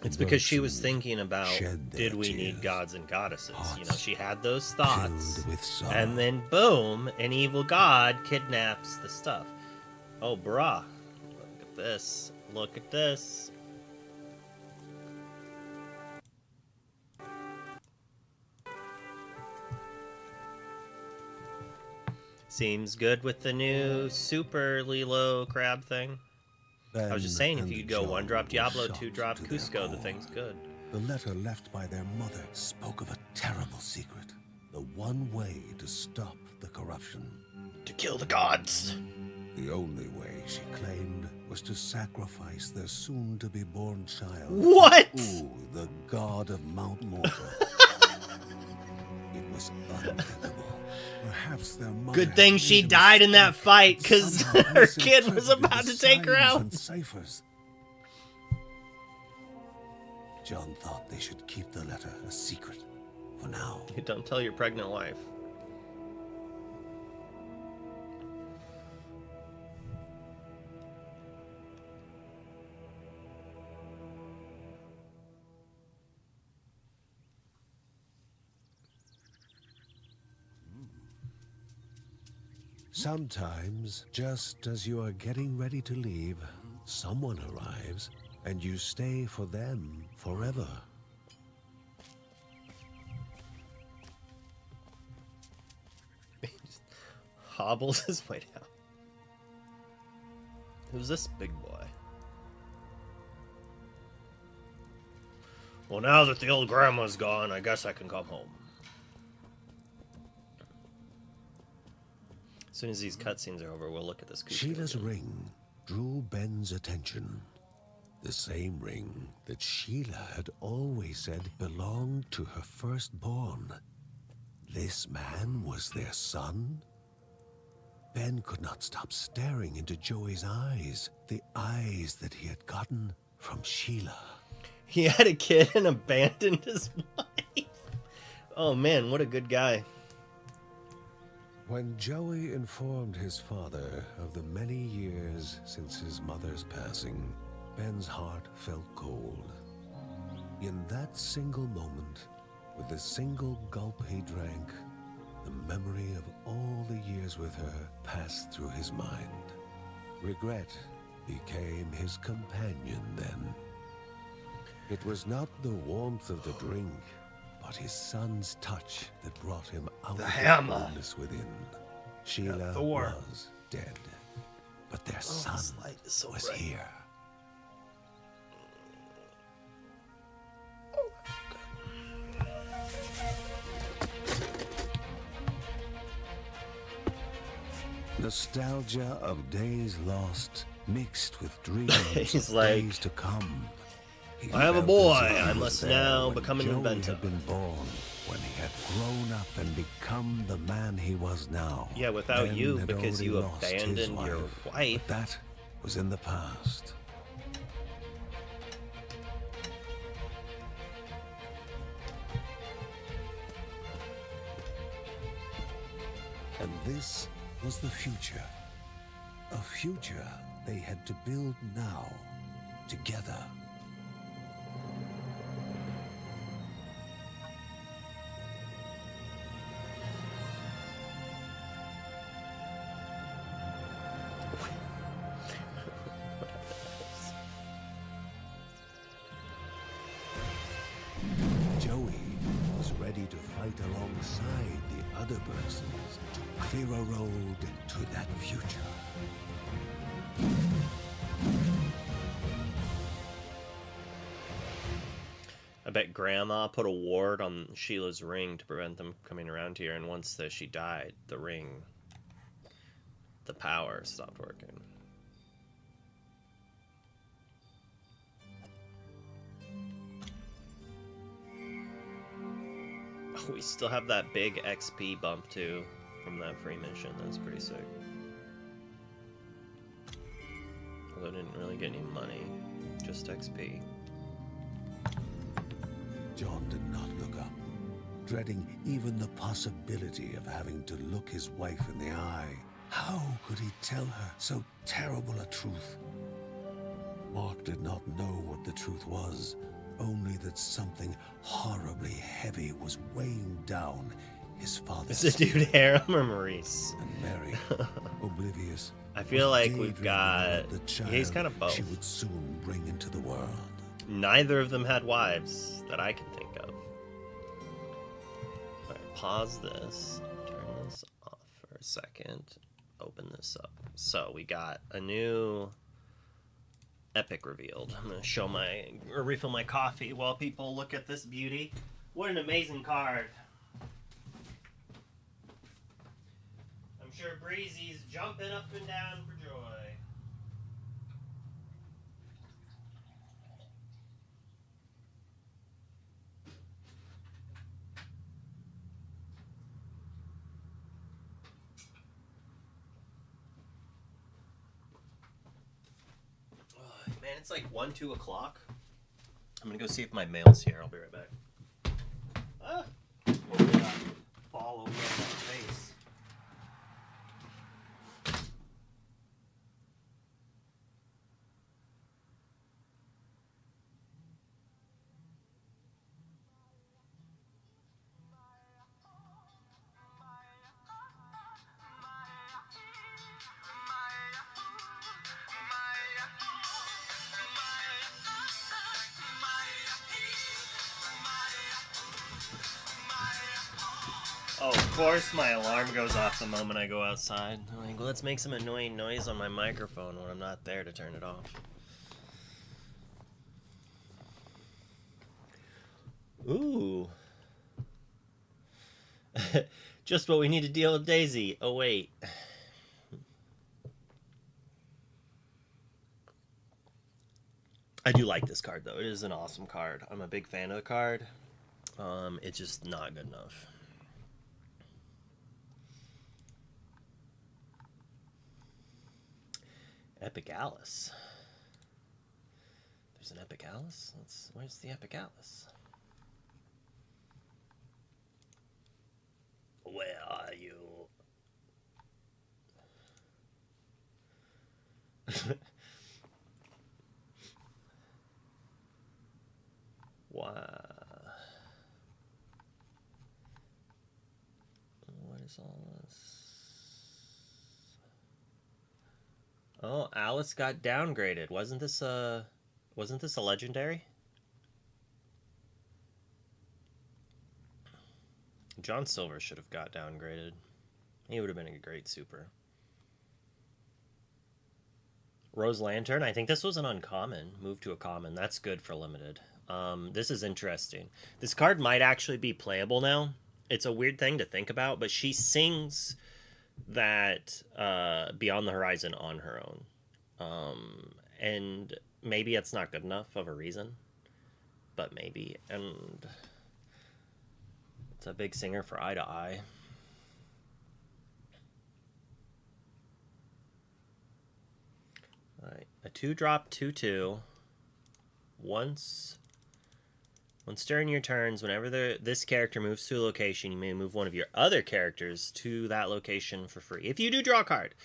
[SPEAKER 1] It's
[SPEAKER 5] The
[SPEAKER 1] because she was
[SPEAKER 5] birds
[SPEAKER 1] thinking about,
[SPEAKER 5] shed their
[SPEAKER 1] did we need
[SPEAKER 5] tears.
[SPEAKER 1] gods and goddesses? You know,
[SPEAKER 5] Hearts
[SPEAKER 1] she had those thoughts.
[SPEAKER 5] filled with sorrow.
[SPEAKER 1] And then boom, an evil god kidnaps the stuff. Oh, bruh. Look at this. Look at this. Seems good with the new super Lilo crab thing. I was just saying, if you could go 1-drop Diablo, 2-drop Cusco, the thing's good.
[SPEAKER 5] The letter left by their mother spoke of a terrible secret. The one way to stop the corruption.
[SPEAKER 1] To kill the gods!
[SPEAKER 5] The only way, she claimed, was to sacrifice their soon-to-be-born child.
[SPEAKER 1] What?
[SPEAKER 5] Ooh, the god of Mount Mortal. It was unthinkable. Perhaps their mother
[SPEAKER 1] Good thing
[SPEAKER 5] had
[SPEAKER 1] she
[SPEAKER 5] made a
[SPEAKER 1] died in that
[SPEAKER 5] mistake,
[SPEAKER 1] fight,
[SPEAKER 5] and
[SPEAKER 1] 'cause
[SPEAKER 5] somehow
[SPEAKER 1] her kid was
[SPEAKER 5] misinterpreted
[SPEAKER 1] about
[SPEAKER 5] the
[SPEAKER 1] to take her
[SPEAKER 5] signs
[SPEAKER 1] out.
[SPEAKER 5] and ciphers. John thought they should keep the letter a secret for now.
[SPEAKER 1] You don't tell your pregnant wife.
[SPEAKER 5] Sometimes, just as you are getting ready to leave, someone arrives, and you stay for them forever.
[SPEAKER 1] Hobbles his way down. Who's this big boy? Well, now that the old grandma's gone, I guess I can come home. As soon as these cutscenes are over, we'll look at this. Cusco
[SPEAKER 5] Sheila's
[SPEAKER 1] again.
[SPEAKER 5] ring drew Ben's attention. The same ring that Sheila had always said belonged to her firstborn. This man was their son? Ben could not stop staring into Joey's eyes, the eyes that he had gotten from Sheila.
[SPEAKER 1] He had a kid and abandoned his wife. Oh man, what a good guy.
[SPEAKER 5] When Joey informed his father of the many years since his mother's passing, Ben's heart felt cold. In that single moment, with a single gulp he drank, the memory of all the years with her passed through his mind. Regret became his companion then. It was not the warmth of the drink, but his son's touch that brought him out
[SPEAKER 1] The
[SPEAKER 5] of
[SPEAKER 1] hammer.
[SPEAKER 5] the coldness within. Sheila
[SPEAKER 1] Thor.
[SPEAKER 5] was dead, but their
[SPEAKER 1] this
[SPEAKER 5] son
[SPEAKER 1] light is so
[SPEAKER 5] was
[SPEAKER 1] bright.
[SPEAKER 5] here. Nostalgia of days lost mixed with dreams
[SPEAKER 1] He's
[SPEAKER 5] of
[SPEAKER 1] like,
[SPEAKER 5] days to come. He
[SPEAKER 1] I am a
[SPEAKER 5] felt
[SPEAKER 1] boy.
[SPEAKER 5] as if he
[SPEAKER 1] I
[SPEAKER 5] was
[SPEAKER 1] must
[SPEAKER 5] there
[SPEAKER 1] now
[SPEAKER 5] when
[SPEAKER 1] become an
[SPEAKER 5] Joey
[SPEAKER 1] inventor.
[SPEAKER 5] had been born, when he had grown up and become the man he was now.
[SPEAKER 1] Yeah, without
[SPEAKER 5] Ben
[SPEAKER 1] you,
[SPEAKER 5] had
[SPEAKER 1] because
[SPEAKER 5] already
[SPEAKER 1] you
[SPEAKER 5] lost his
[SPEAKER 1] abandoned your wife.
[SPEAKER 5] But that was in the past. And this was the future. A future they had to build now, together. Joey was ready to fight alongside the other persons to clear a road to that future.
[SPEAKER 1] I bet Grandma put a ward on Sheila's ring to prevent them coming around here, and once she died, the ring, the power stopped working. Oh, we still have that big XP bump too from that free mission. That's pretty sick. I didn't really get any money. Just XP.
[SPEAKER 5] John did not look up, dreading even the possibility of having to look his wife in the eye. How could he tell her so terrible a truth? Mark did not know what the truth was, only that something horribly heavy was weighing down his father's
[SPEAKER 1] Is it dude Harem or Maurice?
[SPEAKER 5] And Mary, oblivious,
[SPEAKER 1] I feel like we've
[SPEAKER 5] daydreaming
[SPEAKER 1] got...
[SPEAKER 5] about the child
[SPEAKER 1] He's kind of both.
[SPEAKER 5] she would soon bring into the world.
[SPEAKER 1] Neither of them had wives that I can think of. Alright, pause this. Turn this off for a second. Open this up. So we got a new epic revealed. I'm gonna show or refill my coffee while people look at this beauty. What an amazing card. I'm sure Breezy's jumping up and down for joy. Man, it's like 1, 2 o'clock. I'm gonna go see if my mail's here. I'll be right back. Ah! Hopefully not fall over on my face. Oh, of course my alarm goes off the moment I go outside. I'm like, well, let's make some annoying noise on my microphone when I'm not there to turn it off. Ooh. Just what we need to deal with Daisy. Oh, wait. I do like this card, though. It is an awesome card. I'm a big fan of the card. It's just not good enough. Epic Alice. There's an Epic Alice? Where's the Epic Alice? Where are you? Wow. What is all this? Oh, Alice got downgraded. Wasn't this a legendary? John Silver should have got downgraded. He would have been a great super. Rose Lantern, I think this was an uncommon. Moved to a common. That's good for limited. This is interesting. This card might actually be playable now. It's a weird thing to think about, but she sings that Beyond the Horizon on her own. And maybe it's not good enough of a reason, but maybe. And it's a big singer for Eye to Eye. Alright, a 2-drop 2/2. Once during your turns, whenever this character moves to a location, you may move one of your other characters to that location for free. If you do draw a card.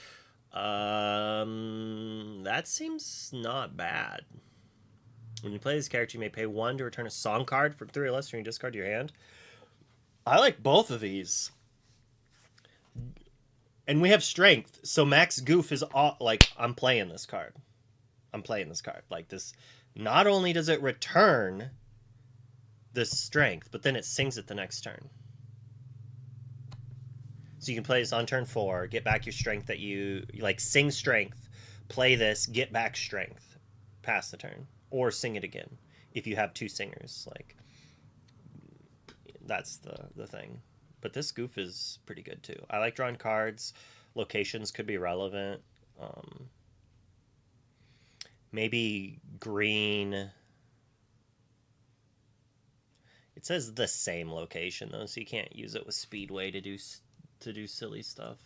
[SPEAKER 1] That seems not bad. When you play this character, you may pay 1 to return a song card from 3 or less from your discard to your hand. I like both of these. And we have strength, so Max Goof is all, like, I'm playing this card. Like, this, not only does it return this strength, but then it sings it the next turn. So you can play this on turn 4, get back your strength that you like, sing strength, play this, get back strength, pass the turn, or sing it again if you have 2 singers. Like, that's the thing. But this goof is pretty good too. I like drawing cards. Locations could be relevant. Maybe green. It says the same location though, so you can't use it with Speedway to do silly stuff.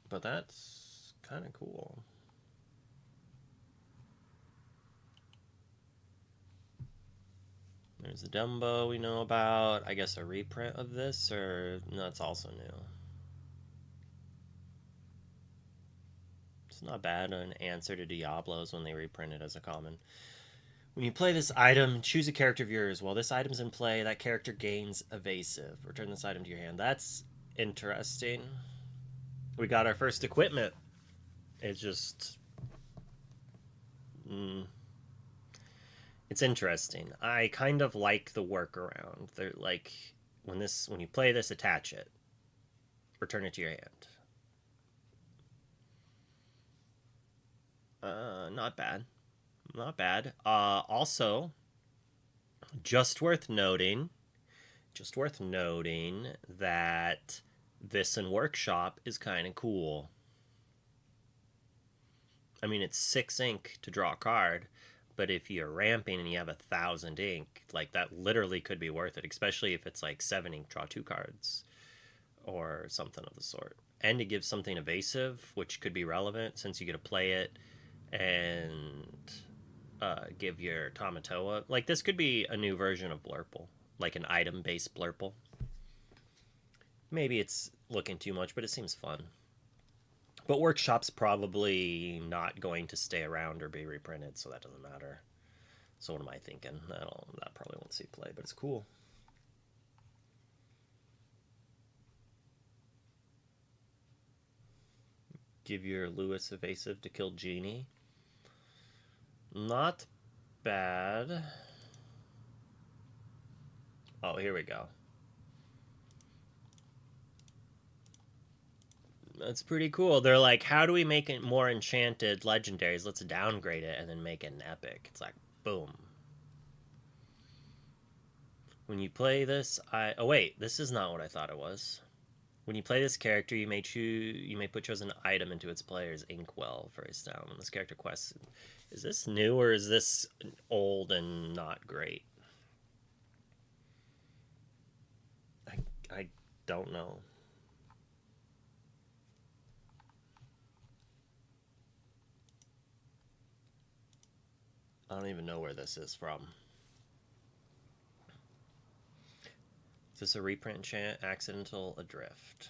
[SPEAKER 1] But that's kind of cool. There's the Dumbo we know about. I guess a reprint of this, or no, it's also new. It's not bad. An answer to Diablos when they reprint it as a common. When you play this item, choose a character of yours. While this item's in play, that character gains evasive. Return this item to your hand. That's interesting. We got our first equipment. It's just... It's interesting. I kind of like the workaround. They're like, when you play this, attach it. Return it to your hand. Not bad. Not bad. Also, just worth noting that this in Workshop is kind of cool. I mean, it's 6 ink to draw a card, but if you're ramping and you have 1,000 ink, like, that literally could be worth it, especially if it's like 7 ink, draw 2 cards, or something of the sort. And it gives something evasive, which could be relevant since you get to play it and give your Tamatoa. Like, this could be a new version of Blurple, like an item-based Blurple. Maybe it's looking too much, but it seems fun. But Workshop's probably not going to stay around or be reprinted, so that doesn't matter. So what am I thinking? That probably won't see play, but it's cool. Give your Lewis evasive to kill Genie. Not bad. Oh, here we go. That's pretty cool. They're like, how do we make it more enchanted legendaries? Let's downgrade it and then make it an epic. It's like, boom. When you play this, oh wait, this is not what I thought it was. When you play this character, you may put chosen item into its player's inkwell face down. When this character quests, is this new or is this old and not great? I don't know. I don't even know where this is from. Is this a reprint enchant? Accidental Adrift.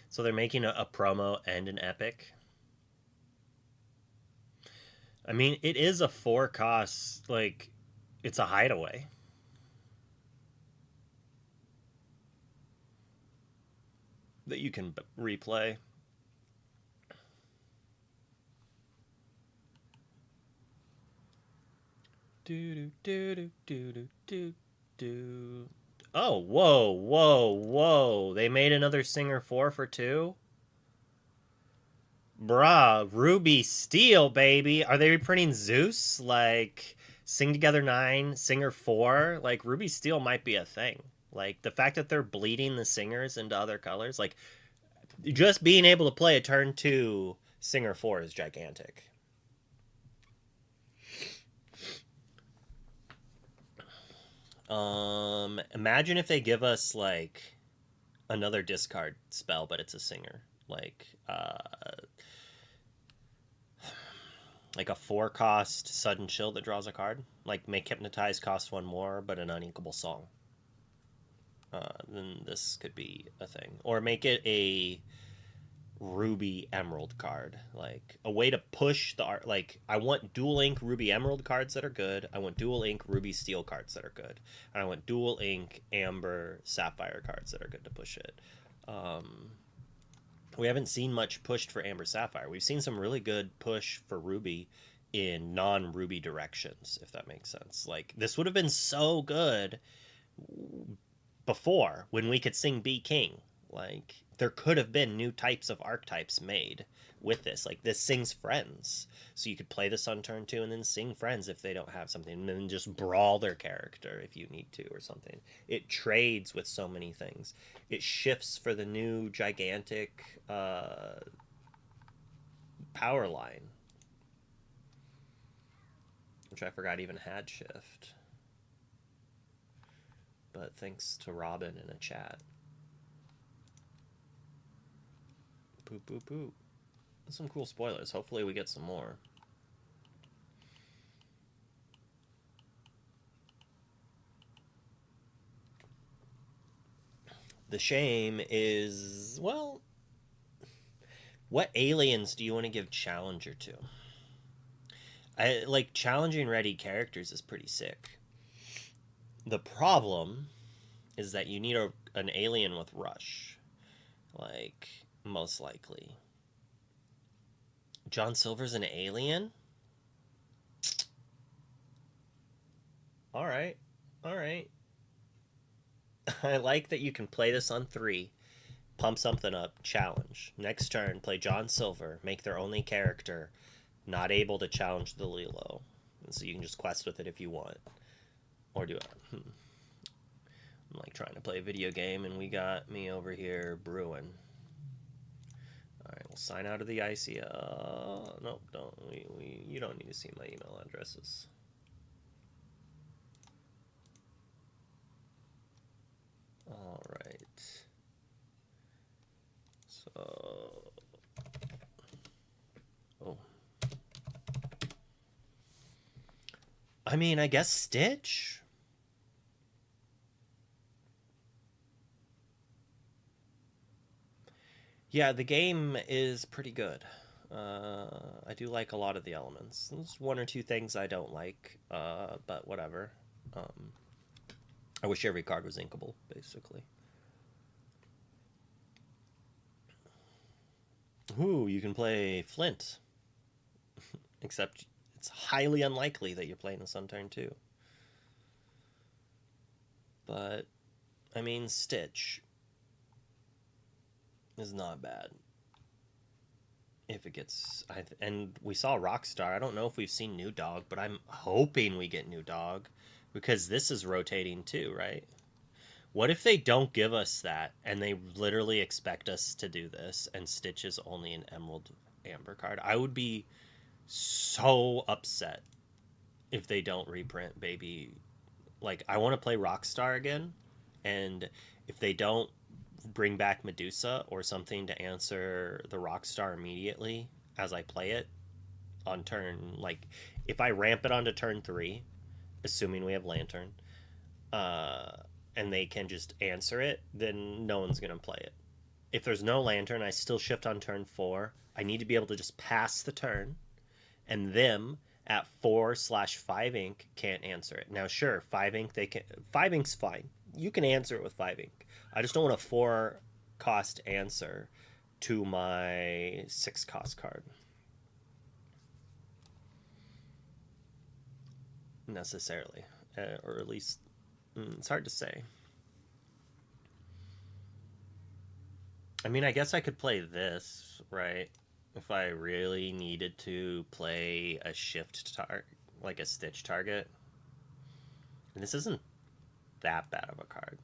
[SPEAKER 1] So they're making a promo and an epic. I mean, it is a 4-cost, like, it's a hideaway. That you can replay. Do do do do do do do. Oh, whoa, whoa, whoa! They made another Singer 4 for 2. Bruh, Ruby Steel, baby. Are they reprinting Zeus? Like, Sing Together 9, Singer 4? Like, Ruby Steel might be a thing. Like, the fact that they're bleeding the singers into other colors, like, just being able to play a turn 2 Singer 4 is gigantic. Imagine if they give us, like, another discard spell, but it's a singer. Like a 4-cost Sudden Chill that draws a card. Like, make Hypnotize cost 1 more, but an unequal song. Then this could be a thing. Or make it a Ruby Emerald card. Like, a way to push the art. Like, I want dual ink Ruby Emerald cards that are good. I want dual ink Ruby Steel cards that are good. And I want dual ink Amber Sapphire cards that are good to push it. We haven't seen much pushed for Amber Sapphire. We've seen some really good push for Ruby in non-Ruby directions, if that makes sense. Like, this would have been so good before, when we could sing Be King. Like, there could have been new types of archetypes made with this. Like, this sings Friends. So you could play this on turn 2 and then sing Friends if they don't have something. And then just brawl their character if you need to or something. It trades with so many things. It shifts for the new gigantic power line, which I forgot even had shift. But thanks to Robin in a chat. Poop, poop, poop. Some cool spoilers. Hopefully we get some more. The shame is, well, what aliens do you want to give Challenger to? I like challenging ready characters is pretty sick. The problem is that you need an alien with rush, like, most likely. John Silver's an alien? Alright. Alright. I like that you can play this on 3, pump something up, challenge. Next turn, play John Silver, make their only character not able to challenge the Lilo. And so you can just quest with it if you want. Or do it. I'm like trying to play a video game and we got me over here brewing. Alright, we'll sign out of the ICO. Nope, don't. You don't need to see my email addresses. Alright. So... Oh. I mean, I guess Stitch? Yeah, the game is pretty good. I do like a lot of the elements. There's 1 or 2 things I don't like, but whatever. I wish every card was inkable, basically. Ooh, you can play Flint. Except it's highly unlikely that you're playing this on turn 2. But, I mean, Stitch is not bad. If it gets... and we saw Rockstar. I don't know if we've seen New Dog, but I'm hoping we get New Dog. Because this is rotating too, right? What if they don't give us that, and they literally expect us to do this, and Stitch is only an Emerald Amber card? I would be so upset if they don't reprint Baby. Like, I want to play Rockstar again, and if they don't bring back Medusa or something to answer the Rockstar immediately as I play it on turn, like, if I ramp it onto turn 3, assuming we have Lantern, and they can just answer it, then no one's going to play it. If there's no Lantern, I still shift on turn 4. I need to be able to just pass the turn, and them at 4/5 ink can't answer it. Now, sure, 5 ink, 5 ink's fine. You can answer it with 5 ink. I just don't want a 4 cost answer to my 6 cost card. Necessarily. Or at least, it's hard to say. I mean, I guess I could play this, right? If I really needed to play a shift target, like a Stitch target. And this isn't that bad of a card.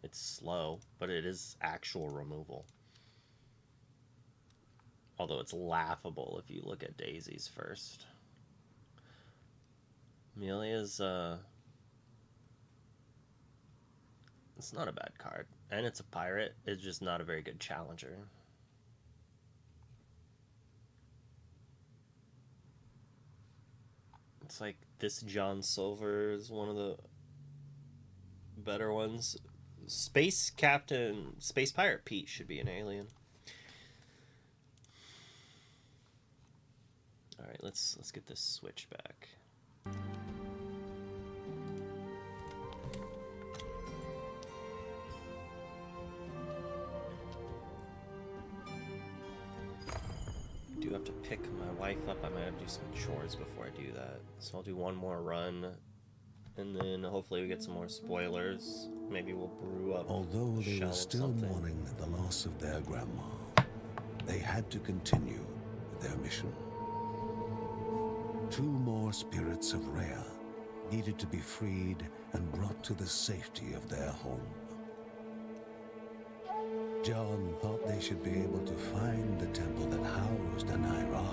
[SPEAKER 1] It's slow, but it is actual removal. Although it's laughable if you look at Daisy's first. Amelia's, it's not a bad card. And it's a pirate. It's just not a very good challenger. It's like this John Silver is one of the better ones. Space Pirate Pete should be an alien. All right, let's get this switch back. I do have to pick my wife up. I might have to do some chores before I do that. So I'll do one more run, and then hopefully we get some more spoilers. Maybe we'll brew up.
[SPEAKER 5] Although they were still mourning the loss of their grandma, they had to continue with their mission. 2 more spirits of Rhea needed to be freed and brought to the safety of their home. John thought they should be able to find the temple that housed Anaira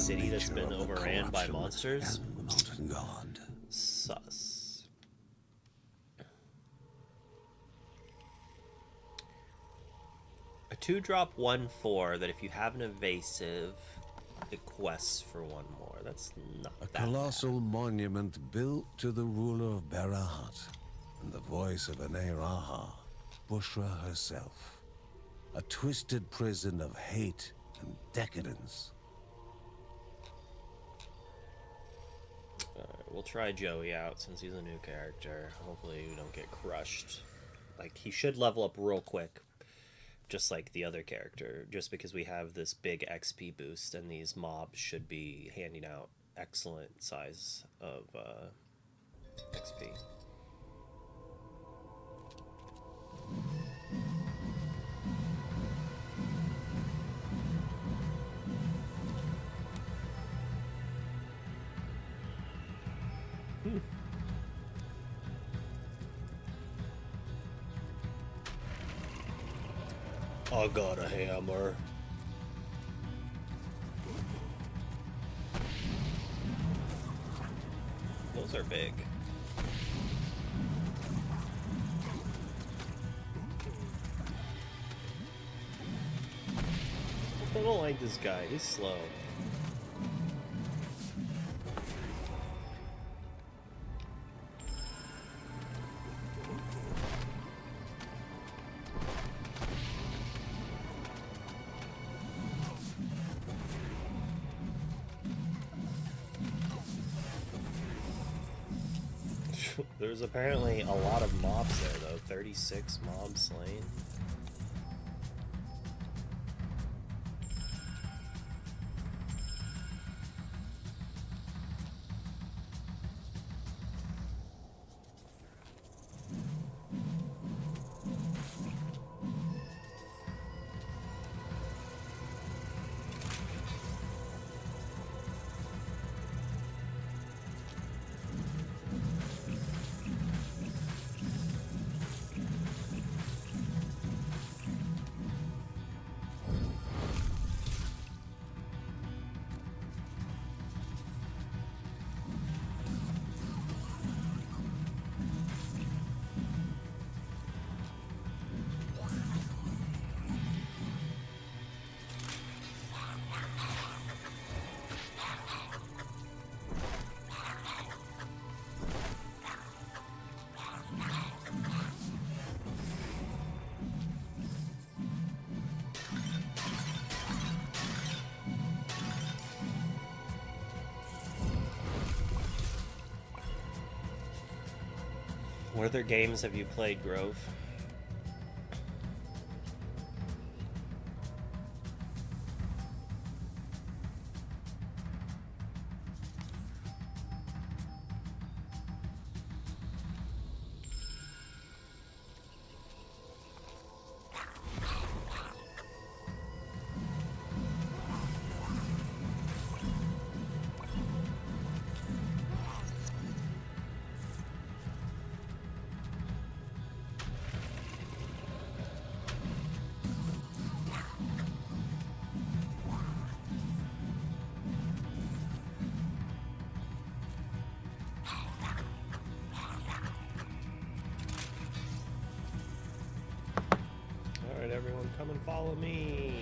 [SPEAKER 1] city that's
[SPEAKER 5] nature
[SPEAKER 1] been
[SPEAKER 5] of the
[SPEAKER 1] overran by
[SPEAKER 5] corruption
[SPEAKER 1] monsters?
[SPEAKER 5] and the mountain god.
[SPEAKER 1] Sus. A 2-drop 1/4 that if you have an evasive, it quests for 1 more. That's not
[SPEAKER 5] A
[SPEAKER 1] that
[SPEAKER 5] colossal monument built to the ruler of Barahat, and the voice of Aneraha, Bushra herself. A twisted prison of hate and decadence.
[SPEAKER 1] Alright, we'll try Joey out since he's a new character. Hopefully we don't get crushed. Like, he should level up real quick, just like the other character, just because we have this big XP boost, and these mobs should be handing out excellent size of XP. I got a hammer. Those are big. I don't like this guy. He's slow. There's apparently a lot of mobs there, though. 36 mobs slain. What other games have you played, Grove? Alright, everyone, come and follow me.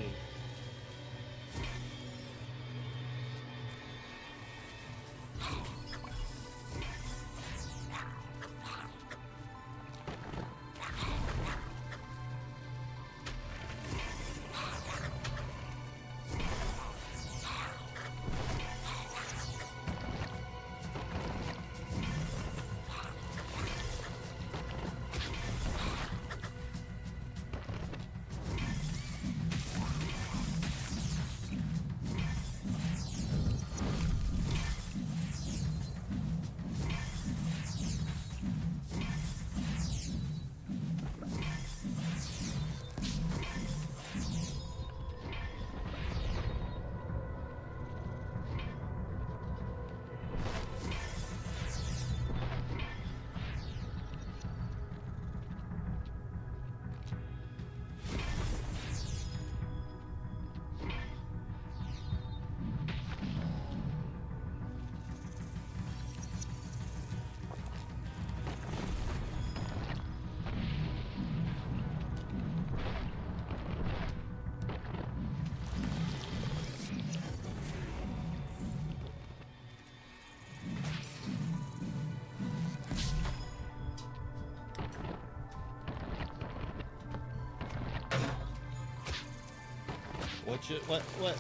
[SPEAKER 1] What?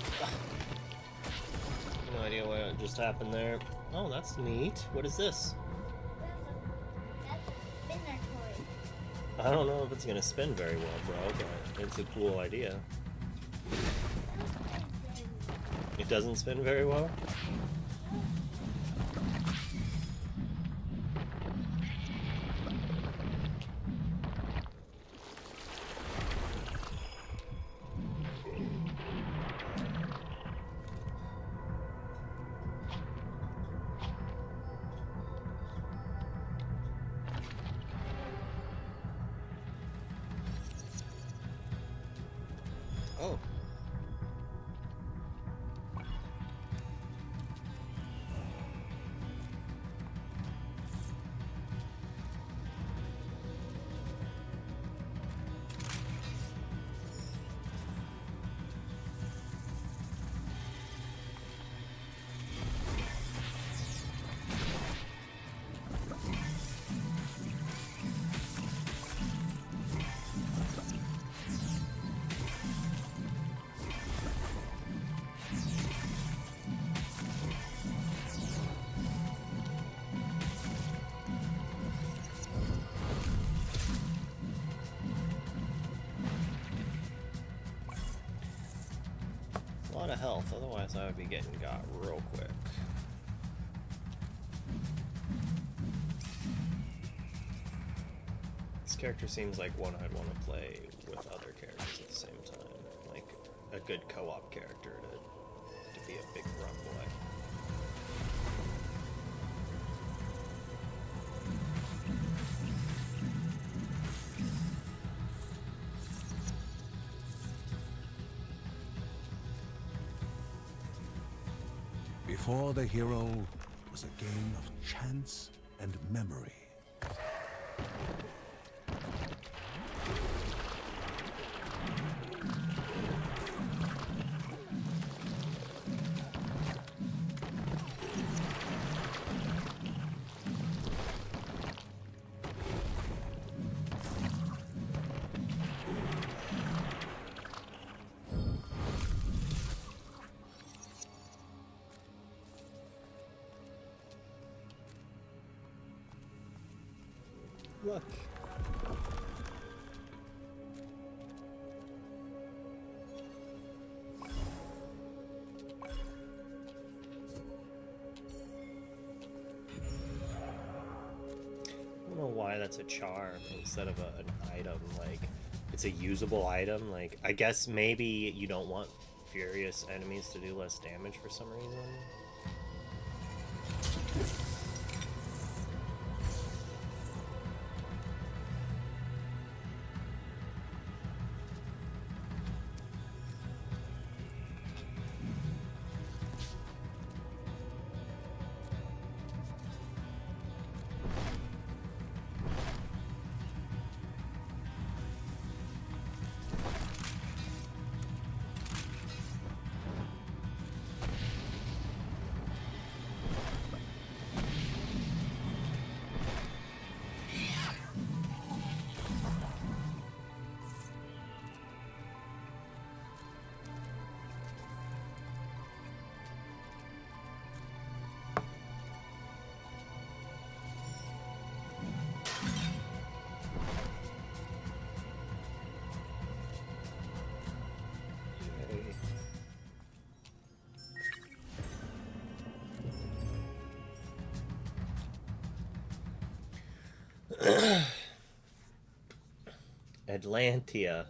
[SPEAKER 1] No idea what just happened there. Oh, that's neat. What is this?
[SPEAKER 2] That's a spinner toy.
[SPEAKER 1] I don't know if it's gonna spin very well, bro, but it's a cool idea. It doesn't spin very well? Oh. A lot of health, otherwise I would be getting got real quick. This character seems like one I'd want to play with other characters at the same time. Like a good co-op character to be a big run boy.
[SPEAKER 5] Before the hero was a game of chance and memory.
[SPEAKER 1] Look. I don't know why that's a charm instead of an item. Like, it's a usable item. Like, I guess maybe you don't want furious enemies to do less damage for some reason. Atlantia.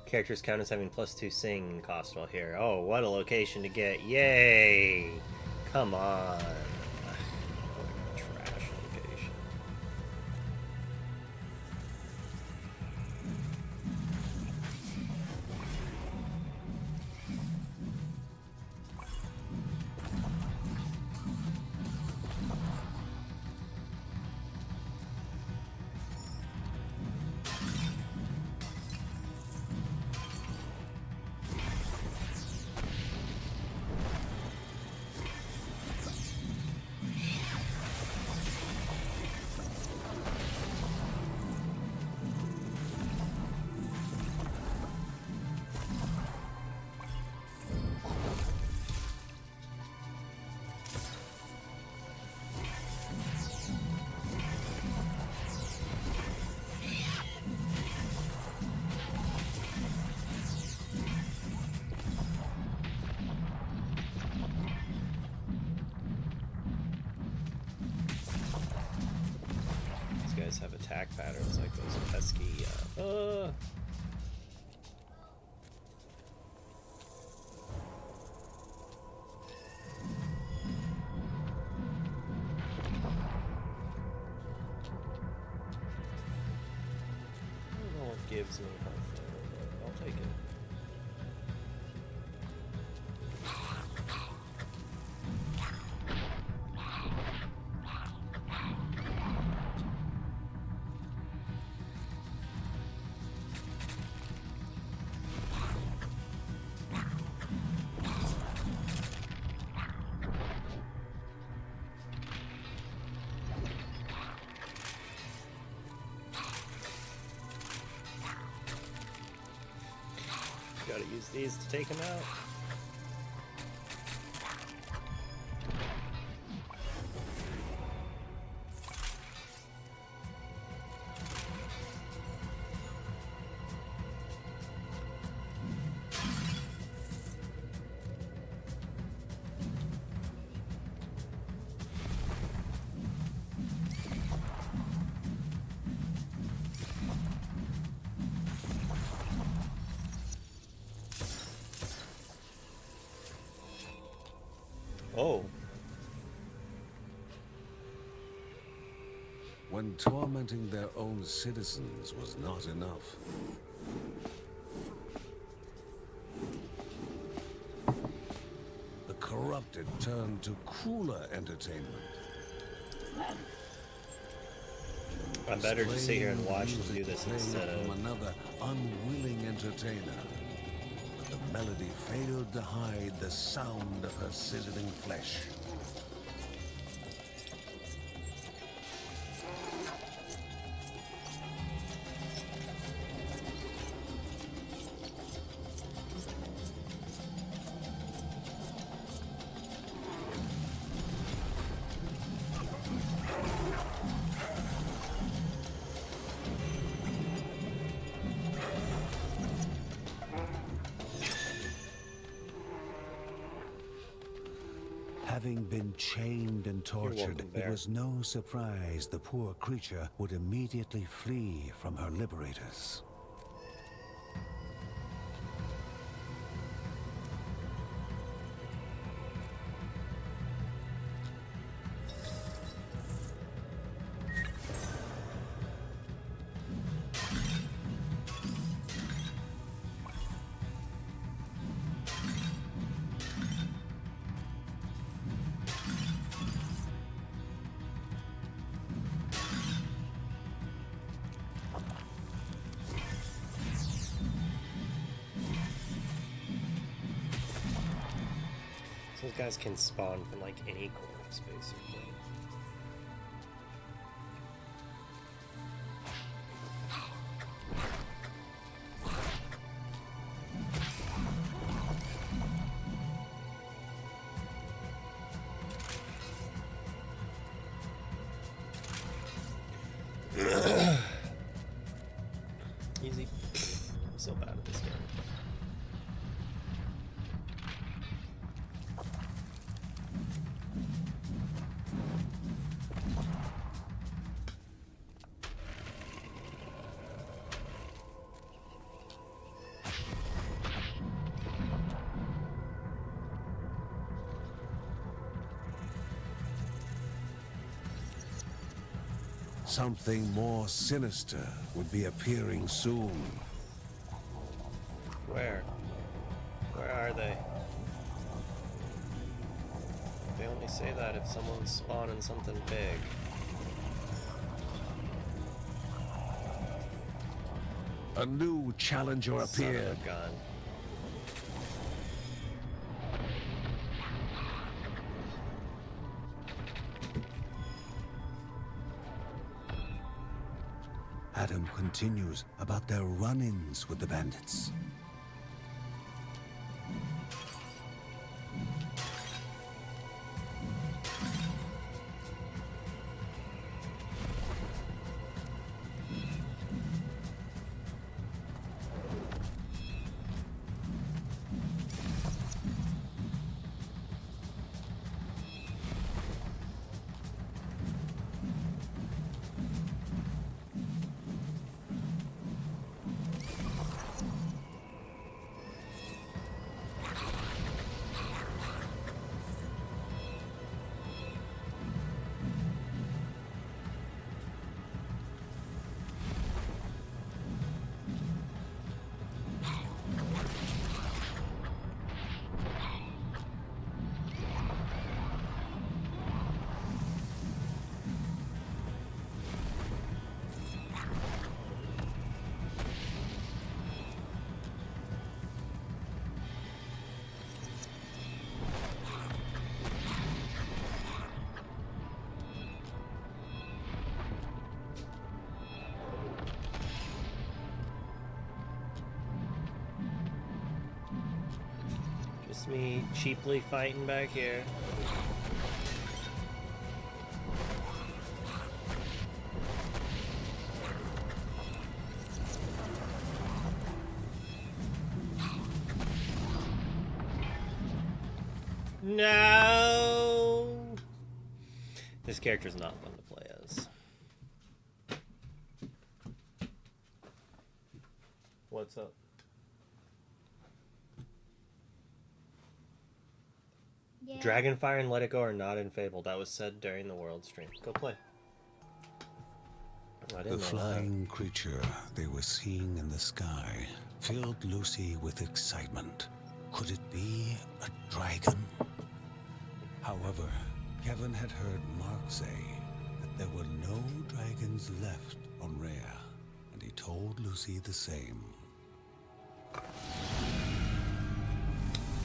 [SPEAKER 1] Characters count as having +2 sing cost while here. Oh, what a location to get. Yay! Come on. What a trash location. gives me health there, but I'll take it. Gotta use these to take him out. Oh.
[SPEAKER 5] When tormenting their own citizens was not enough, the corrupted turned to crueler entertainment.
[SPEAKER 1] I'm better to sit here and watch
[SPEAKER 5] Playing
[SPEAKER 1] them do this
[SPEAKER 5] music
[SPEAKER 1] instead
[SPEAKER 5] from
[SPEAKER 1] of...
[SPEAKER 5] another unwilling entertainer. But the melody failed to hide the sound of her sizzling flesh. Having been chained and tortured,
[SPEAKER 1] welcome,
[SPEAKER 5] it
[SPEAKER 1] Bear.
[SPEAKER 5] was no surprise the poor creature would immediately flee from her liberators.
[SPEAKER 1] Those guys can spawn from like any corpse, basically. Easy. I'm so bad at this game.
[SPEAKER 5] Something more sinister would be appearing soon.
[SPEAKER 1] Where? Where are they? They only say that if someone's spawning something big.
[SPEAKER 5] A new challenger
[SPEAKER 1] Son of a
[SPEAKER 5] appeared.
[SPEAKER 1] gun.
[SPEAKER 5] Adam continues about their run-ins with the bandits.
[SPEAKER 1] Just me cheaply fighting back here. No! This character's not fun to play as. What's up?
[SPEAKER 2] Yeah.
[SPEAKER 1] Dragonfire and Let It Go are not in Fable. That was said during the world stream. Go play. I didn't
[SPEAKER 5] The
[SPEAKER 1] know
[SPEAKER 5] flying creature they were seeing in the sky filled Lucy with excitement. Could it be a dragon? However, Kevin had heard Mark say that there were no dragons left on Rhea, and he told Lucy the same.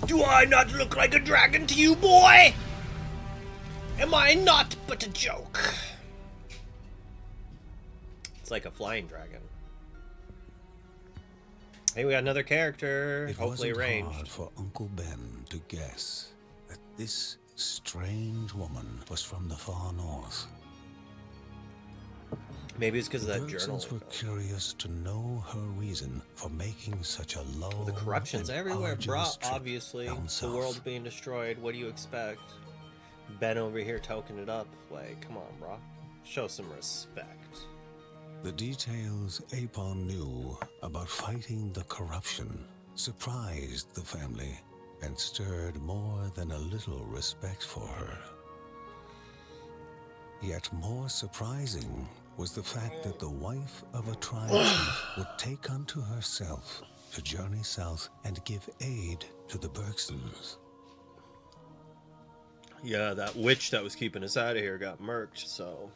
[SPEAKER 1] Do I not look like a dragon to you, boy? Am I not but a joke? It's like a flying dragon. Hey, we got another character.
[SPEAKER 5] It
[SPEAKER 1] Hopefully
[SPEAKER 5] wasn't
[SPEAKER 1] ranged.
[SPEAKER 5] hard for Uncle Ben to guess that this strange woman was from the far north.
[SPEAKER 1] Maybe it's because of
[SPEAKER 5] The
[SPEAKER 1] that journal.
[SPEAKER 5] Bergsons were curious to know her reason for making such a low
[SPEAKER 1] The corruption's
[SPEAKER 5] and
[SPEAKER 1] everywhere,
[SPEAKER 5] arduous
[SPEAKER 1] bruh.
[SPEAKER 5] trip
[SPEAKER 1] Obviously,
[SPEAKER 5] down
[SPEAKER 1] the
[SPEAKER 5] south.
[SPEAKER 1] world's being destroyed. What do you expect? Ben over here toking it up. Like, come on, bruh. Show some respect.
[SPEAKER 5] The details Apon knew about fighting the corruption surprised the family and stirred more than a little respect for her. Yet more surprising was the fact that the wife of a tribe chief would take unto herself to journey south and give aid to the Bergsons.
[SPEAKER 1] Yeah, that witch that was keeping us out of here got murked, so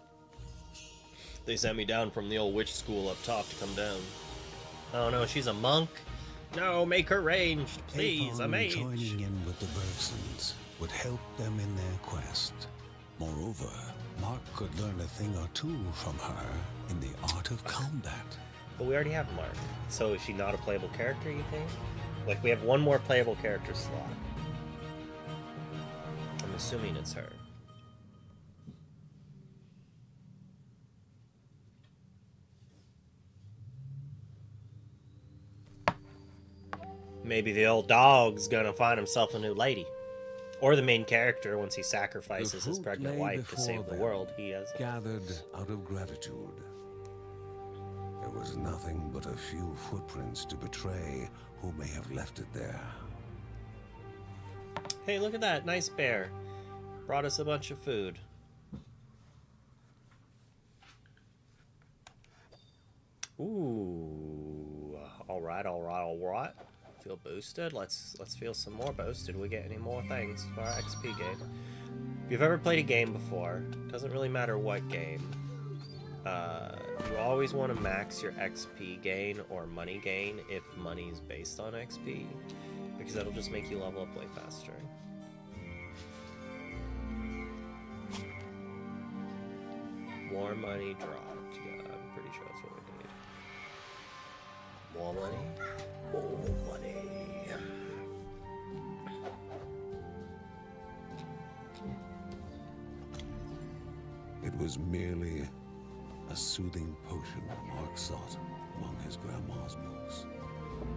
[SPEAKER 1] they sent me down from the old witch school up top to come down. Oh no, she's a monk? No, make her ranged, please. I'm
[SPEAKER 5] Apon
[SPEAKER 1] aged.
[SPEAKER 5] joining in with the Bergsons would help them in their quest. Moreover, Mark could learn a thing or two from her in the art of combat.
[SPEAKER 1] But we already have Mark. So is she not a playable character, you think? Like, we have one more playable character slot. I'm assuming it's her. Maybe the old dog's gonna find himself a new lady. Or the main character, once he sacrifices his
[SPEAKER 5] fruit
[SPEAKER 1] pregnant
[SPEAKER 5] lay
[SPEAKER 1] wife to
[SPEAKER 5] before
[SPEAKER 1] save the
[SPEAKER 5] them,
[SPEAKER 1] world, he has a...
[SPEAKER 5] Gathered out of gratitude. There was nothing but a few footprints to betray who may have left it there.
[SPEAKER 1] Hey, look at that, nice bear. Brought us a bunch of food. Ooh, all right. Feel boosted. Let's feel some more boosted. We get any more things for our XP gain? If you've ever played a game before, doesn't really matter what game. You always want to max your XP gain or money gain if money is based on XP, because that'll just make you level up way faster. More money dropped. Yeah, I'm pretty sure that's what we need. More money. More money.
[SPEAKER 5] It was merely a soothing potion Mark sought among his grandma's books.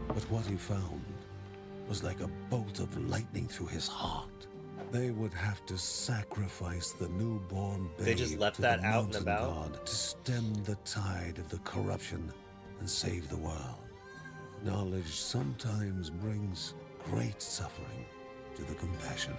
[SPEAKER 5] But what he found was like a bolt of lightning through his heart. They would have to sacrifice the newborn babe
[SPEAKER 1] They just left
[SPEAKER 5] to
[SPEAKER 1] that
[SPEAKER 5] the
[SPEAKER 1] out and
[SPEAKER 5] mountain
[SPEAKER 1] about?
[SPEAKER 5] god to stem the tide of the corruption and save the world. Knowledge sometimes brings great suffering to the compassionate.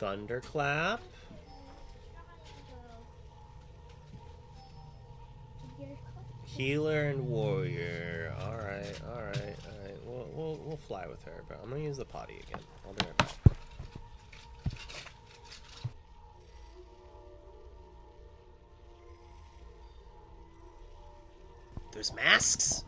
[SPEAKER 1] Thunderclap. Healer and warrior. All right, all right, all right. We'll fly with her, but I'm gonna use the potty again. I'll be right back. There's masks.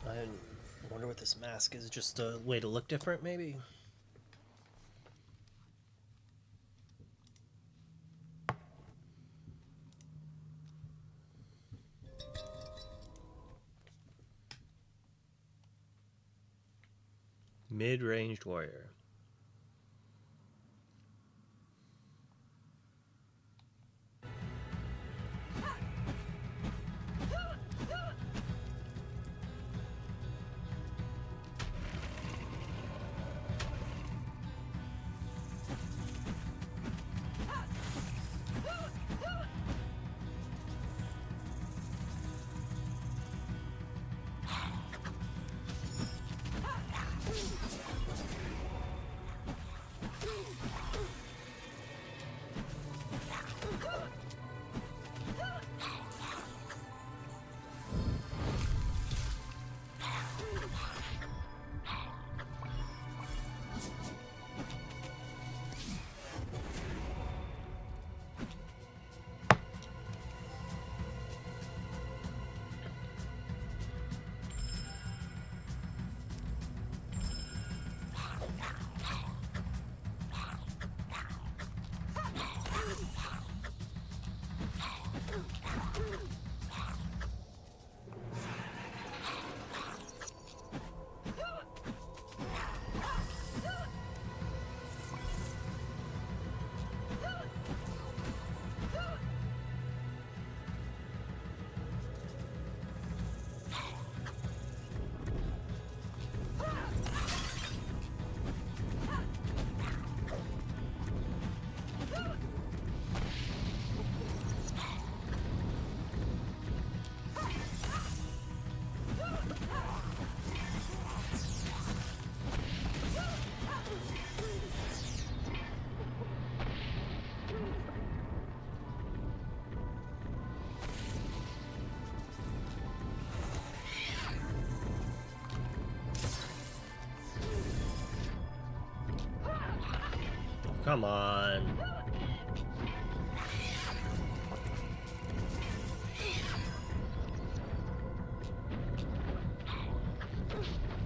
[SPEAKER 1] I wonder what this mask is. Just a way to look different, maybe? Mid-ranged warrior. Come on.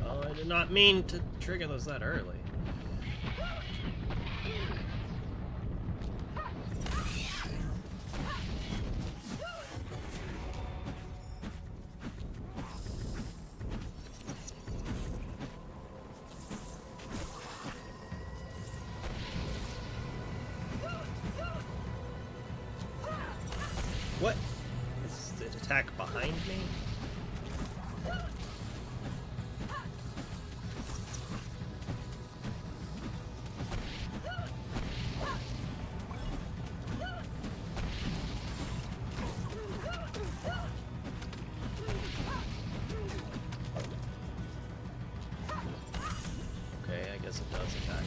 [SPEAKER 1] Oh, I did not mean to trigger those that early. What? Is it attack behind me? Okay, I guess it does attack.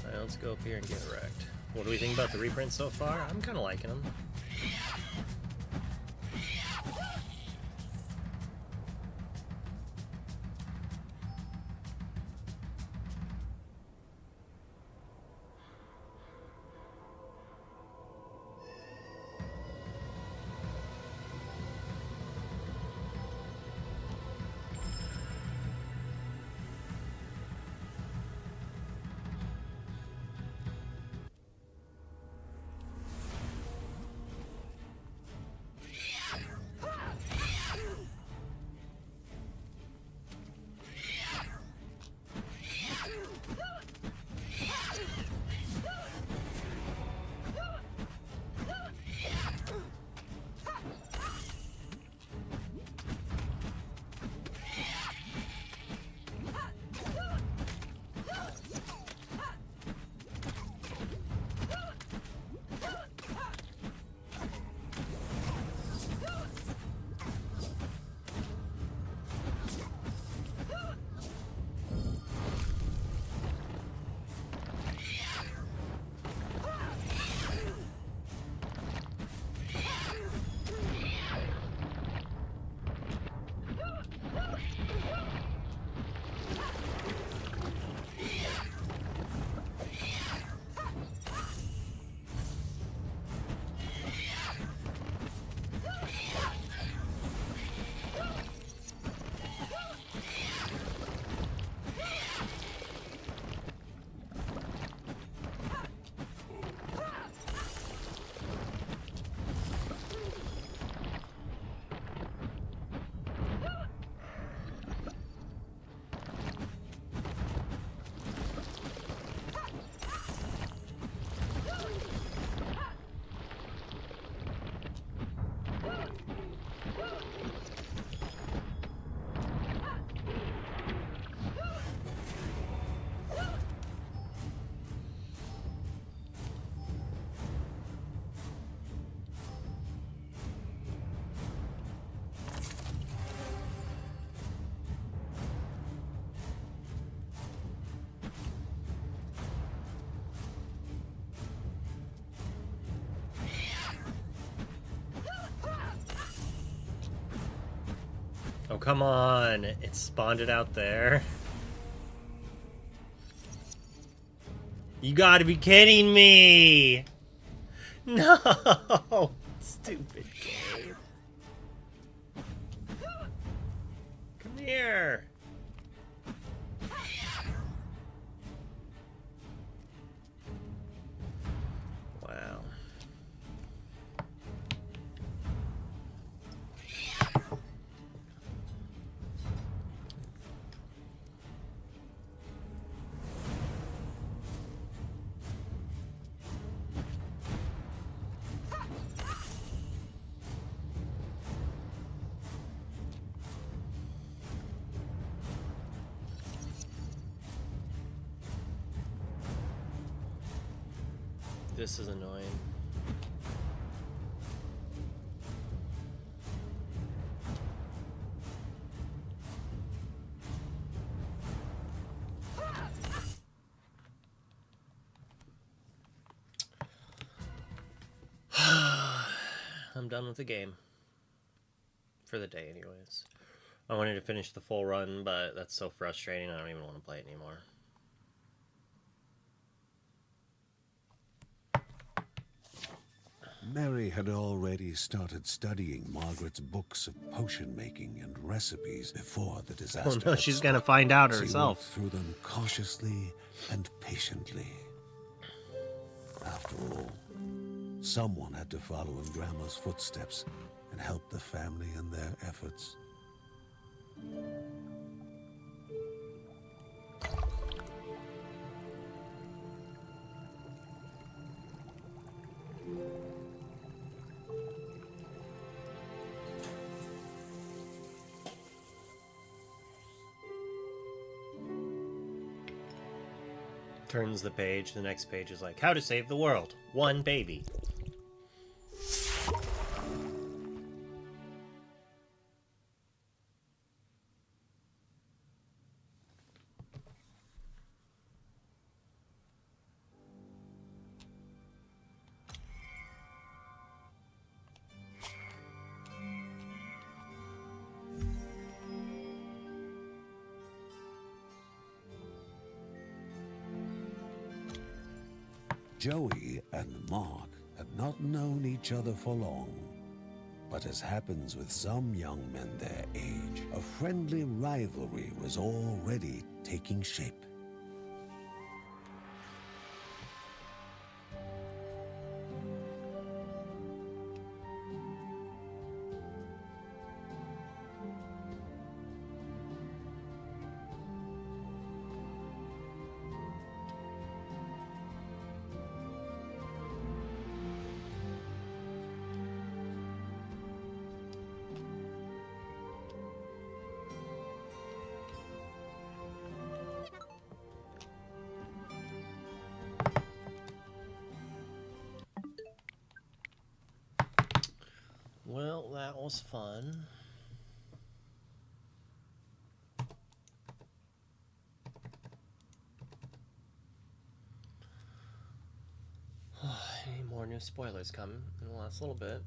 [SPEAKER 1] Alright, let's go up here and get wrecked. What do we think about the reprints so far? I'm kind of liking them. Oh, come on. It spawned it out there. You gotta be kidding me! No! Stupid game. Come here. Wow. This is annoying. I'm done with the game. For the day, anyways. I wanted to finish the full run, but that's so frustrating, I don't even want to play it anymore.
[SPEAKER 5] Mary had already started studying Margaret's books of potion making and recipes before the disaster.
[SPEAKER 1] Oh no, she's gonna find out
[SPEAKER 5] She
[SPEAKER 1] herself.
[SPEAKER 5] worked through them cautiously and patiently. After all, someone had to follow in Grandma's footsteps and help the family in their efforts.
[SPEAKER 1] Turns the page, the next page is like, how to save the world. One baby.
[SPEAKER 5] Joey and Mark had not known each other for long. But as happens with some young men their age, a friendly rivalry was already taking shape.
[SPEAKER 1] Well, that was fun. Any more new spoilers coming in the last little bit?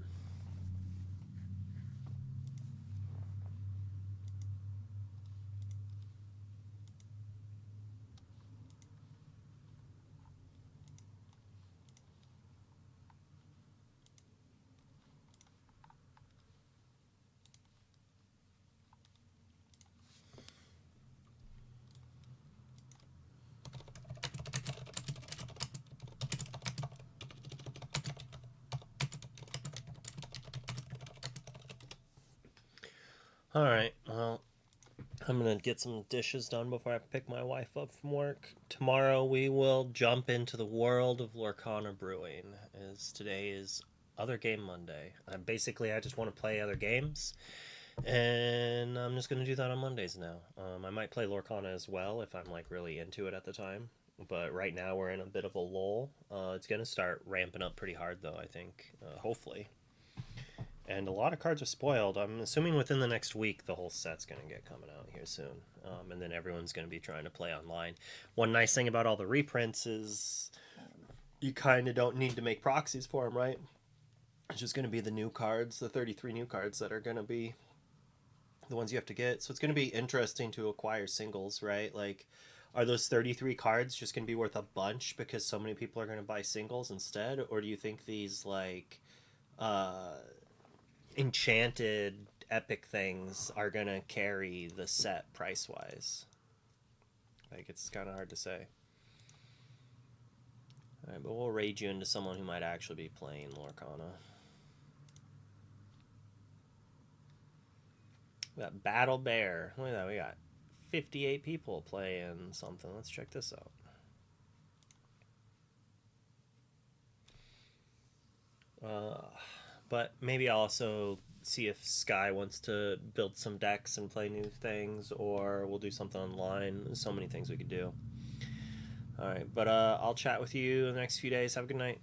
[SPEAKER 1] Alright, well, I'm gonna get some dishes done before I pick my wife up from work. Tomorrow we will jump into the world of Lorcana Brewing, as today is Other Game Monday. Basically, I just want to play other games, and I'm just gonna do that on Mondays now. I might play Lorcana as well if I'm like really into it at the time, but right now we're in a bit of a lull. It's gonna start ramping up pretty hard though, I think, hopefully. And a lot of cards are spoiled. I'm assuming within the next week the whole set's going to get coming out here soon. And then everyone's going to be trying to play online. One nice thing about all the reprints is you kind of don't need to make proxies for them, right? It's just going to be the new cards, the 33 new cards that are going to be the ones you have to get. So it's going to be interesting to acquire singles, right? Like, are those 33 cards just going to be worth a bunch because so many people are going to buy singles instead? Or do you think these, like, enchanted epic things are gonna carry the set price wise? Like, it's kind of hard to say. Alright, but we'll raid you into someone who might actually be playing Lorcana. We got Battle Bear. Look at that, we got 58 people playing something. Let's check this out. But maybe I'll also see if Sky wants to build some decks and play new things, or we'll do something online. There's so many things we could do. Alright, but I'll chat with you in the next few days. Have a good night.